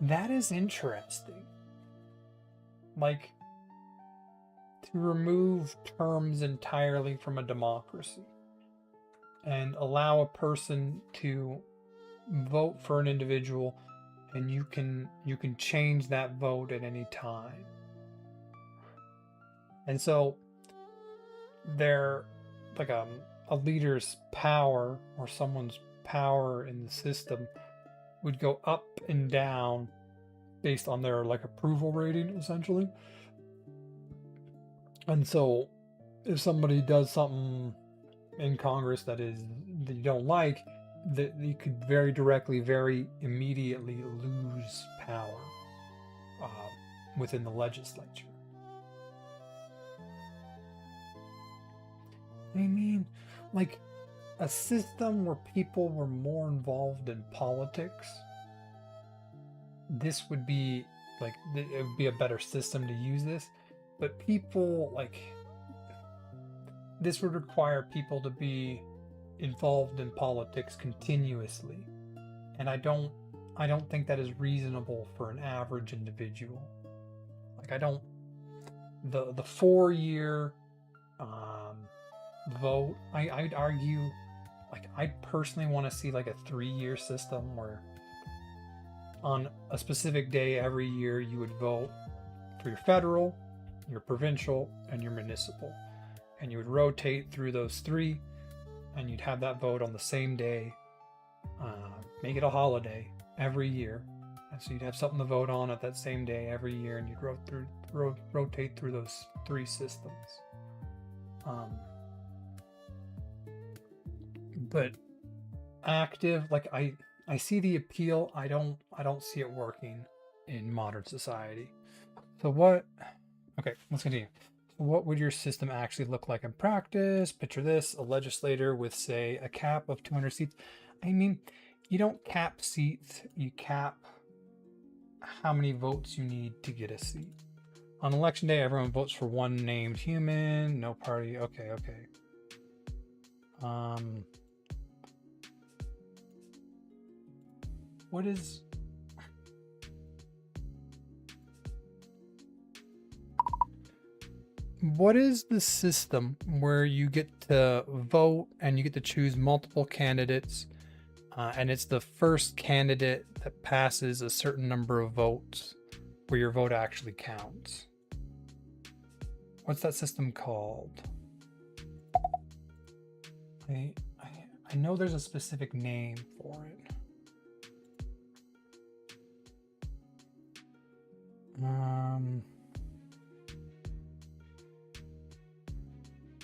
that is interesting. Like, to remove terms entirely from a democracy and allow a person to vote for an individual, and you can change that vote at any time. And so they're like a leader's power or someone's power in the system would go up and down based on their like approval rating, essentially. And so if somebody does something in Congress that you don't like, that you could very directly, very immediately lose power within the legislature. I mean, like a system where people were more involved in politics, this would be like, it would be a better system to use this. But people, like, this would require people to be involved in politics continuously, and I don't think that is reasonable for an average individual. Like, I don't, the 4-year vote, I'd argue, like, I personally want to see like a 3-year system where on a specific day every year you would vote for your federal, your provincial, and your municipal, and you would rotate through those 3, and you'd have that vote on the same day. Make it a holiday every year, and so you'd have something to vote on at that same day every year, and you'd rotate through those 3 systems. But active, like, I see the appeal. I don't see it working in modern society. So what? Okay, let's continue. What would your system actually look like in practice? Picture this: a legislator with, say, a cap of 200 seats. I mean, you don't cap seats, you cap how many votes you need to get a seat. On election day, everyone votes for one named human, no party. Okay. What is the system where you get to vote and you get to choose multiple candidates, and it's the first candidate that passes a certain number of votes where your vote actually counts? What's that system called? I know there's a specific name for it.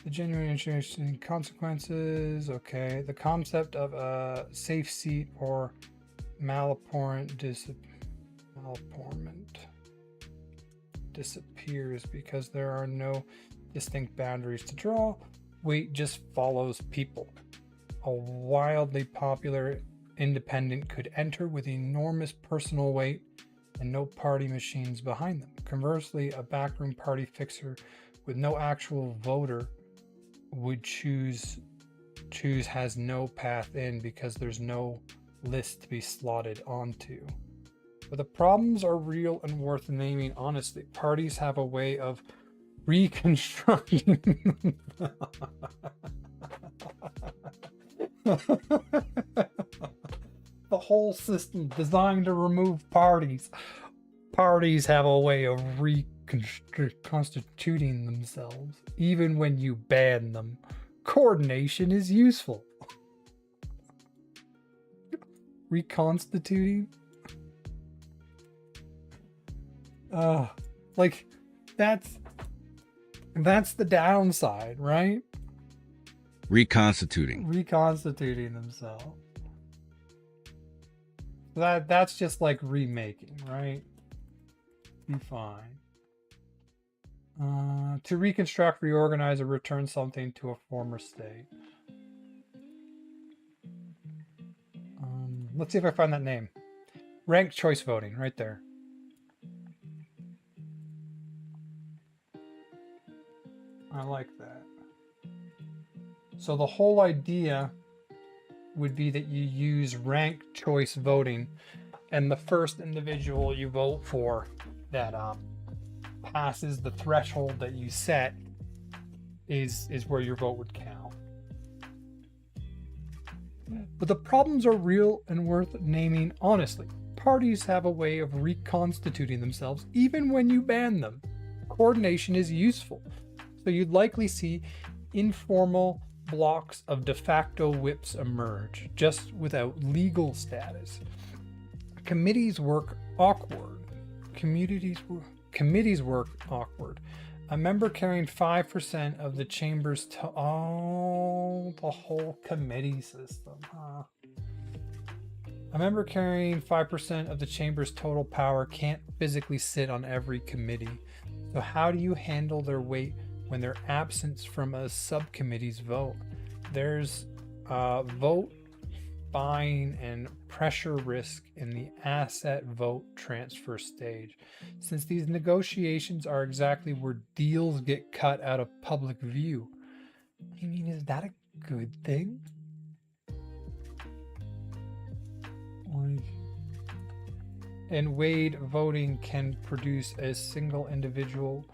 The genuine interesting consequences. Okay, the concept of a safe seat or malapportment disappears because there are no distinct boundaries to draw. Weight just follows people. A wildly popular independent could enter with enormous personal weight and no party machines behind them. Conversely, a backroom party fixer with no actual voter would choose has no path in because there's no list to be slotted onto. But the problems are real and worth naming honestly. Parties have a way of reconstructing the whole system designed to remove parties. Parties have a way of reconstituting themselves, even when you ban them. Coordination is useful. Reconstituting? Like, that's the downside, right? Reconstituting. Reconstituting themselves. That's just like remaking, right? Be fine. To reconstruct, reorganize, or return something to a former state. Let's see if I find that name. Ranked choice voting, right there. I like that. So the whole idea would be that you use ranked choice voting, and the first individual you vote for that passes the threshold that you set is where your vote would count. But the problems are real and worth naming honestly. Parties have a way of reconstituting themselves even when you ban them. Coordination is useful, so you'd likely see informal blocks of de facto whips emerge, just without legal status. Committees work awkward. Committees work awkward. A member carrying 5% of the chamber's the whole committee system, huh? A member carrying 5% of the chamber's total power can't physically sit on every committee. So how do you handle their weight when they're absent from a subcommittee's vote? There's vote buying and pressure risk in the asset vote transfer stage, since these negotiations are exactly where deals get cut out of public view. I mean, is that a good thing? And Wade voting can produce a single individual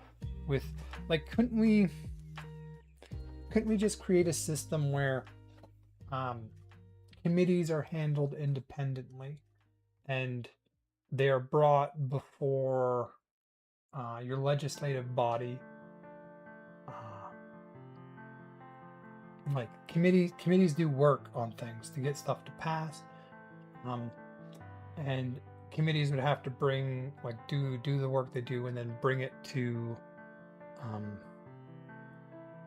with, like, couldn't we just create a system where committees are handled independently and they are brought before your legislative body? Like, committees do work on things to get stuff to pass, and committees would have to bring, like, do the work they do and then bring it to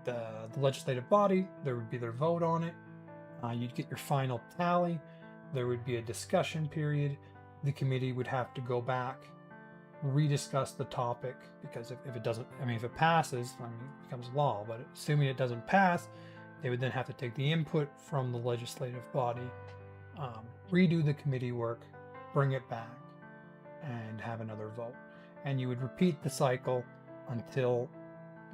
the legislative body. There would be their vote on it. You'd get your final tally. There would be a discussion period. The committee would have to go back, rediscuss the topic, because if it doesn't, if it passes, it becomes law. But assuming it doesn't pass, they would then have to take the input from the legislative body, redo the committee work, bring it back, and have another vote. And you would repeat the cycle until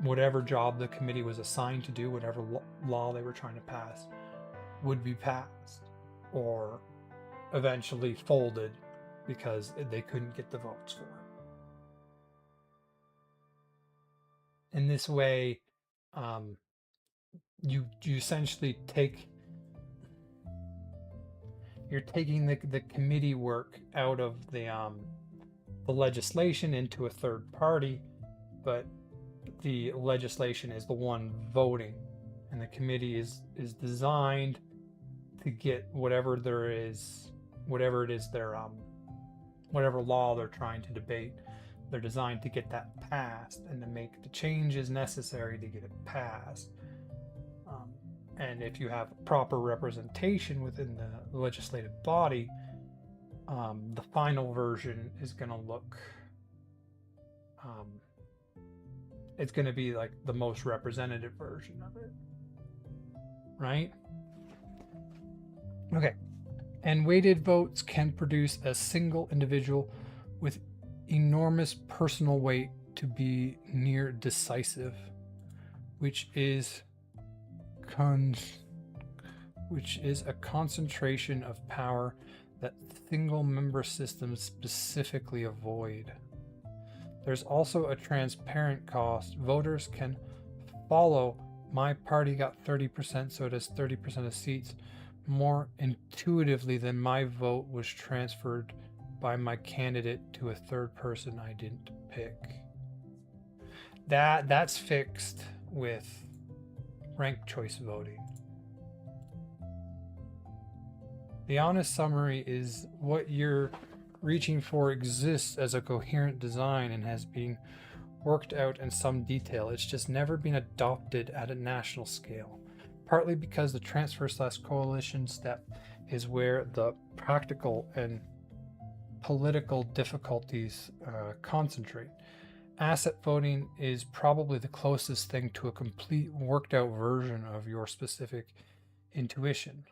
whatever job the committee was assigned to do, whatever law they were trying to pass, would be passed or eventually folded because they couldn't get the votes for it. In this way, you essentially you're taking the committee work out of the legislation into a third party, but the legislation is the one voting, and the committee is designed to get whatever it is whatever law they're trying to debate. They're designed to get that passed and to make the changes necessary to get it passed. And if you have proper representation within the legislative body, the final version is going to look, it's going to be like the most representative version of it, right? Okay. And weighted votes can produce a single individual with enormous personal weight to be near decisive, which is a concentration of power that single member systems specifically avoid. There's also a transparent cost. Voters can follow, my party got 30%, so it has 30% of seats, more intuitively than my vote was transferred by my candidate to a third person I didn't pick. That's fixed with ranked choice voting. The honest summary is what you're reaching for exists as a coherent design and has been worked out in some detail. It's just never been adopted at a national scale, partly because the transfer/coalition step is where the practical and political difficulties concentrate. Asset voting is probably the closest thing to a complete worked out version of your specific intuition.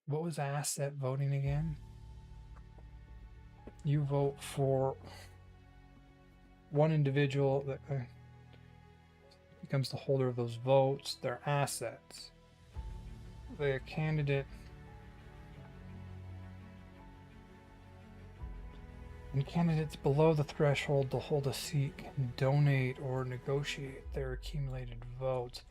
What was asset voting again? You vote for one individual that becomes the holder of those votes, their assets. The candidate and candidates below the threshold to hold a seat can donate or negotiate their accumulated votes.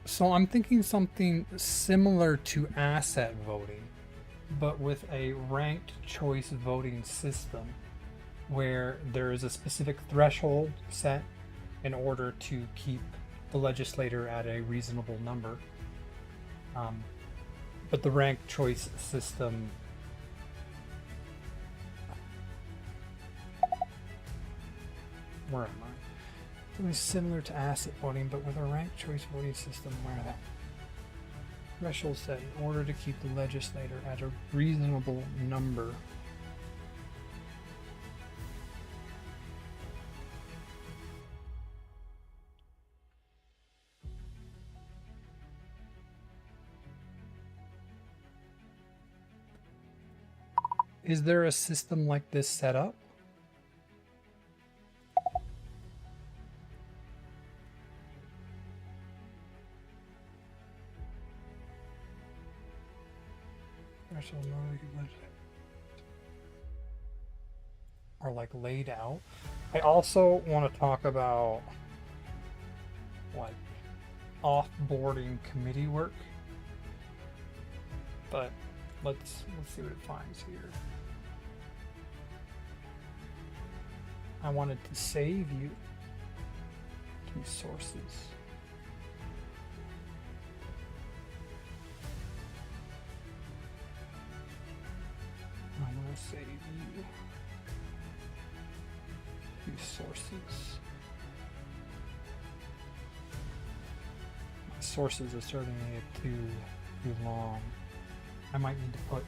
So I'm thinking something similar to asset voting, but with a ranked choice voting system where there is a specific threshold set in order to keep the legislator at a reasonable number. But the ranked choice system where am I? It was similar to asset voting, but with a ranked choice voting system where the threshold set in order to keep the legislator at a reasonable number. Is there a system like this set up? Or like laid out. I also want to talk about like off-boarding committee work, but let's see what it finds here. I wanted to save you resources. I want to save you resources. My sources are starting to get too long. I might need to put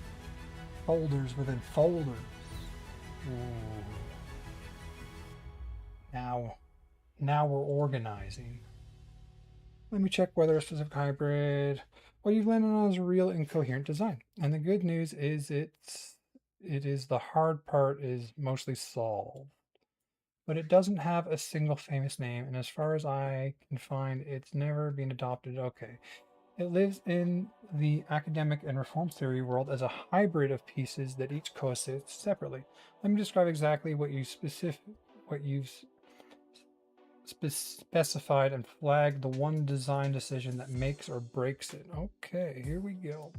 folders within folders. Ooh. Now we're organizing. Let me check whether a specific hybrid. What you've landed on is a real incoherent design. And the good news is it is the hard part is mostly solved. But it doesn't have a single famous name, and as far as I can find, it's never been adopted. Okay. It lives in the academic and reform theory world as a hybrid of pieces that each coexists separately. Let me describe exactly what you've specified and flagged the one design decision that makes or breaks it. Okay, here we go.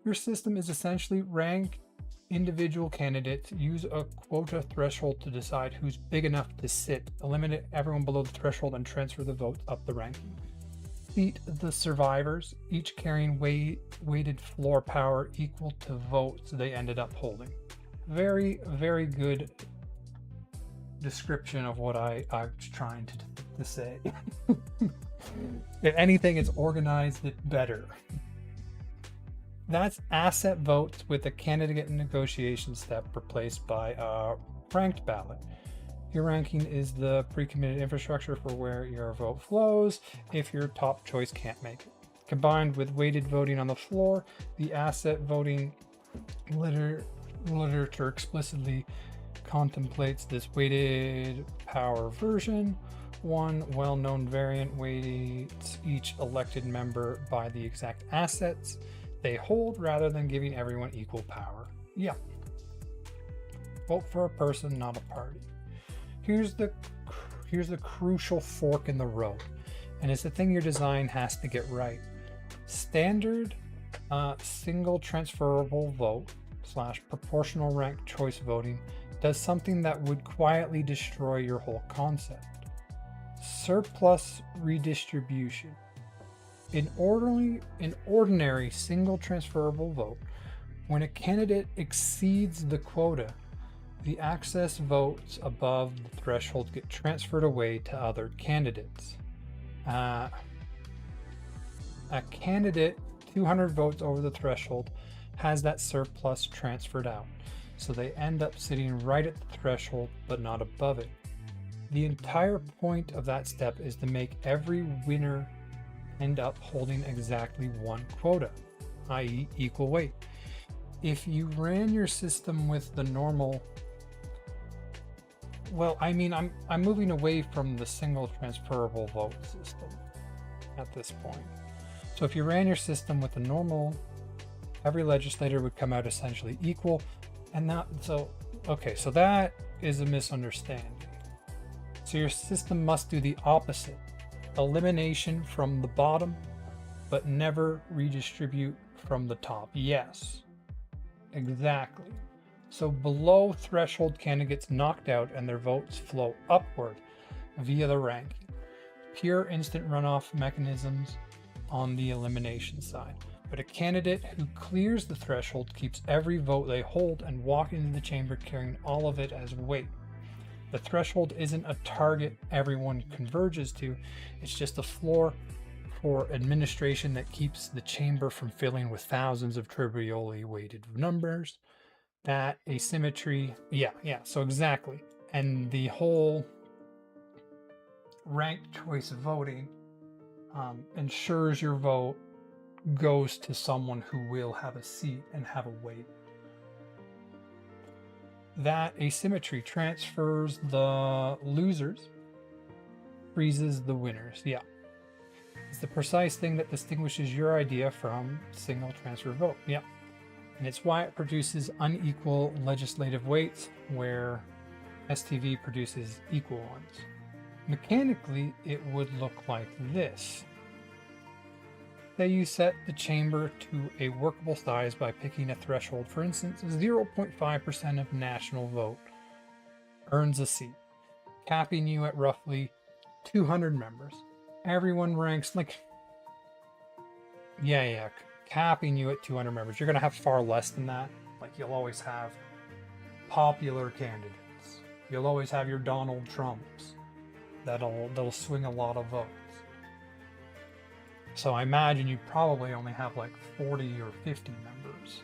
Your system is essentially rank individual candidates, use a quota threshold to decide who's big enough to sit, eliminate everyone below the threshold, and transfer the votes up the ranking. Seat the survivors, each carrying weighted floor power equal to votes they ended up holding. Very, very good description of what I was trying to say. If anything, it's organized it better. That's asset votes with a candidate negotiation step replaced by a ranked ballot. Your ranking is the pre-committed infrastructure for where your vote flows if your top choice can't make it. Combined with weighted voting on the floor, the asset voting literature explicitly contemplates this weighted power version. One well-known variant weights each elected member by the exact assets they hold rather than giving everyone equal power. Yeah. Vote for a person, not a party. Here's the crucial fork in the road. and it's the thing your design has to get right. Standard single transferable vote / proportional ranked choice voting does something that would quietly destroy your whole concept. Surplus redistribution. In ordinary single transferable vote, when a candidate exceeds the quota, the excess votes above the threshold get transferred away to other candidates. A candidate 200 votes over the threshold has that surplus transferred out, so they end up sitting right at the threshold but not above it. The entire point of that step is to make every winner end up holding exactly one quota, i.e. equal weight. If you ran your system with the normal, well, I mean, I'm moving away from the single transferable vote system at this point. So if you ran your system with the normal, every legislator would come out essentially equal, and that, so that is a misunderstanding. So your system must do the opposite: elimination from the bottom, but never redistribute from the top. Yes, exactly. So below threshold candidates knocked out and their votes flow upward via the ranking. Pure instant runoff mechanisms on the elimination side. But a candidate who clears the threshold keeps every vote they hold and walk into the chamber carrying all of it as weight. The threshold isn't a target everyone converges to, it's just a floor for administration that keeps the chamber from filling with thousands of trivially weighted numbers. That asymmetry, so exactly. And the whole ranked choice voting ensures your vote goes to someone who will have a seat and have a weight. That asymmetry transfers the losers, freezes the winners. Yeah. It's the precise thing that distinguishes your idea from single transfer vote. Yeah. And it's why it produces unequal legislative weights where STV produces equal ones. Mechanically, it would look like this. Say you set the chamber to a workable size by picking a threshold. For instance, 0.5% of national vote earns a seat, capping you at roughly 200 members. Everyone ranks capping you at 200 members. You're going to have far less than that. Like, you'll always have popular candidates. You'll always have your Donald Trumps that'll swing a lot of votes. So I imagine you probably only have like 40 or 50 members.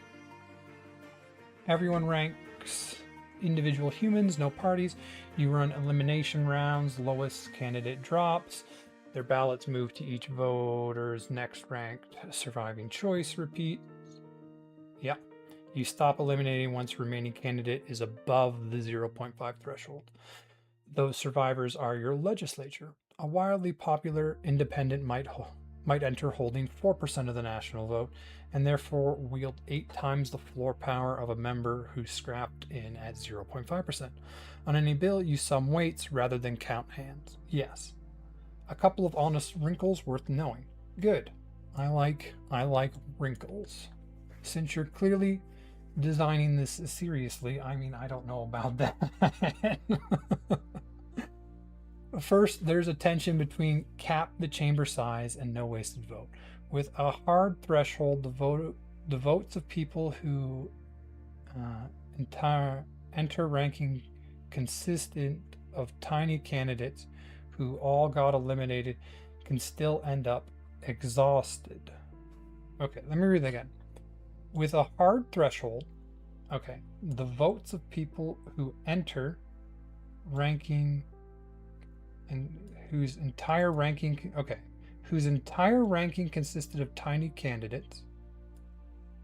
Everyone ranks individual humans, no parties. You run elimination rounds, lowest candidate drops. Their ballots move to each voter's next ranked surviving choice repeat. Yeah. You stop eliminating once remaining candidate is above the 0.5 threshold. Those survivors are your legislature. A wildly popular independent might enter holding 4% of the national vote, and therefore wield 8 times the floor power of a member who's scrapped in at 0.5%. On any bill, you sum weights rather than count hands. Yes. A couple of honest wrinkles worth knowing. Good. I like wrinkles. Since you're clearly designing this seriously, I mean, I don't know about that. First, there's a tension between cap the chamber size and no wasted vote. With a hard threshold, the votes of people who enter ranking consistent of tiny candidates who all got eliminated can still end up exhausted. Okay, let me read that again. With a hard threshold, the votes of people who enter ranking and whose entire ranking consisted of tiny candidates.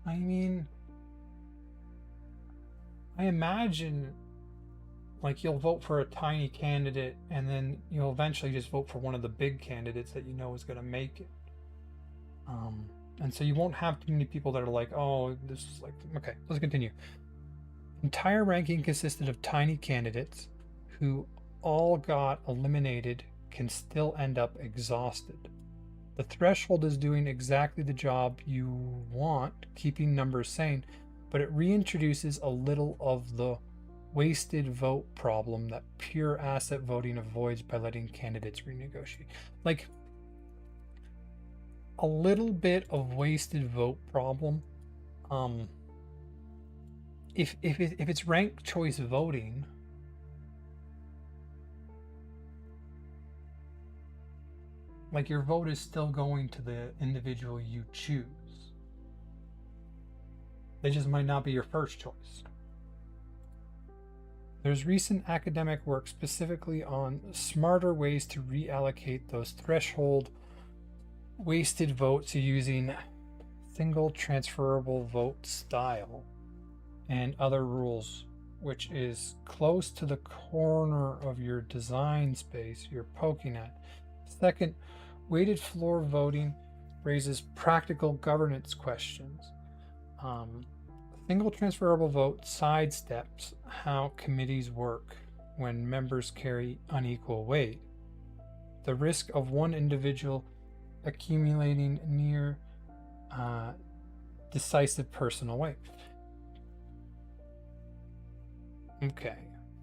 I mean, I imagine like you'll vote for a tiny candidate and then you'll eventually just vote for one of the big candidates that you know is going to make it. And so you won't have too many people that are like, oh, this is like, okay, let's continue. Entire ranking consisted of tiny candidates who all got eliminated can still end up exhausted. The threshold is doing exactly the job you want, keeping numbers sane, but it reintroduces a little of the wasted vote problem that pure asset voting avoids by letting candidates renegotiate. Like, a little bit of wasted vote problem. If it's ranked choice voting, like, your vote is still going to the individual you choose. They just might not be your first choice. There's recent academic work specifically on smarter ways to reallocate those threshold wasted votes using single transferable vote style and other rules, which is close to the corner of your design space you're poking at. Second, weighted floor voting raises practical governance questions. Single transferable vote sidesteps how committees work when members carry unequal weight. The risk of one individual accumulating near decisive personal weight. Okay,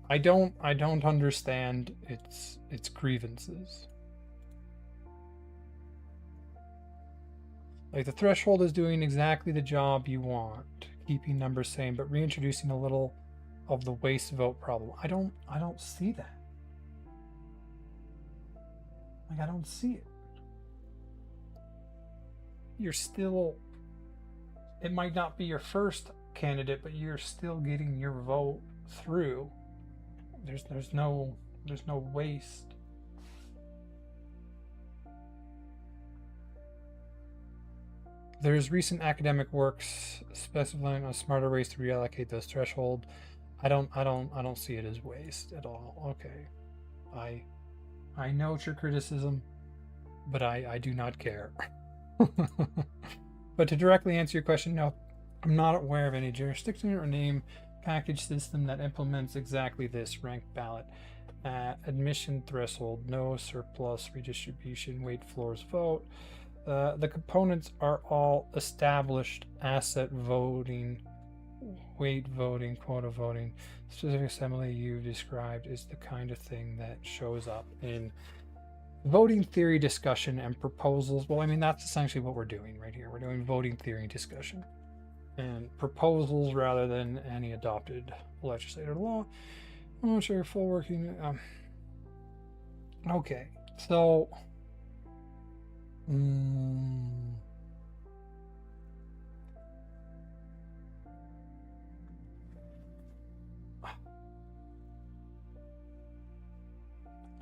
I don't understand its grievances. Like, the threshold is doing exactly the job you want, keeping numbers sane, but reintroducing a little of the waste vote problem. I don't see that. Like, I don't see it. You're still, it might not be your first candidate, but you're still getting your vote through. There's no waste. There's recent academic works specifying on smarter ways to reallocate those threshold. I don't see it as waste at all. Okay. I note your criticism, but I do not care. But to directly answer your question, no, I'm not aware of any jurisdiction or name package system that implements exactly this ranked ballot. Admission threshold, no surplus redistribution, weight floors vote. The components are all established: asset voting, weight voting, quota voting. Specific assembly you've described is the kind of thing that shows up in voting theory discussion and proposals. Well, I mean, that's essentially what we're doing right here. We're doing voting theory discussion and proposals rather than any adopted legislative law. I'm not sure full working. Okay, so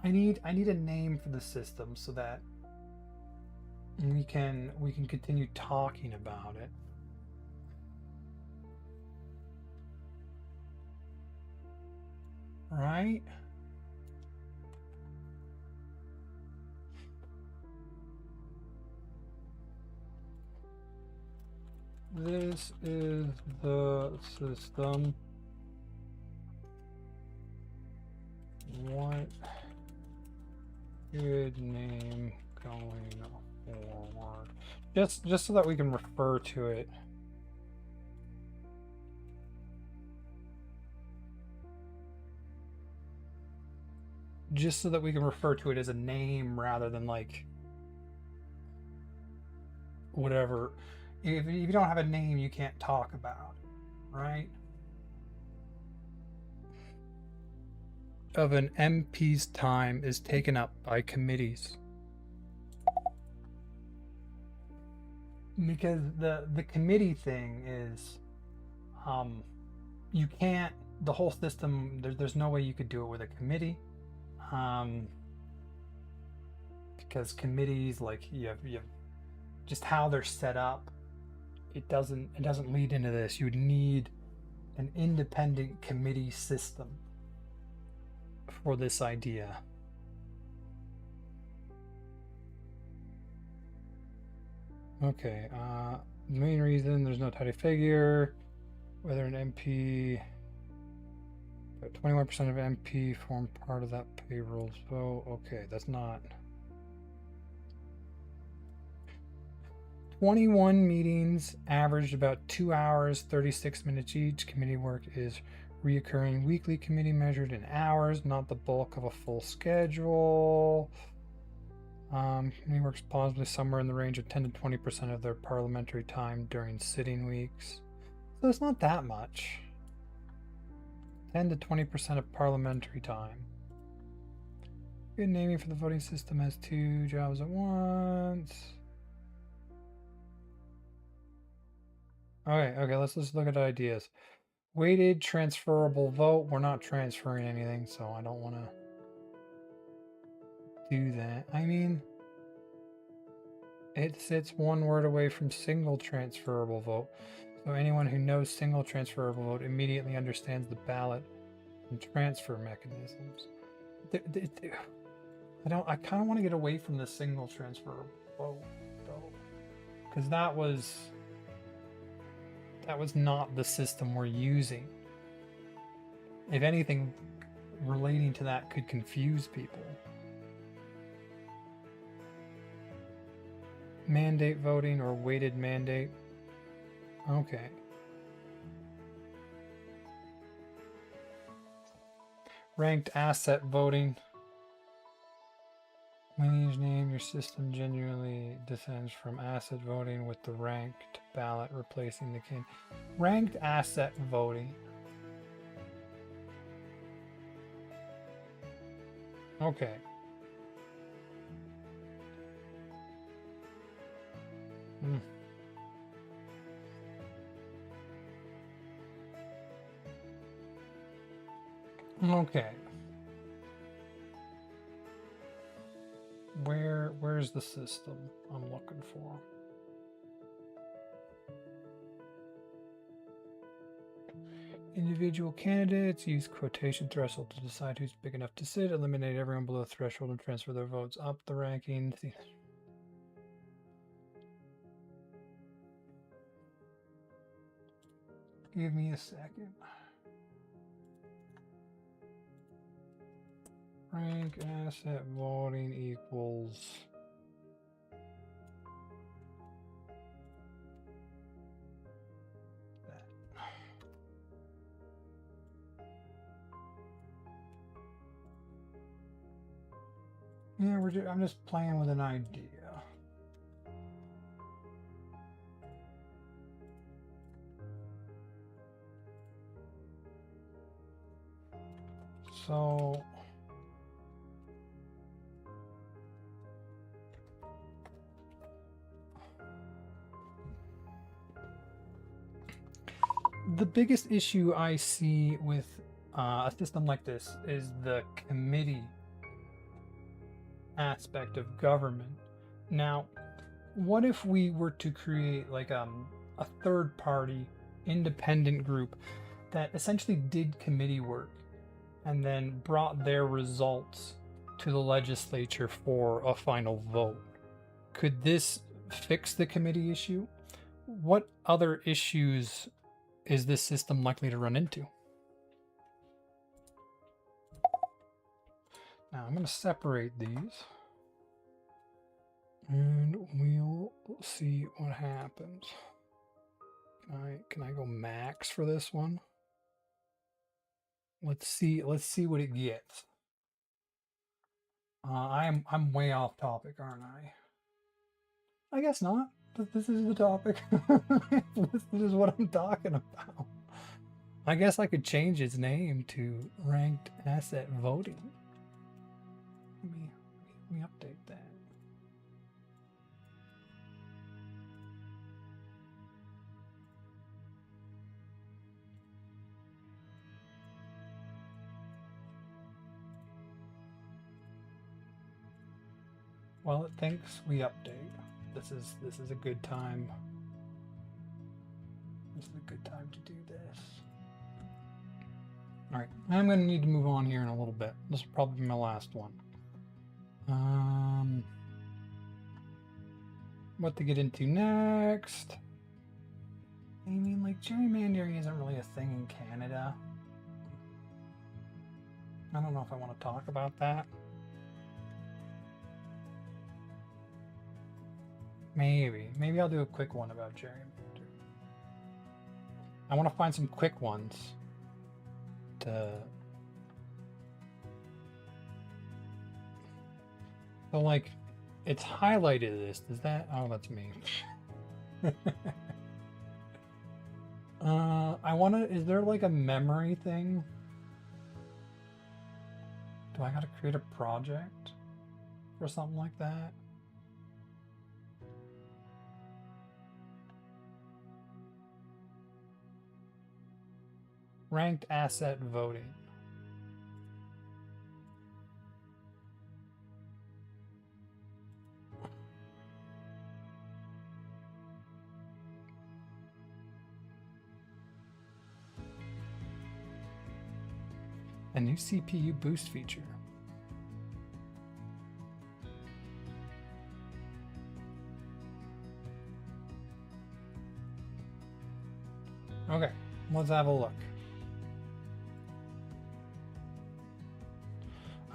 I need a name for the system so that we can continue talking about it. Right? This is the system. What good name going forward? Just so that we can refer to it. Just so that we can refer to it as a name rather than like whatever. If you don't have a name, you can't talk about it, right? Of an MP's time is taken up by committees. Because the committee thing is, you can't, the whole system, there's no way you could do it with a committee. Because committees, like, you have just how they're set up, it doesn't lead into this. You would need an independent committee system for this idea. Okay, the main reason there's no tidy figure, whether an MP 21% of MP form part of that payroll's vote. Okay, that's not. 21 meetings, averaged about 2 hours, 36 minutes each. Committee work is reoccurring weekly committee measured in hours, not the bulk of a full schedule. Committee works possibly somewhere in the range of 10 to 20% of their parliamentary time during sitting weeks. So it's not that much. 10 to 20% of parliamentary time. Good naming for the voting system has 2 jobs at once. Okay, let's just look at ideas. Weighted transferable vote. We're not transferring anything, so I don't want to do that. I mean, it sits one word away from single transferable vote. So anyone who knows single transferable vote immediately understands the ballot and transfer mechanisms. I kind of want to get away from the single transferable vote, though, because that was not the system we're using. If anything, relating to that could confuse people. Mandate voting or weighted mandate. Okay. Ranked asset voting. When you name your system genuinely descends from asset voting with the ranked ballot replacing the king. Ranked asset voting. Okay. Okay. Where's the system I'm looking for? Individual candidates use quotation threshold to decide who's big enough to sit, eliminate everyone below threshold, and transfer their votes up the ranking. Give me a second. Rank asset voting equals that. Yeah, I'm just playing with an idea. So the biggest issue I see with a system like this is the committee aspect of government. Now, what if we were to create like a third party independent group that essentially did committee work and then brought their results to the legislature for a final vote? Could this fix the committee issue? What other issues is this system likely to run into? Now I'm going to separate these and we'll see what happens. Can I go max for this one? Let's see what it gets. I'm way off topic, aren't I? I guess not. This is the topic. This is what I'm talking about. I guess I could change its name to ranked asset voting. Let me update that. Well, it thinks we update. This is a good time. This is a good time to do this. All right, I'm going to need to move on here in a little bit. This will probably be my last one. What to get into next? I mean, like, gerrymandering isn't really a thing in Canada. I don't know if I want to talk about that. Maybe I'll do a quick one about gerrymandering. I want to find some quick ones to. So like, it's highlighted this. Does that? Oh, that's me. I want to. Is there like a memory thing? Do I gotta create a project for something like that? Ranked asset voting. A new CPU boost feature. Okay, let's have a look.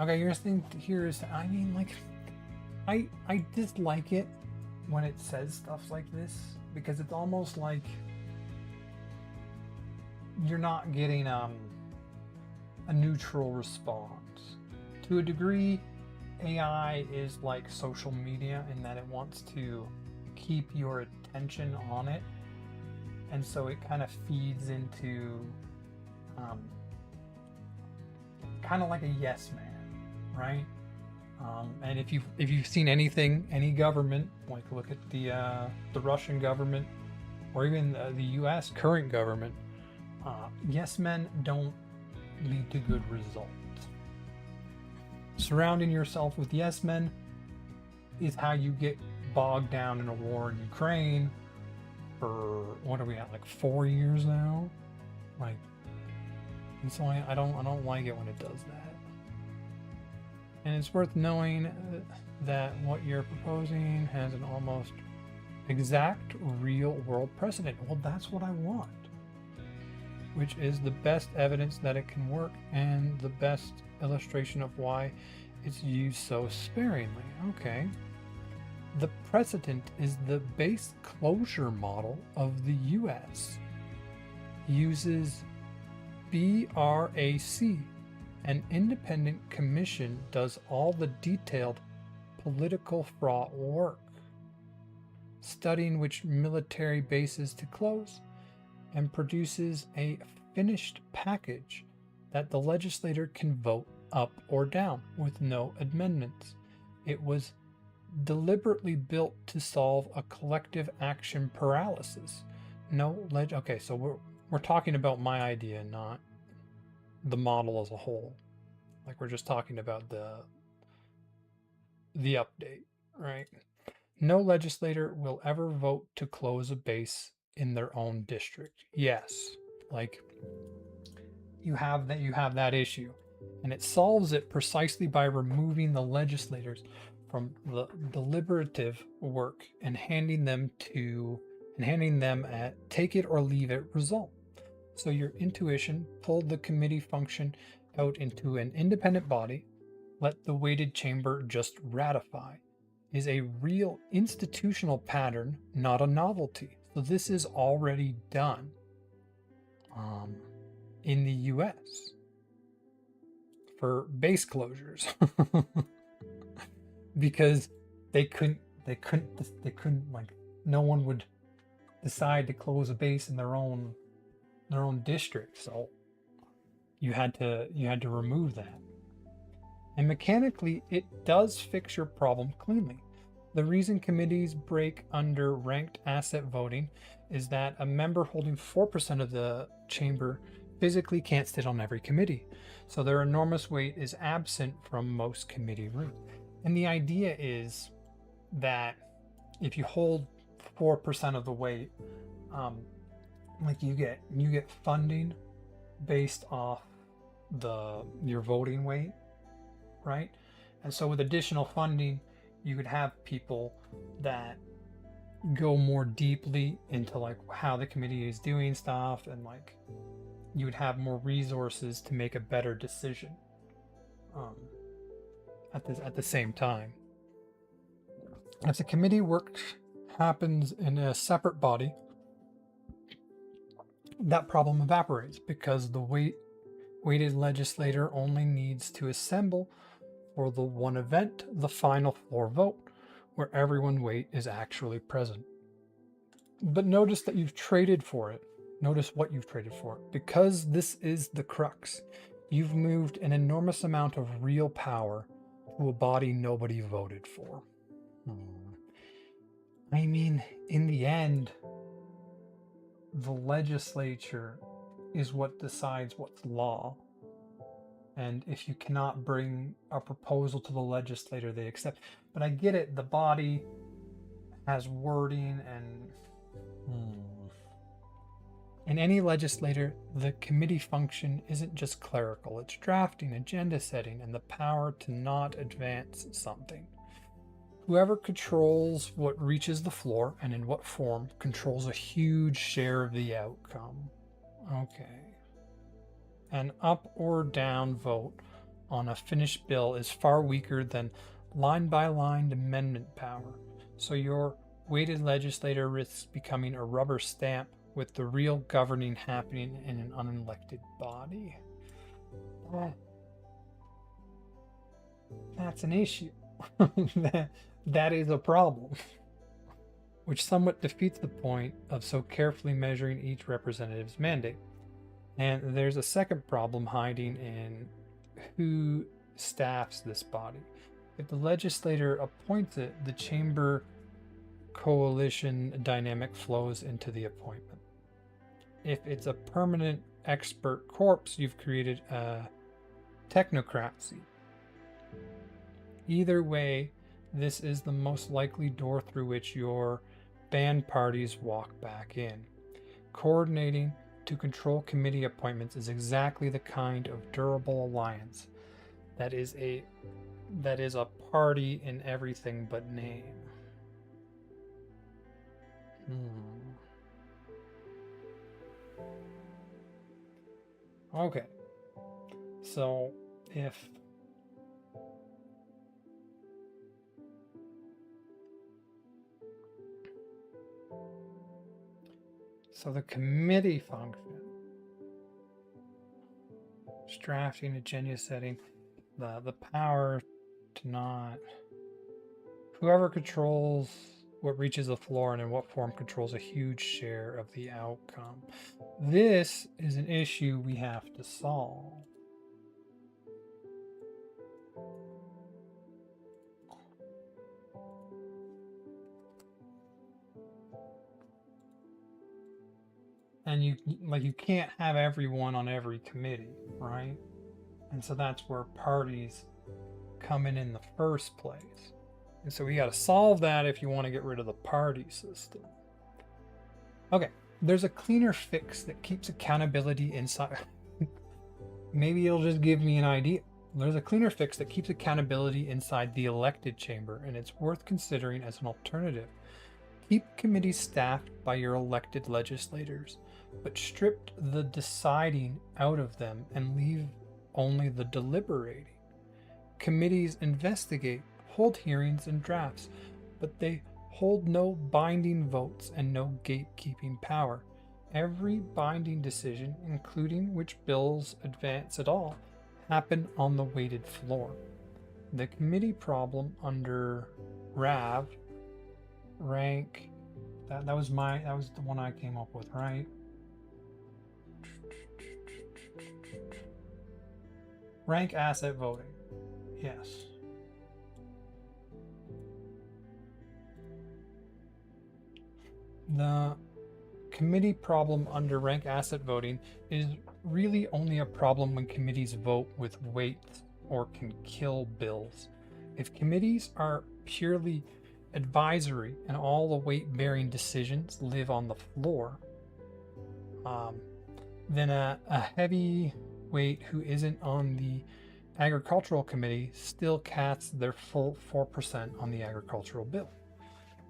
Okay, here's the thing. Here's, I mean, like, I dislike it when it says stuff like this because it's almost like you're not getting a neutral response. To a degree, AI is like social media in that it wants to keep your attention on it, and so it kind of feeds into kind of like a yes man, right? And if you've seen anything, any government, like look at the Russian government or even the U.S. current government, yes men don't lead to good results. Surrounding yourself with yes men is how you get bogged down in a war in Ukraine for what are we at, like 4 years now? Like, and so I don't like it when it does that. And it's worth knowing that what you're proposing has an almost exact real world precedent. Well, that's what I want. Which is the best evidence that it can work and the best illustration of why it's used so sparingly. Okay. The precedent is the base closure model of the US. Uses BRAC. An independent commission does all the detailed political fraud work, studying which military bases to close, and produces a finished package that the legislator can vote up or down with no amendments. It was deliberately built to solve a collective action paralysis. Okay, so we're talking about my idea, not the model as a whole. Like we're just talking about the update, right? No legislator will ever vote to close a base in their own district. Yes, like you have that issue, and it solves it precisely by removing the legislators from the deliberative work and handing them a take it or leave it result. So your intuition pulled the committee function out into an independent body, let the weighted chamber just ratify, is a real institutional pattern, not a novelty. So this is already done in the US for base closures because they couldn't like no one would decide to close a base in their own district, so you had to remove that. And mechanically it does fix your problem cleanly. The reason committees break under ranked asset voting is that a member holding 4% of the chamber physically can't sit on every committee, so their enormous weight is absent from most committee rooms. And the idea is that if you hold 4% of the weight, like you get funding based off your voting weight, right? And so with additional funding, you could have people that go more deeply into like how the committee is doing stuff, and like you would have more resources to make a better decision. um, at the same time. If the committee work happens in a separate body, that problem evaporates because the weighted legislator only needs to assemble for the one event, the final floor vote, where everyone weight is actually present. But notice that you've traded for it. Notice what you've traded for it. Because this is the crux, you've moved an enormous amount of real power to a body nobody voted for. I mean, in the end, the legislature is what decides what's law. And if you cannot bring a proposal to the legislator, they accept. But I get it, the body has wording and in any legislator, the committee function isn't just clerical, it's drafting, agenda setting, and the power to not advance something. Whoever controls what reaches the floor and in what form controls a huge share of the outcome. Okay. An up or down vote on a finished bill is far weaker than line by line amendment power, so your weighted legislator risks becoming a rubber stamp with the real governing happening in an unelected body. That's an issue. that is a problem. Which somewhat defeats the point of so carefully measuring each representative's mandate. And there's a second problem hiding in who staffs this body. If the legislator appoints it, the chamber coalition dynamic flows into the appointment. If it's a permanent expert corpse, you've created a technocracy. Either way, this is the most likely door through which your banned parties walk back in. Coordinating to control committee appointments is exactly the kind of durable alliance that is a party in everything but name. Okay. So the committee function, drafting, agenda setting, the power to not, whoever controls what reaches the floor and in what form controls a huge share of the outcome. This is an issue we have to solve. And you can't have everyone on every committee, right? And so that's where parties come in the first place. And so we got to solve that if you want to get rid of the party system. Okay, there's a cleaner fix that keeps accountability inside. Maybe it'll just give me an idea. There's a cleaner fix that keeps accountability inside the elected chamber, and it's worth considering as an alternative. Keep committees staffed by your elected legislators, but strip the deciding out of them and leave only the deliberating. Committees investigate, hold hearings and drafts, but they hold no binding votes and no gatekeeping power. Every binding decision, including which bills advance at all, happen on the weighted floor. The committee problem under rank, that was the one I came up with, right? Rank asset voting. Yes. The committee problem under rank asset voting is really only a problem when committees vote with weight or can kill bills. If committees are purely advisory and all the weight-bearing decisions live on the floor, then a heavyweight who isn't on the agricultural committee still casts their full 4% on the agricultural bill.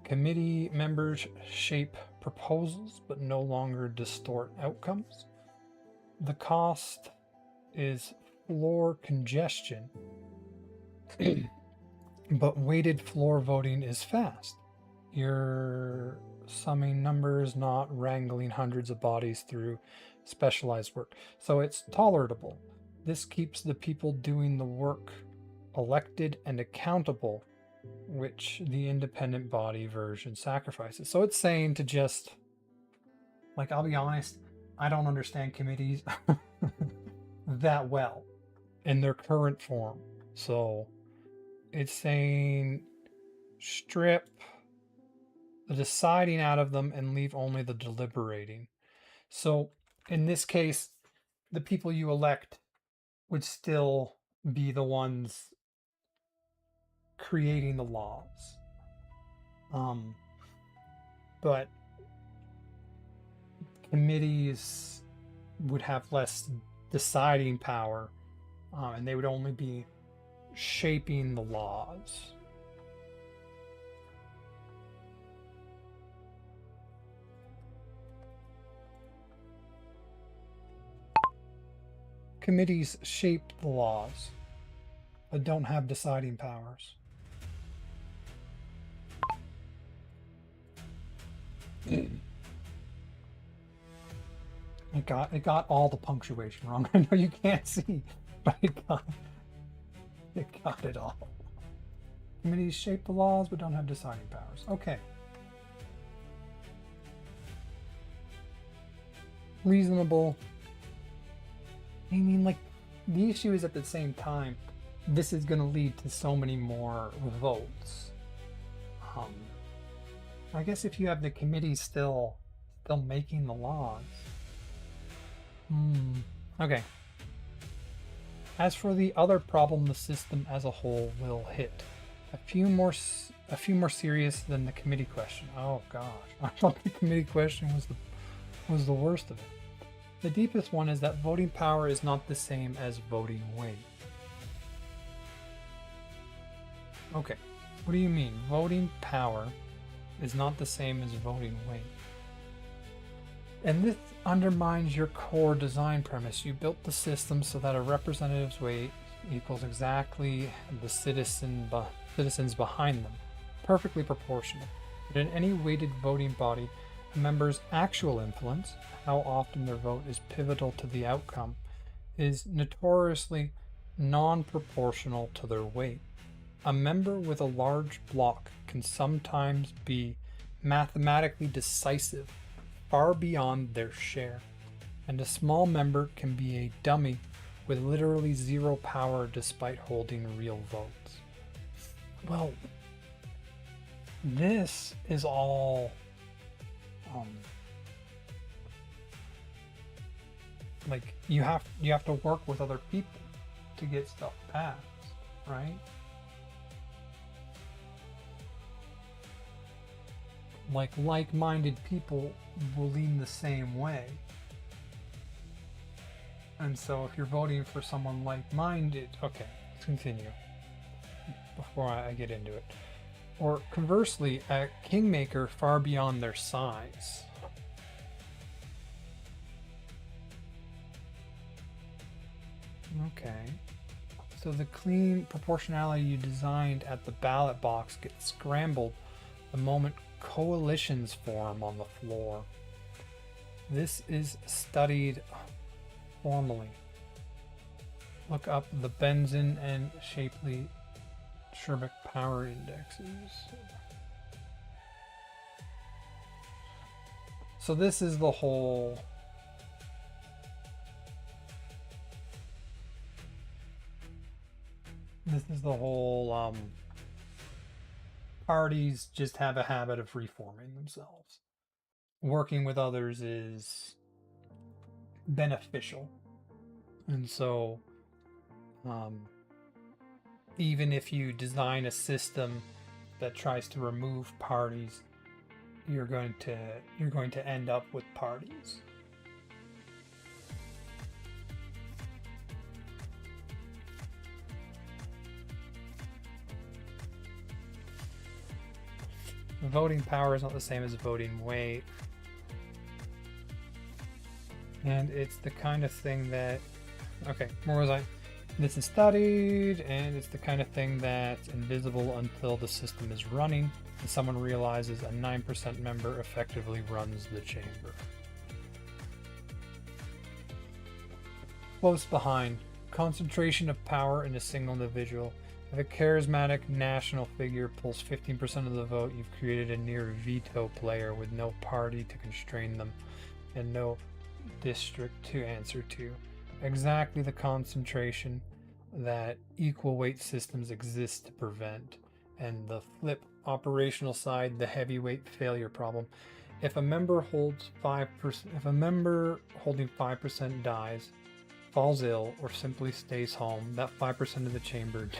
Committee members shape proposals but no longer distort outcomes. The cost is floor congestion, but weighted floor voting is fast. You're summing numbers, not wrangling hundreds of bodies through specialized work. So it's tolerable. This keeps the people doing the work elected and accountable, which the independent body version sacrifices. So it's saying to just, like, I'll be honest, I don't understand committees that well in their current form. So it's saying strip the deciding out of them and leave only the deliberating. So in this case, the people you elect would still be the ones creating the laws. But committees would have less deciding power, and they would only be shaping the laws. Committees shape the laws, but don't have deciding powers. It got all the punctuation wrong. I know you can't see, but it got it all. Committees shape the laws, but don't have deciding powers. Okay. Reasonable. I mean, like, the issue is at the same time, this is going to lead to so many more votes. I guess if you have the committee still making the laws. Okay. As for the other problem, the system as a whole will hit. A few more serious than the committee question. Oh gosh, I thought the committee question was the worst of it. The deepest one is that voting power is not the same as voting weight. Okay, what do you mean? Voting power is not the same as voting weight. And this undermines your core design premise. You built the system so that a representative's weight equals exactly the citizens behind them, perfectly proportional. But in any weighted voting body, a member's actual influence, how often their vote is pivotal to the outcome, is notoriously non-proportional to their weight. A member with a large block can sometimes be mathematically decisive, far beyond their share, and a small member can be a dummy with literally zero power despite holding real votes. Well, this is all like you have to work with other people to get stuff passed, right? Like-minded people will lean the same way. And so if you're voting for someone like-minded, okay, let's continue before I get into it. Or conversely, a kingmaker far beyond their size. Okay. So the clean proportionality you designed at the ballot box gets scrambled the moment coalitions form on the floor. This is studied formally. Look up the Benson and Shapley-Sherbick power indexes. So this is the whole parties just have a habit of reforming themselves. Working with others is beneficial. And so even if you design a system that tries to remove parties, you're going to end up with parties. Voting power is not the same as voting weight. And it's the kind of thing that, okay, where was I? This is studied, and it's the kind of thing that's invisible until the system is running and someone realizes a 9% member effectively runs the chamber. Close behind. Concentration of power in a single individual. If a charismatic national figure pulls 15% of the vote, you've created a near veto player with no party to constrain them and no district to answer to. Exactly the concentration that equal weight systems exist to prevent. And the flip operational side, the heavyweight failure problem. If a member holds 5%, if a member holding 5% dies, falls ill, or simply stays home, that 5% of the chamber's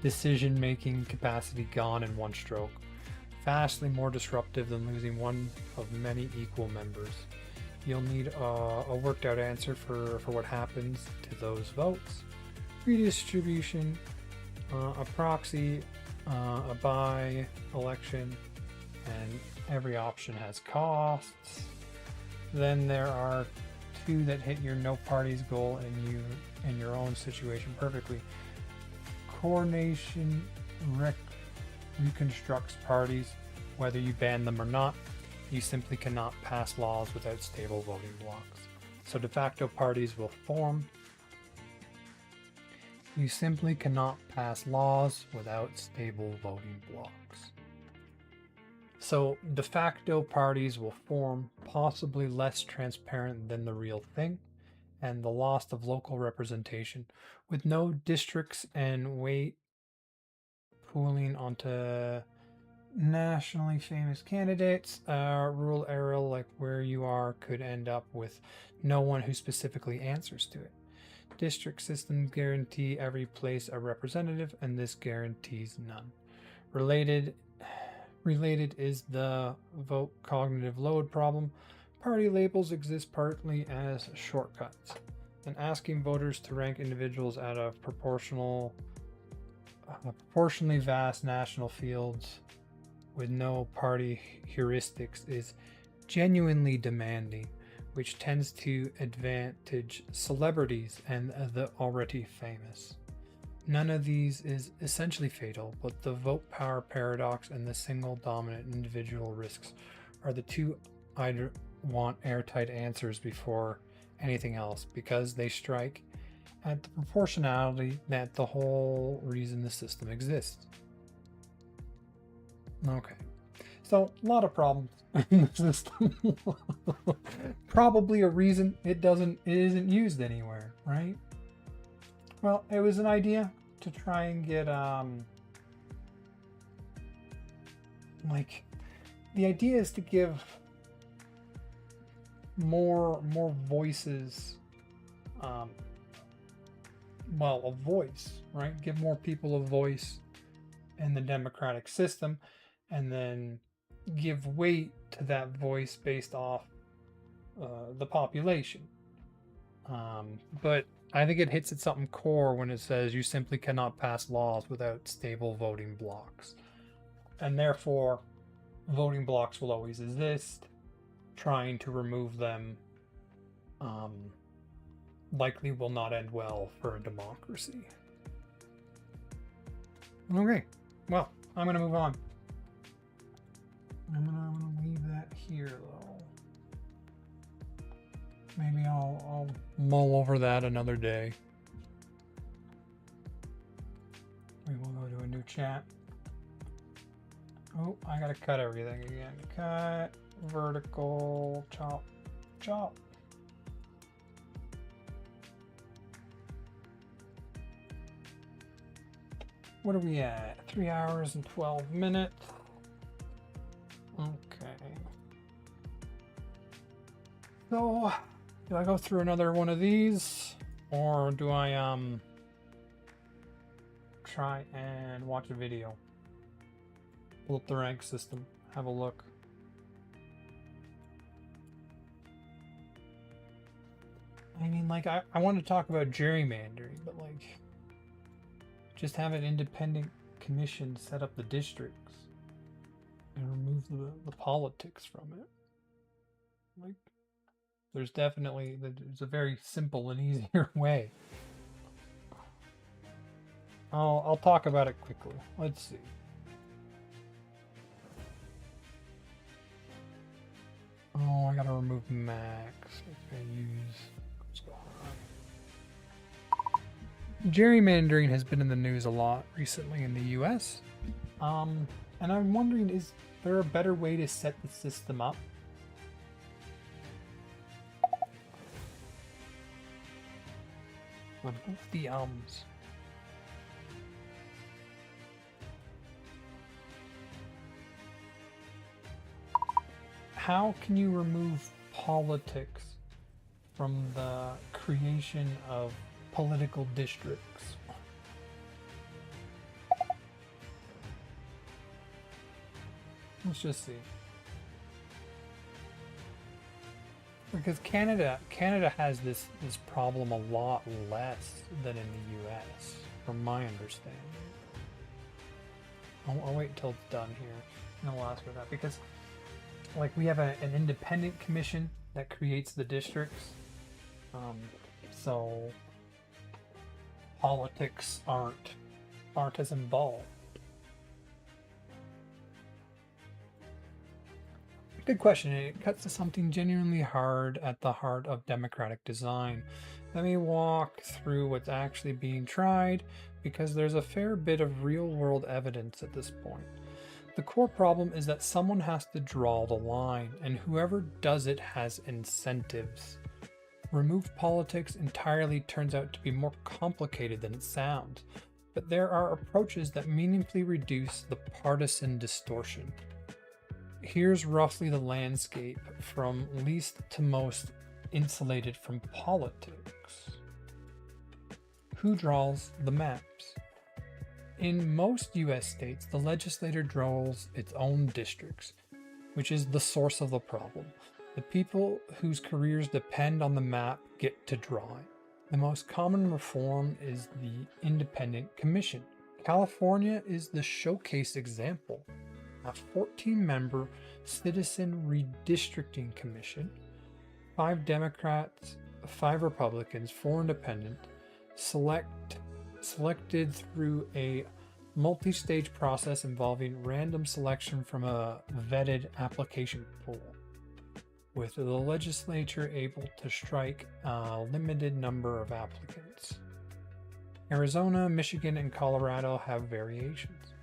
decision-making capacity gone in one stroke. Vastly more disruptive than losing one of many equal members. You'll need a worked out answer for what happens to those votes. Redistribution, a proxy, a by-election, and every option has costs. Then there are two that hit your no parties goal and your own situation perfectly. Coordination reconstructs parties, whether you ban them or not. You simply cannot pass laws without stable voting blocks. So de facto parties will form. You simply cannot pass laws without stable voting blocks. So de facto parties will form, possibly less transparent than the real thing, and the loss of local representation, with no districts and weight pooling onto nationally famous candidates. Rural area like where you are could end up with no one who specifically answers to it. District systems guarantee every place a representative, and this guarantees none. Related is the vote cognitive load problem. Party labels exist partly as shortcuts, and asking voters to rank individuals out of proportionally vast national fields with no party heuristics is genuinely demanding, which tends to advantage celebrities and the already famous. None of these is essentially fatal, but the vote power paradox and the single dominant individual risks are the two I'd want airtight answers before anything else, because they strike at the proportionality that the whole reason the system exists. Okay, so a lot of problems in the system. Probably a reason it isn't used anywhere, right? Well, it was an idea to try and get the idea is to give more voices, a voice, right? Give more people a voice in the democratic system, and then give weight to that voice based off the population. But I think it hits at something core when it says you simply cannot pass laws without stable voting blocks. And therefore, voting blocks will always exist. Trying to remove them likely will not end well for a democracy. Okay, well, I'm going to move on. I'm gonna leave that here, though. Maybe I'll mull over that another day. We will go to a new chat. Oh, I gotta cut everything again. Cut, vertical, chop, chop. What are we at? 3 hours and 12 minutes. Okay. So, do I go through another one of these, or do I try and watch a video? Pull up the rank system, have a look. I mean, like, I want to talk about gerrymandering, but like, just have an independent commission set up the districts and remove the politics from it. Like, there's a very simple and easier way. I'll talk about it quickly. Let's see. Oh, I gotta remove max. It's gonna use. Let's go high. Gerrymandering has been in the news a lot recently in the U.S. And I'm wondering, is there a better way to set the system up? With both the how can you remove politics from the creation of political districts? Let's just see. Because Canada has this problem a lot less than in the US, from my understanding. I'll wait till it's done here, and I'll ask for that, because like we have an independent commission that creates the districts, so politics aren't as involved. Good question, and it cuts to something genuinely hard at the heart of democratic design. Let me walk through what's actually being tried, because there's a fair bit of real-world evidence at this point. The core problem is that someone has to draw the line, and whoever does it has incentives. Remove politics entirely turns out to be more complicated than it sounds, but there are approaches that meaningfully reduce the partisan distortion. Here's roughly the landscape from least to most insulated from politics. Who draws the maps? In most US states, the legislature draws its own districts, which is the source of the problem. The people whose careers depend on the map get to draw it. The most common reform is the Independent Commission. California is the showcase example. A 14-member citizen redistricting commission, 5 Democrats, 5 Republicans, 4 independent, selected through a multi-stage process involving random selection from a vetted application pool, with the legislature able to strike a limited number of applicants. Arizona, Michigan, and Colorado have variations.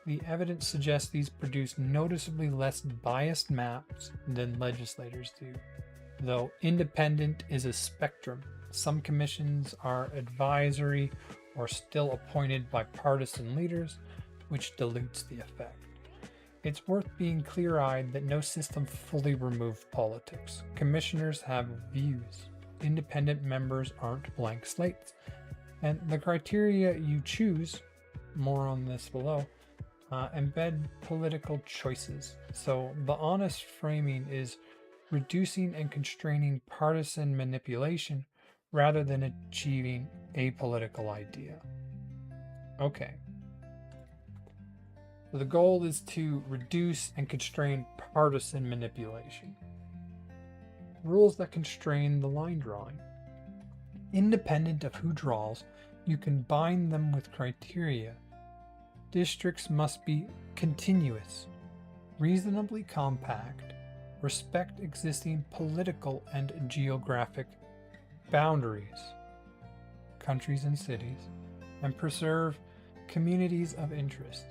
The evidence suggests these produce noticeably less biased maps than legislators do, though independent is a spectrum. Some commissions are advisory or still appointed by partisan leaders, which dilutes the effect. It's worth being clear-eyed that no system fully removes politics. Commissioners have views. Independent members aren't blank slates. And the criteria you choose, more on this below, embed political choices. So the honest framing is reducing and constraining partisan manipulation rather than achieving a political idea. Okay. So the goal is to reduce and constrain partisan manipulation. Rules that constrain the line drawing. Independent of who draws, you can bind them with criteria. Districts must be contiguous, reasonably compact, respect existing political and geographic boundaries, countries and cities, and preserve communities of interest.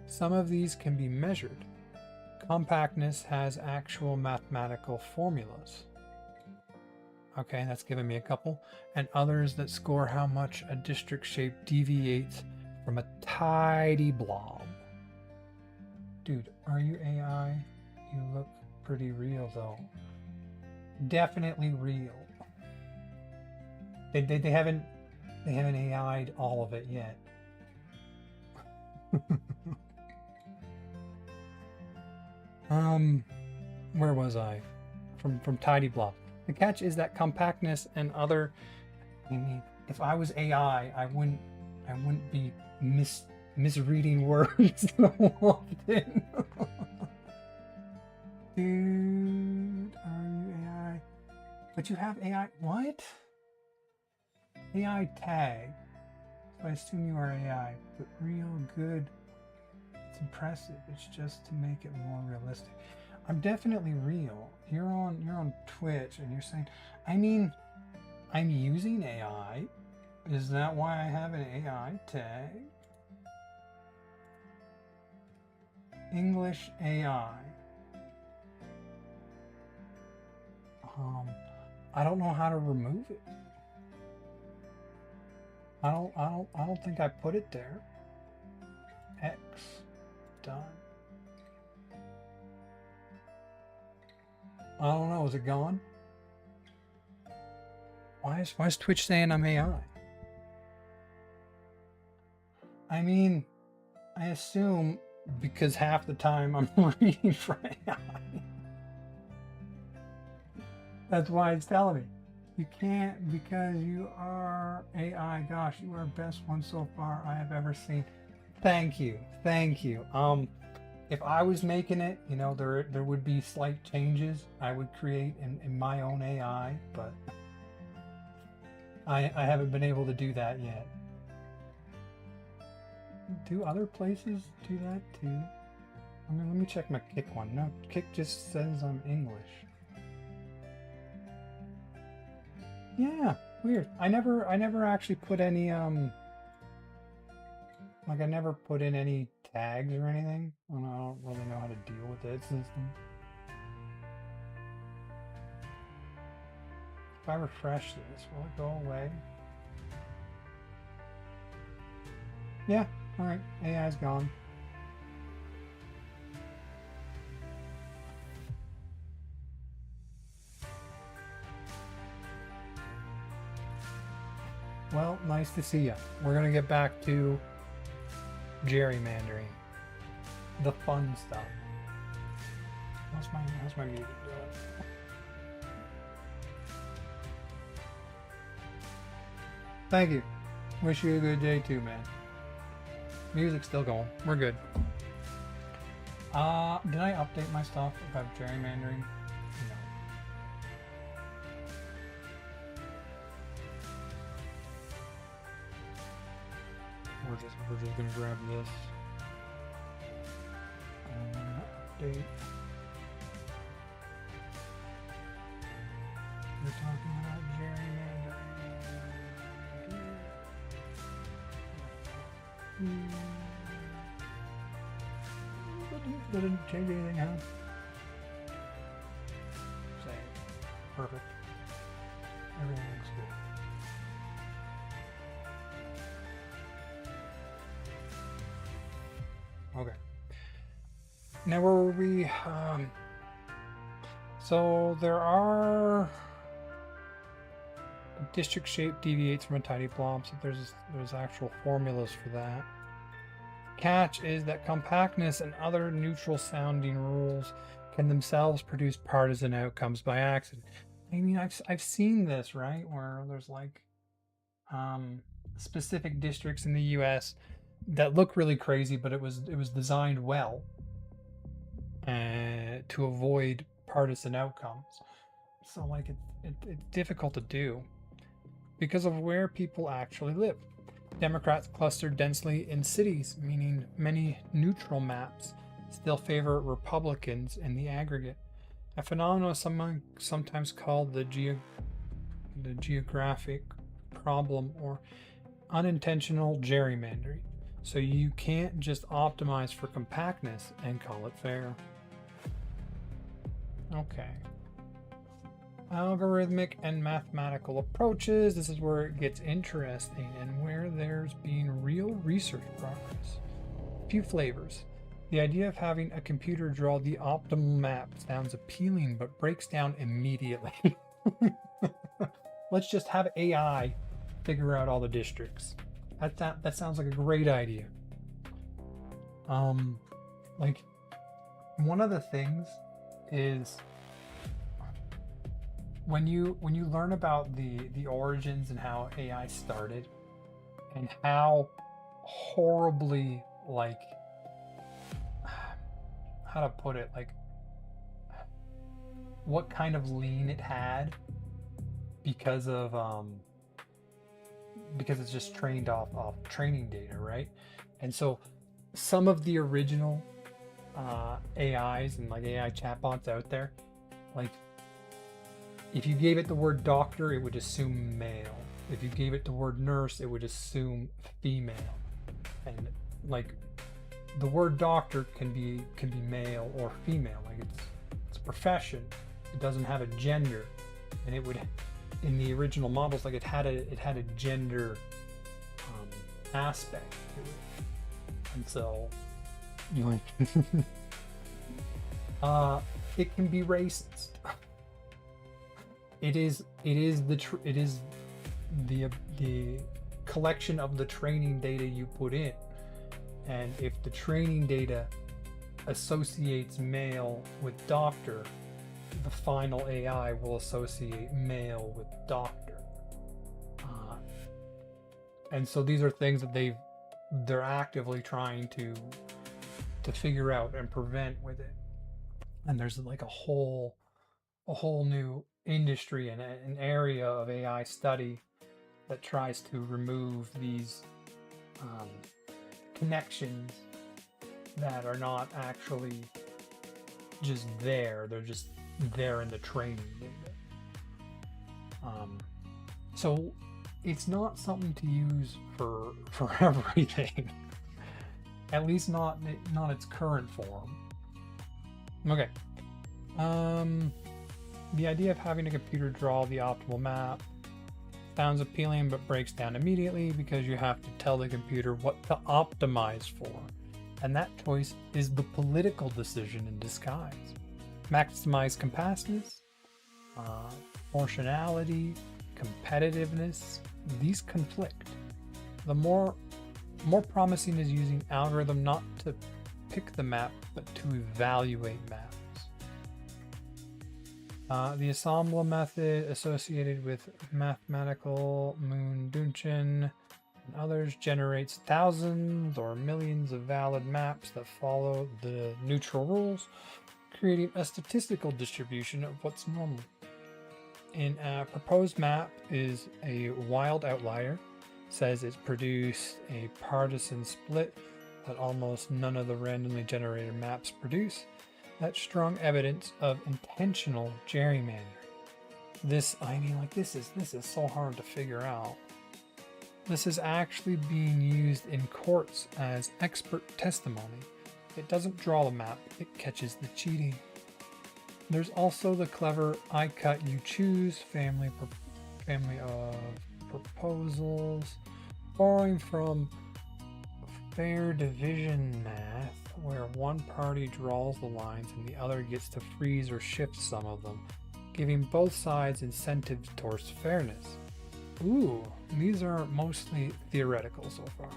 Some of these can be measured. Compactness has actual mathematical formulas. Okay, that's given me a couple. And others that score how much a district shape deviates from a tidy blob. Dude, are you AI? You look pretty real though. Definitely real. They haven't AI'd all of it yet. Where was I? From tidy blob. The catch is that compactness and other. I mean, if I was AI, I wouldn't be misreading words so often. Dude, are you AI? But you have AI. What? AI tag. I assume you are AI, but real good. It's impressive. It's just to make it more realistic. I'm definitely real. You're on Twitch and you're saying, I mean, I'm using AI. Is that why I have an AI tag? English AI. I don't know how to remove it. I don't think I put it there. X done. I don't know. Is it gone? Why is Twitch saying I'm AI? I mean, I assume because half the time I'm reading for AI. That's why it's telling me. You can't because you are AI. Gosh, you are best one so far I have ever seen. Thank you. Thank you. If I was making it, you know, there would be slight changes I would create in my own AI, but I haven't been able to do that yet. Do other places do that too? I mean, let me check my Kick one. No, Kick just says I'm English. Yeah, weird. I never actually put any like I never put in any tags or anything. I don't really know how to deal with that system. If I refresh this, will it go away? Yeah, alright, AI's gone. Well, nice to see you. We're gonna get back to gerrymandering. The fun stuff. How's my music doing? Thank you. Wish you a good day too, man. Music's still going. We're good. Did I update my stuff about gerrymandering? No. We're just gonna grab this. Update. We're talking about gerrymandering. Didn't change anything, huh? Same. Perfect. Everything looks good. Okay. Now where were we? So there are district shape deviates from a tidy blob, so there's actual formulas for that. Catch is that compactness and other neutral sounding rules can themselves produce partisan outcomes by accident. I mean, I've seen this, right, where there's like specific districts in the US that look really crazy, but it was designed well to avoid partisan outcomes. So like it's difficult to do because of where people actually live. Democrats cluster densely in cities, meaning many neutral maps still favor Republicans in the aggregate. A phenomenon sometimes called the geographic problem or unintentional gerrymandering. So you can't just optimize for compactness and call it fair. Okay. Algorithmic and mathematical approaches. This is where it gets interesting and where there's been real research progress. A few flavors. The idea of having a computer draw the optimal map sounds appealing, but breaks down immediately. Let's just have AI figure out all the districts. That sounds like a great idea. Like one of the things is when you learn about the origins and how AI started and how horribly, like, how to put it, like what kind of lean it had because of because it's just trained off training data, right? And so some of the original AIs and like AI chatbots out there, like if you gave it the word doctor, it would assume male. If you gave it the word nurse, it would assume female. And like the word doctor can be male or female. Like it's a profession. It doesn't have a gender, and it would in the original models like it had a gender aspect to it. And so it can be racist. It is the collection of the training data you put in, and if the training data associates male with doctor, the final AI will associate male with doctor. And so these are things that they're actively trying to figure out and prevent with it. And there's like a whole new industry and an area of AI study that tries to remove these connections that are not actually just there. They're just there in the training data. So it's not something to use for everything. At least not its current form. Okay. The idea of having a computer draw the optimal map sounds appealing, but breaks down immediately because you have to tell the computer what to optimize for. And that choice is the political decision in disguise. Maximize compactness, proportionality, competitiveness, these conflict. The more promising is using algorithm not to pick the map, but to evaluate maps. The ensemble method associated with mathematical Mundunchen and others generates thousands or millions of valid maps that follow the neutral rules, creating a statistical distribution of what's normal. In a proposed map is a wild outlier, says it's produced a partisan split that almost none of the randomly generated maps produce. That's strong evidence of intentional gerrymandering. This is so hard to figure out. This is actually being used in courts as expert testimony. It doesn't draw the map, it catches the cheating. There's also the clever I cut you choose family of proposals, borrowing from fair division math, where one party draws the lines and the other gets to freeze or shift some of them, giving both sides incentives towards fairness. Ooh, these are mostly theoretical so far.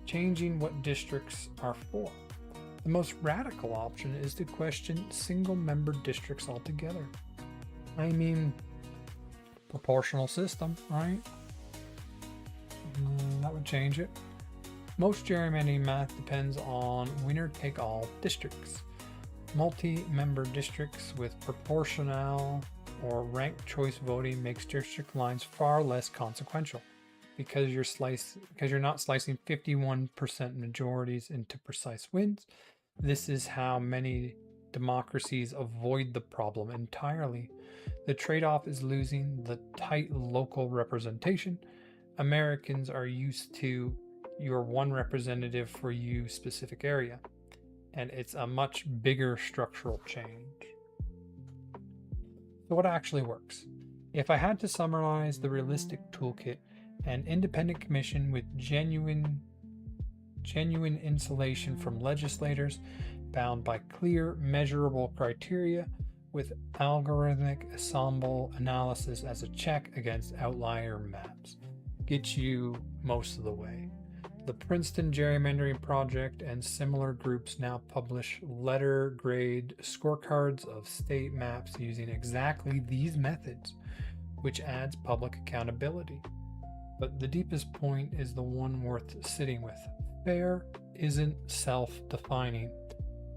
Changing what districts are for. The most radical option is to question single-member districts altogether. I mean, proportional system, right? That would change it. Most gerrymandering math depends on winner-take-all districts. Multi-member districts with proportional or ranked choice voting makes district lines far less consequential because you're not slicing 51% majorities into precise wins. This is how many democracies avoid the problem entirely. The trade-off is losing the tight local representation. Americans are used to your one representative for you specific area, and it's a much bigger structural change. So what actually works? If I had to summarize the realistic toolkit, an independent commission with genuine insulation from legislators, bound by clear, measurable criteria, with algorithmic ensemble analysis as a check against outlier maps, gets you most of the way. The Princeton Gerrymandering Project and similar groups now publish letter-grade scorecards of state maps using exactly these methods, which adds public accountability. But the deepest point is the one worth sitting with. Fair isn't self-defining.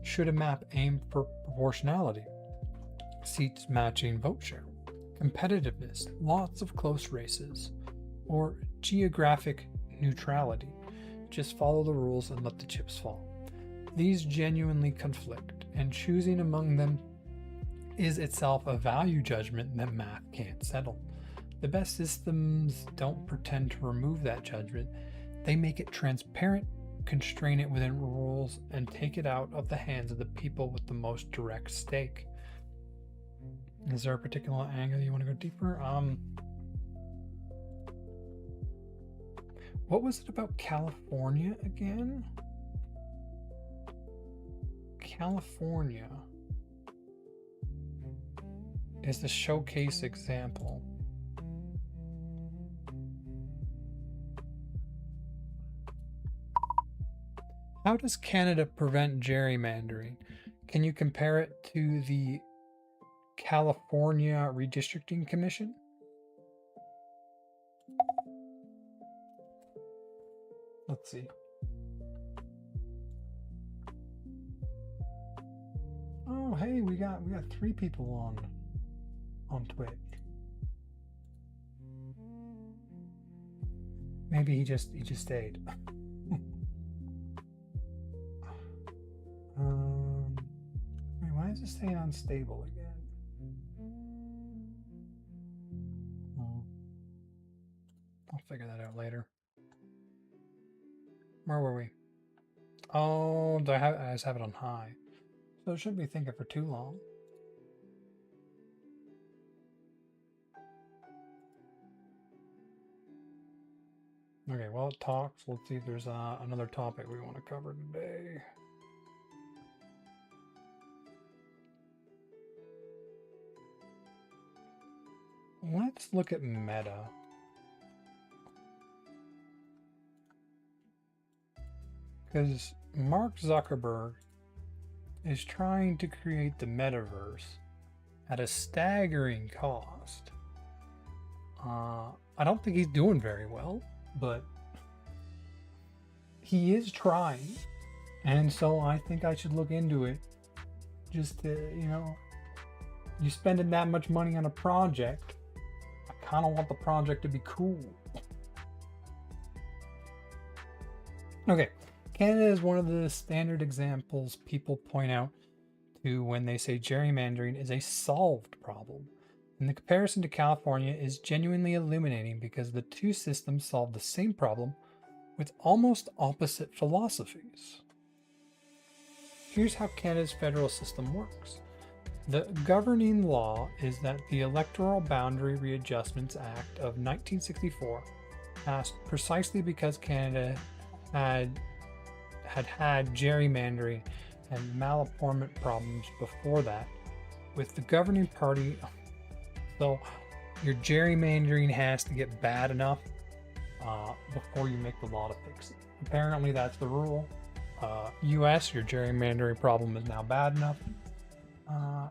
Should a map aim for proportionality? Seats matching vote share. Competitiveness, lots of close races. or geographic neutrality. Just follow the rules and let the chips fall. These genuinely conflict, and choosing among them is itself a value judgment that math can't settle. The best systems don't pretend to remove that judgment. They make it transparent, constrain it within rules, and take it out of the hands of the people with the most direct stake. Is there a particular angle you want to go deeper? What was it about California again? California is the showcase example. How does Canada prevent gerrymandering? Can you compare it to the California Redistricting Commission? Let's see. Oh, hey, we got 3 people on Twitch. Maybe he just stayed. Wait, why is it saying unstable again? I'll figure that out later. Where were we? Oh, I just have it on high. So it shouldn't be thinking for too long. Okay, well, it talks. Let's see if there's another topic we want to cover today. Let's look at meta. Because Mark Zuckerberg is trying to create the metaverse at a staggering cost. I don't think he's doing very well, but he is trying. And so I think I should look into it. Just to, you spending that much money on a project, I kind of want the project to be cool. Okay. Canada is one of the standard examples people point out to when they say gerrymandering is a solved problem. And the comparison to California is genuinely illuminating because the two systems solve the same problem with almost opposite philosophies. Here's how Canada's federal system works. The governing law is that the Electoral Boundary Readjustments Act of 1964 passed precisely because Canada had gerrymandering and malapportment problems before that with the governing party. So your gerrymandering has to get bad enough before you make the law to fix it. Apparently that's the rule. US, your gerrymandering problem is now bad enough.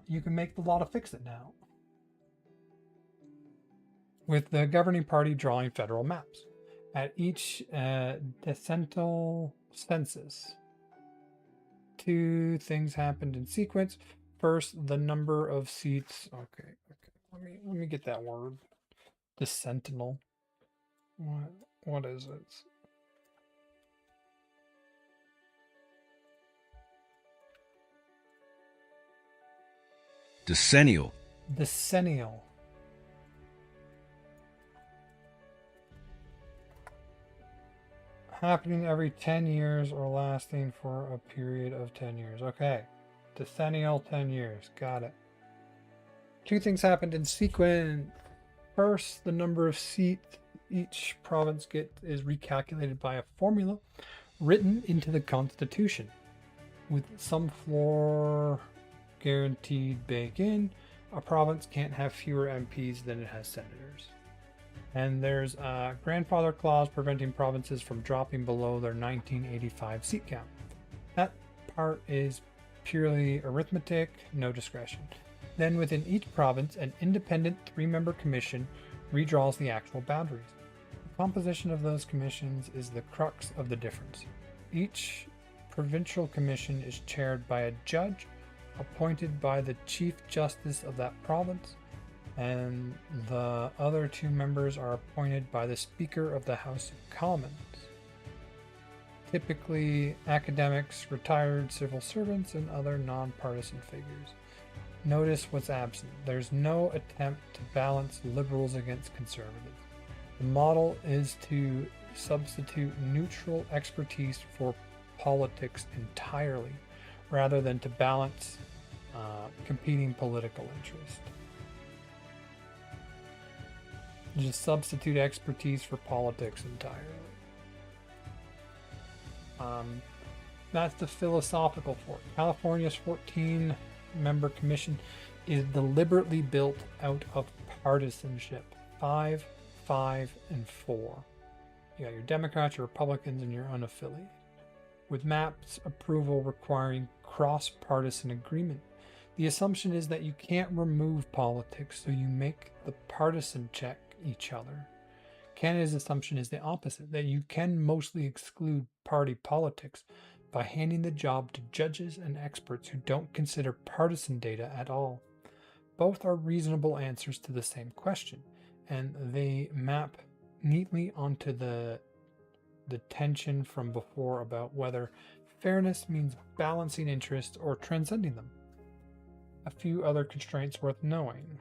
You can make the law to fix it now. With the governing party drawing federal maps. At each decennial census, 2 things happened in sequence. First, the number of seats. Okay. Let me get that word. Decennial. What is it? Decennial. Decennial. Happening every 10 years or lasting for a period of 10 years. Okay. Decennial, 10 years. Got it. 2 things happened in sequence. First, the number of seats each province gets is recalculated by a formula written into the Constitution. With some floor guaranteed baked in, a province can't have fewer MPs than it has senators. And there's a grandfather clause preventing provinces from dropping below their 1985 seat count. That part is purely arithmetic, no discretion. Then within each province, an independent 3-member commission redraws the actual boundaries. The composition of those commissions is the crux of the difference. Each provincial commission is chaired by a judge appointed by the Chief Justice of that province. and the other 2 members are appointed by the Speaker of the House of Commons. Typically, academics, retired civil servants, and other nonpartisan figures. Notice what's absent. There's no attempt to balance liberals against conservatives. The model is to substitute neutral expertise for politics entirely, rather than to balance competing political interests. Just substitute expertise for politics entirely. That's the philosophical fork. California's 14-member commission is deliberately built out of partisanship. 5, 5, and 4. You got your Democrats, your Republicans, and your unaffiliated. With MAP's approval requiring cross-partisan agreement. The assumption is that you can't remove politics, so you make the partisan check each other. Canada's assumption is the opposite, that you can mostly exclude party politics by handing the job to judges and experts who don't consider partisan data at all. Both are reasonable answers to the same question, and they map neatly onto the tension from before about whether fairness means balancing interests or transcending them. A few other constraints worth knowing.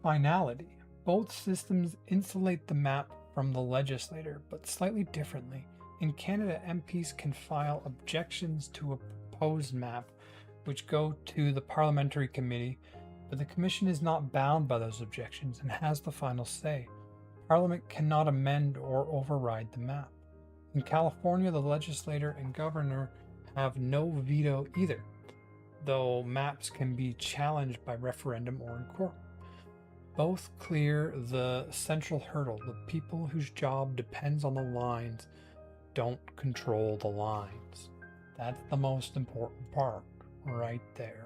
Finality. Both systems insulate the map from the legislator, but slightly differently. In Canada, MPs can file objections to a proposed map, which go to the parliamentary committee, but the Commission is not bound by those objections and has the final say. Parliament cannot amend or override the map. In California, the legislator and governor have no veto either, though maps can be challenged by referendum or in court. Both clear the central hurdle. The people whose job depends on the lines don't control the lines. That's the most important part right there.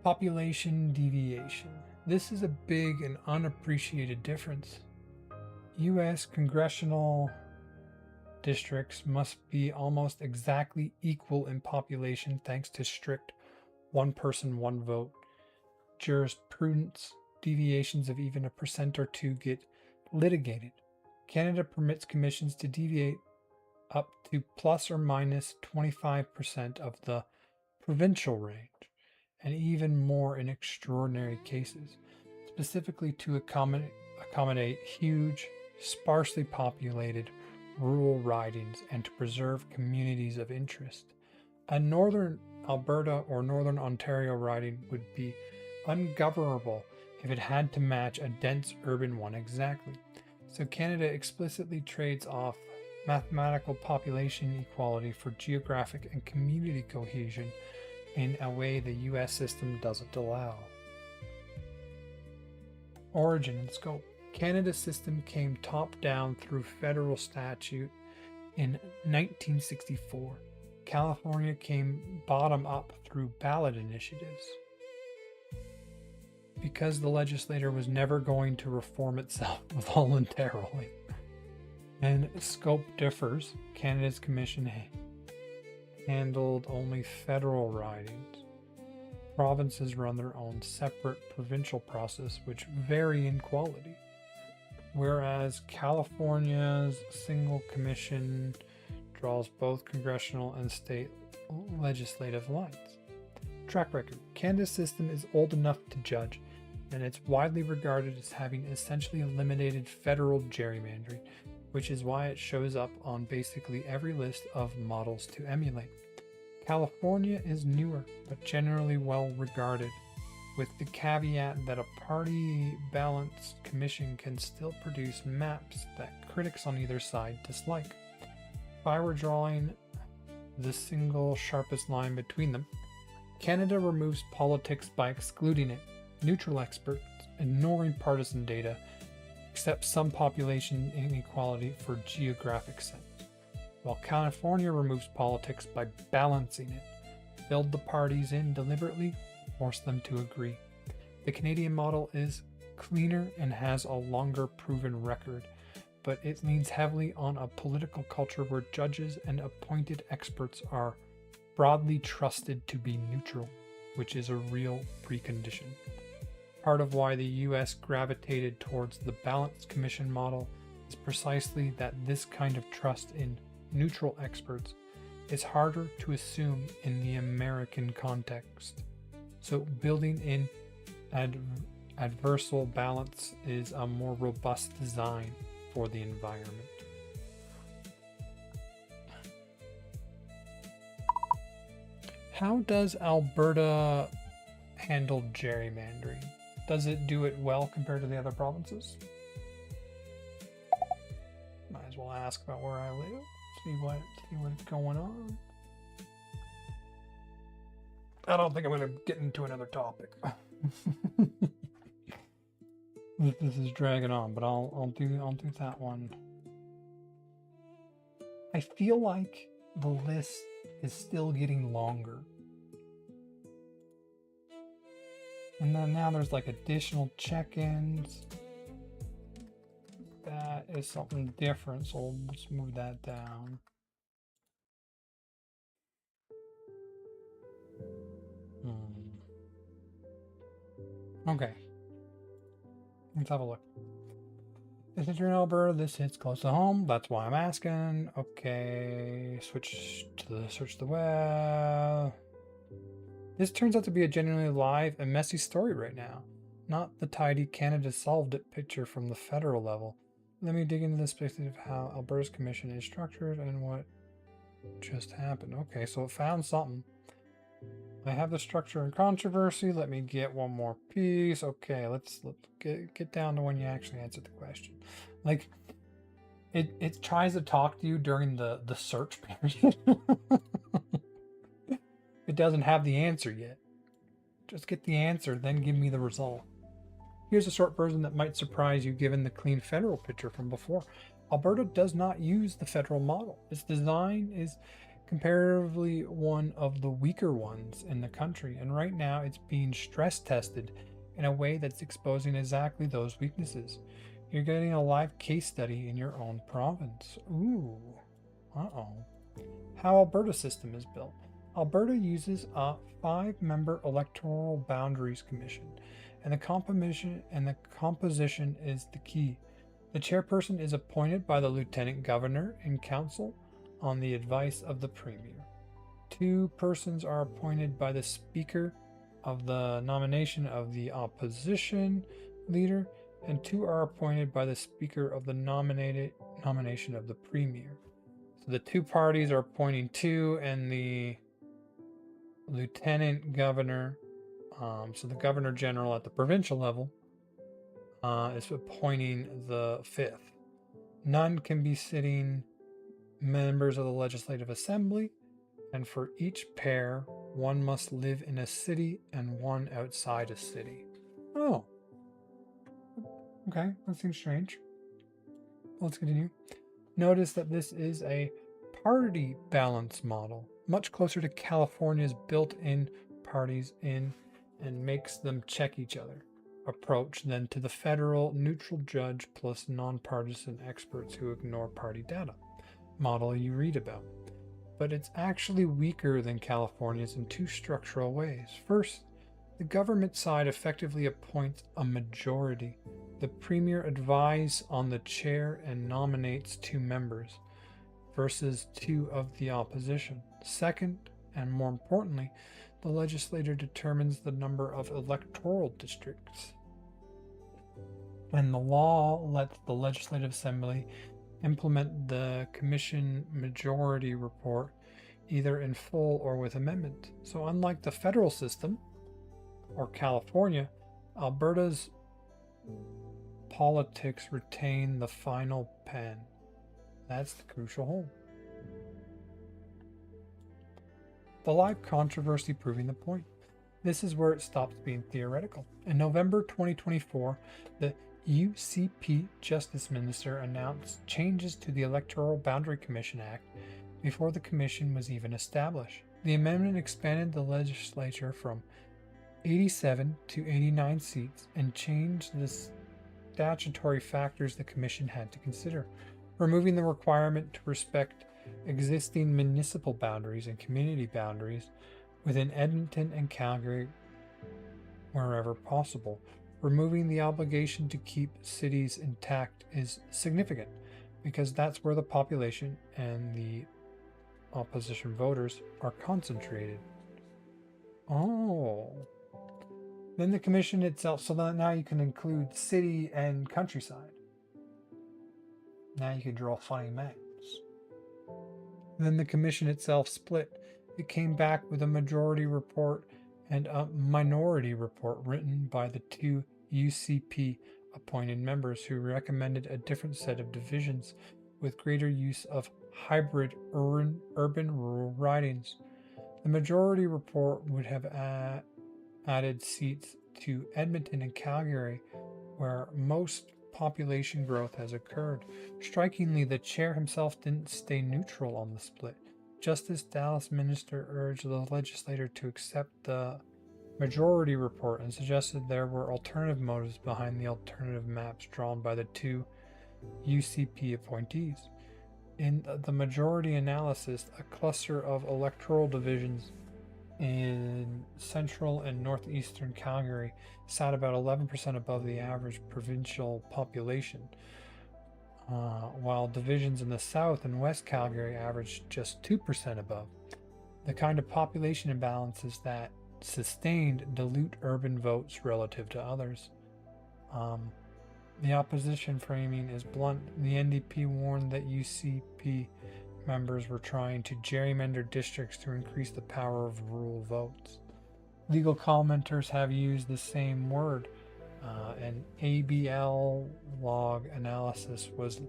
Population deviation. This is a big and unappreciated difference. U.S. congressional districts must be almost exactly equal in population thanks to strict one person, one vote jurisprudence. Deviations of even 1% or 2% get litigated. Canada permits commissions to deviate up to plus or minus 25% of the provincial range, and even more in extraordinary cases, specifically to accommodate huge, sparsely populated rural ridings and to preserve communities of interest. A northern Alberta or northern Ontario riding would be ungovernable if it had to match a dense urban one exactly. So Canada explicitly trades off mathematical population equality for geographic and community cohesion in a way the US system doesn't allow. Origin and scope. Canada's system came top down through federal statute in 1964. California came bottom up through ballot initiatives. Because the legislature was never going to reform itself voluntarily. And scope differs. Canada's commission handled only federal ridings. Provinces run their own separate provincial process, which vary in quality. Whereas California's single commission draws both congressional and state legislative lines. Track record. Canada's system is old enough to judge, and it's widely regarded as having essentially eliminated federal gerrymandering, which is why it shows up on basically every list of models to emulate. California is newer, but generally well regarded, with the caveat that a party-balanced commission can still produce maps that critics on either side dislike. If I were drawing the single sharpest line between them, Canada removes politics by excluding it, neutral experts, ignoring partisan data, except some population inequality for geographic sense, while California removes politics by balancing it, build the parties in deliberately, force them to agree. The Canadian model is cleaner and has a longer proven record, but it leans heavily on a political culture where judges and appointed experts are broadly trusted to be neutral, which is a real precondition. Part of why the US gravitated towards the Balanced Commission model is precisely that this kind of trust in neutral experts is harder to assume in the American context. So building in adversarial balance is a more robust design for the environment. How does Alberta handle gerrymandering? Does it do it well compared to the other provinces? Might as well ask about where I live. See what's going on. I don't think I'm going to get into another topic. This is dragging on, but I'll do that one. I feel like the list is still getting longer. And then now there's like additional check-ins. That is something different, so let's move that down. Okay. Let's have a look. Is it in Alberta? This hits close to home. That's why I'm asking. Okay. Switch to the search the web. This turns out to be a genuinely live and messy story right now. Not the tidy Canada solved it picture from the federal level. Let me dig into the specifics of how Alberta's commission is structured and what just happened. Okay, so it found something. I have the structure and controversy. Let me get one more piece. Okay, let's get down to when you actually answered the question. Like, it tries to talk to you during the search period. It doesn't have the answer yet. Just get the answer, then give me the result. Here's a short version that might surprise you given the clean federal picture from before. Alberta does not use the federal model. Its design is comparatively one of the weaker ones in the country, and right now it's being stress tested in a way that's exposing exactly those weaknesses. You're getting a live case study in your own province. Ooh. How Alberta system is built. Alberta uses a 5-member electoral boundaries commission, and the composition is the key. The chairperson is appointed by the lieutenant governor in council on the advice of the premier. 2 persons are appointed by the speaker of the nomination of the opposition leader, and 2 are appointed by the speaker of the nomination of the premier. So the 2 parties are appointing 2, and the lieutenant governor, so the governor general at the provincial level, is appointing the 5th. None can be sitting members of the Legislative Assembly, and for each pair, one must live in a city and one outside a city. Oh. Okay, that seems strange. Let's continue. Notice that this is a party balance model, much closer to California's built-in parties in and makes them check each other approach than to the federal neutral judge plus nonpartisan experts who ignore party data model you read about. But it's actually weaker than California's in 2 structural ways. First, the government side effectively appoints a majority. The premier advises on the chair and nominates 2 members versus 2 of the opposition. Second, and more importantly, the legislature determines the number of electoral districts. And the law lets the Legislative Assembly implement the Commission Majority Report either in full or with amendment. So unlike the federal system, or California, Alberta's politics retain the final pen. That's the crucial hole. The live controversy proving the point. This is where it stops being theoretical. In November 2024, the UCP Justice Minister announced changes to the Electoral Boundary Commission Act before the commission was even established. The amendment expanded the legislature from 87 to 89 seats and changed the statutory factors the commission had to consider, removing the requirement to respect existing municipal boundaries and community boundaries within Edmonton and Calgary wherever possible. Removing the obligation to keep cities intact is significant because that's where the population and the opposition voters are concentrated. Oh. Then the commission itself, so that now you can include city and countryside. Now you can draw funny maps. Then the commission itself split. It came back with a majority report and a minority report written by the two UCP appointed members who recommended a different set of divisions with greater use of hybrid urban-rural ridings. The majority report would have added seats to Edmonton and Calgary, where most population growth has occurred. Strikingly, the chair himself didn't stay neutral on the split. Justice Dallas Minister urged the legislature to accept the majority report and suggested there were alternative motives behind the alternative maps drawn by the two UCP appointees. In the majority analysis, a cluster of electoral divisions in central and northeastern Calgary sat about 11% above the average provincial population, while divisions in the south and west Calgary averaged just 2% above. The kind of population imbalances that sustained dilute urban votes relative to others. The opposition framing is blunt. The NDP warned that UCP members were trying to gerrymander districts to increase the power of rural votes. Legal commenters have used the same word. An ABL log analysis was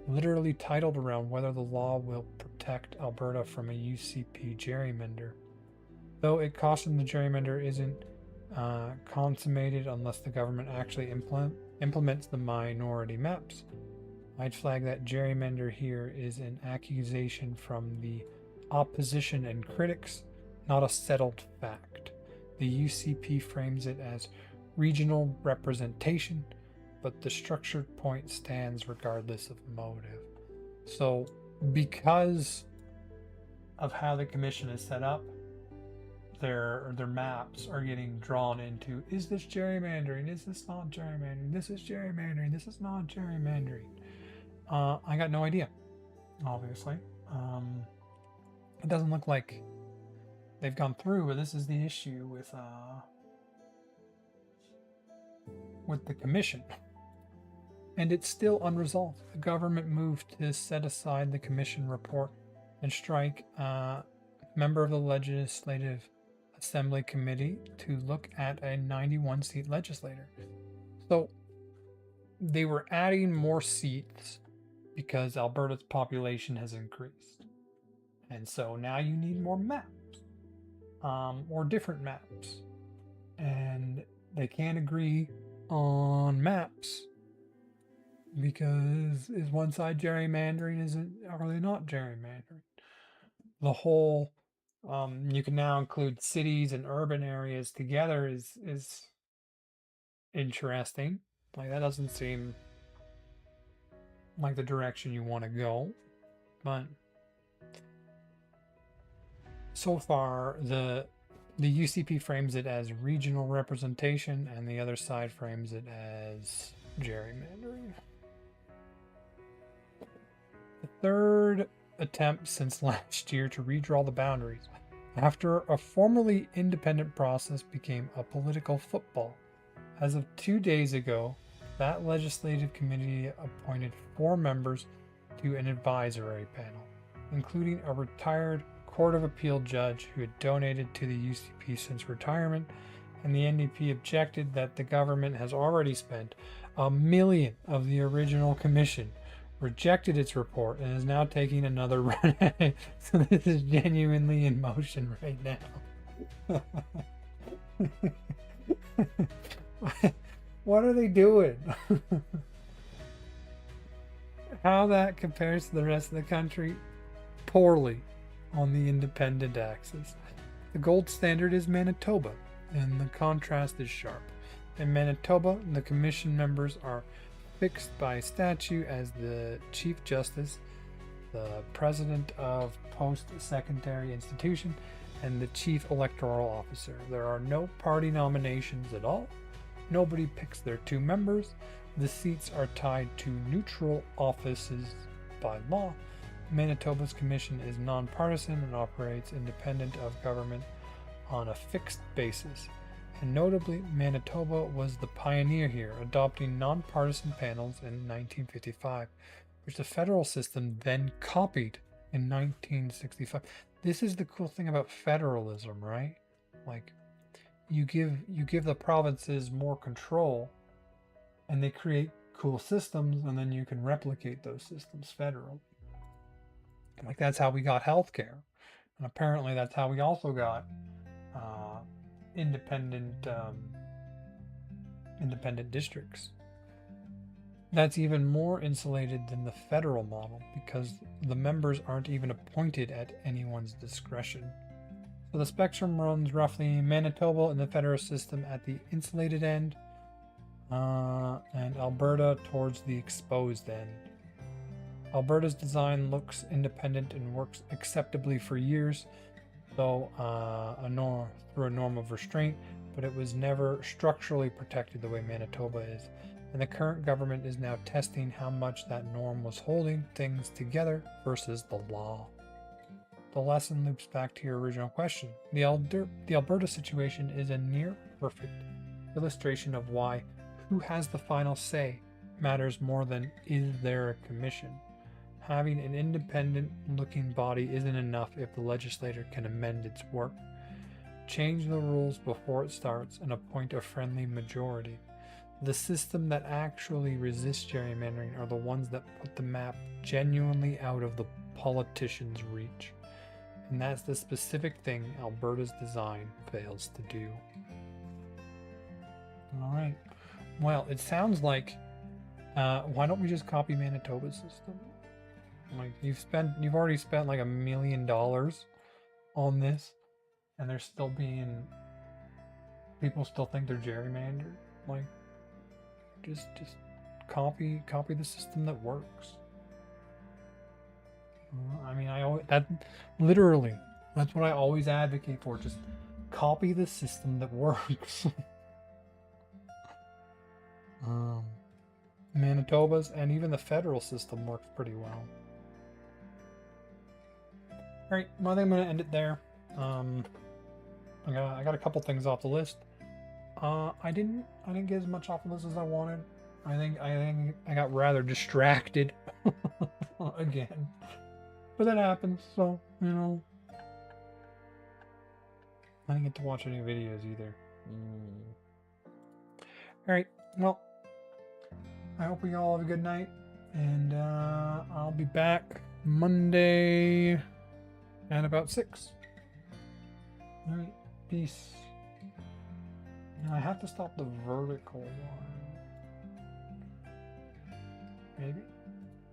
literally titled around whether the law will protect Alberta from a UCP gerrymander. Though it cautioned the gerrymander isn't consummated unless the government actually implements the minority maps. I'd flag that gerrymander here is an accusation from the opposition and critics, not a settled fact. The UCP frames it as regional representation, but the structured point stands regardless of motive. So, because of how the commission is set up, their maps are getting drawn into, is this gerrymandering? Is this not gerrymandering? This is gerrymandering. This is not gerrymandering. I got no idea, obviously. It doesn't look like they've gone through, but this is the issue with the commission. And it's still unresolved. The government moved to set aside the commission report and strike a member of the Legislative Assembly Committee to look at a 91-seat legislator. So they were adding more seats because Alberta's population has increased. And so now you need more maps, or different maps. And they can't agree on maps because is one side gerrymandering, are they not gerrymandering? The whole, you can now include cities and urban areas together is interesting. Like, that doesn't seem like the direction you want to go, but so far the UCP frames it as regional representation and the other side frames it as gerrymandering. The third attempt since last year to redraw the boundaries after a formerly independent process became a political football. As of 2 days ago, that legislative committee appointed 4 members to an advisory panel, including a retired Court of Appeal judge who had donated to the UCP since retirement, and the NDP objected that the government has already spent $1 million of the original commission, rejected its report, and is now taking another run at it. So this is genuinely in motion right now. What are they doing? How that compares to the rest of the country? Poorly on the independent axis. The gold standard is Manitoba, and the contrast is sharp. In Manitoba, the commission members are fixed by statute as the Chief Justice the president of post-secondary institution, and the chief electoral officer. There are no party nominations at all. Nobody picks their 2 members. The seats are tied to neutral offices by law. Manitoba's commission is nonpartisan and operates independent of government on a fixed basis. And notably, Manitoba was the pioneer here, adopting nonpartisan panels in 1955, which the federal system then copied in 1965. This is the cool thing about federalism, right? Like, you give the provinces more control, and they create cool systems, and then you can replicate those systems federally. Like, that's how we got healthcare, and apparently that's how we also got independent districts. That's even more insulated than the federal model because the members aren't even appointed at anyone's discretion. So the spectrum runs roughly Manitoba in the federal system at the insulated end, and Alberta towards the exposed end. Alberta's design looks independent and works acceptably for years, though through a norm of restraint, but it was never structurally protected the way Manitoba is. And the current government is now testing how much that norm was holding things together versus the law. The lesson loops back to your original question. The Alberta situation is a near perfect illustration of why who has the final say matters more than is there a commission. Having an independent looking body isn't enough if the legislature can amend its work, change the rules before it starts, and appoint a friendly majority. The system that actually resists gerrymandering are the ones that put the map genuinely out of the politician's reach. And that's the specific thing Alberta's design fails to do. Alright. Well, it sounds like why don't we just copy Manitoba's system? Like, you've already spent like $1 million on this, and they're still being, people still think they're gerrymandered. Like, just copy the system that works. I mean, literally, that's what I always advocate for. Just copy the system that works. Manitoba's and even the federal system works pretty well. All right, well, I think I'm gonna end it there. I got a couple things off the list. I didn't get as much off the list as I wanted. I think I got rather distracted again, but that happens. So I didn't get to watch any videos either. All right, well, I hope we all have a good night, and I'll be back Monday at about 6. All right, peace. Now I have to stop the vertical one. Maybe.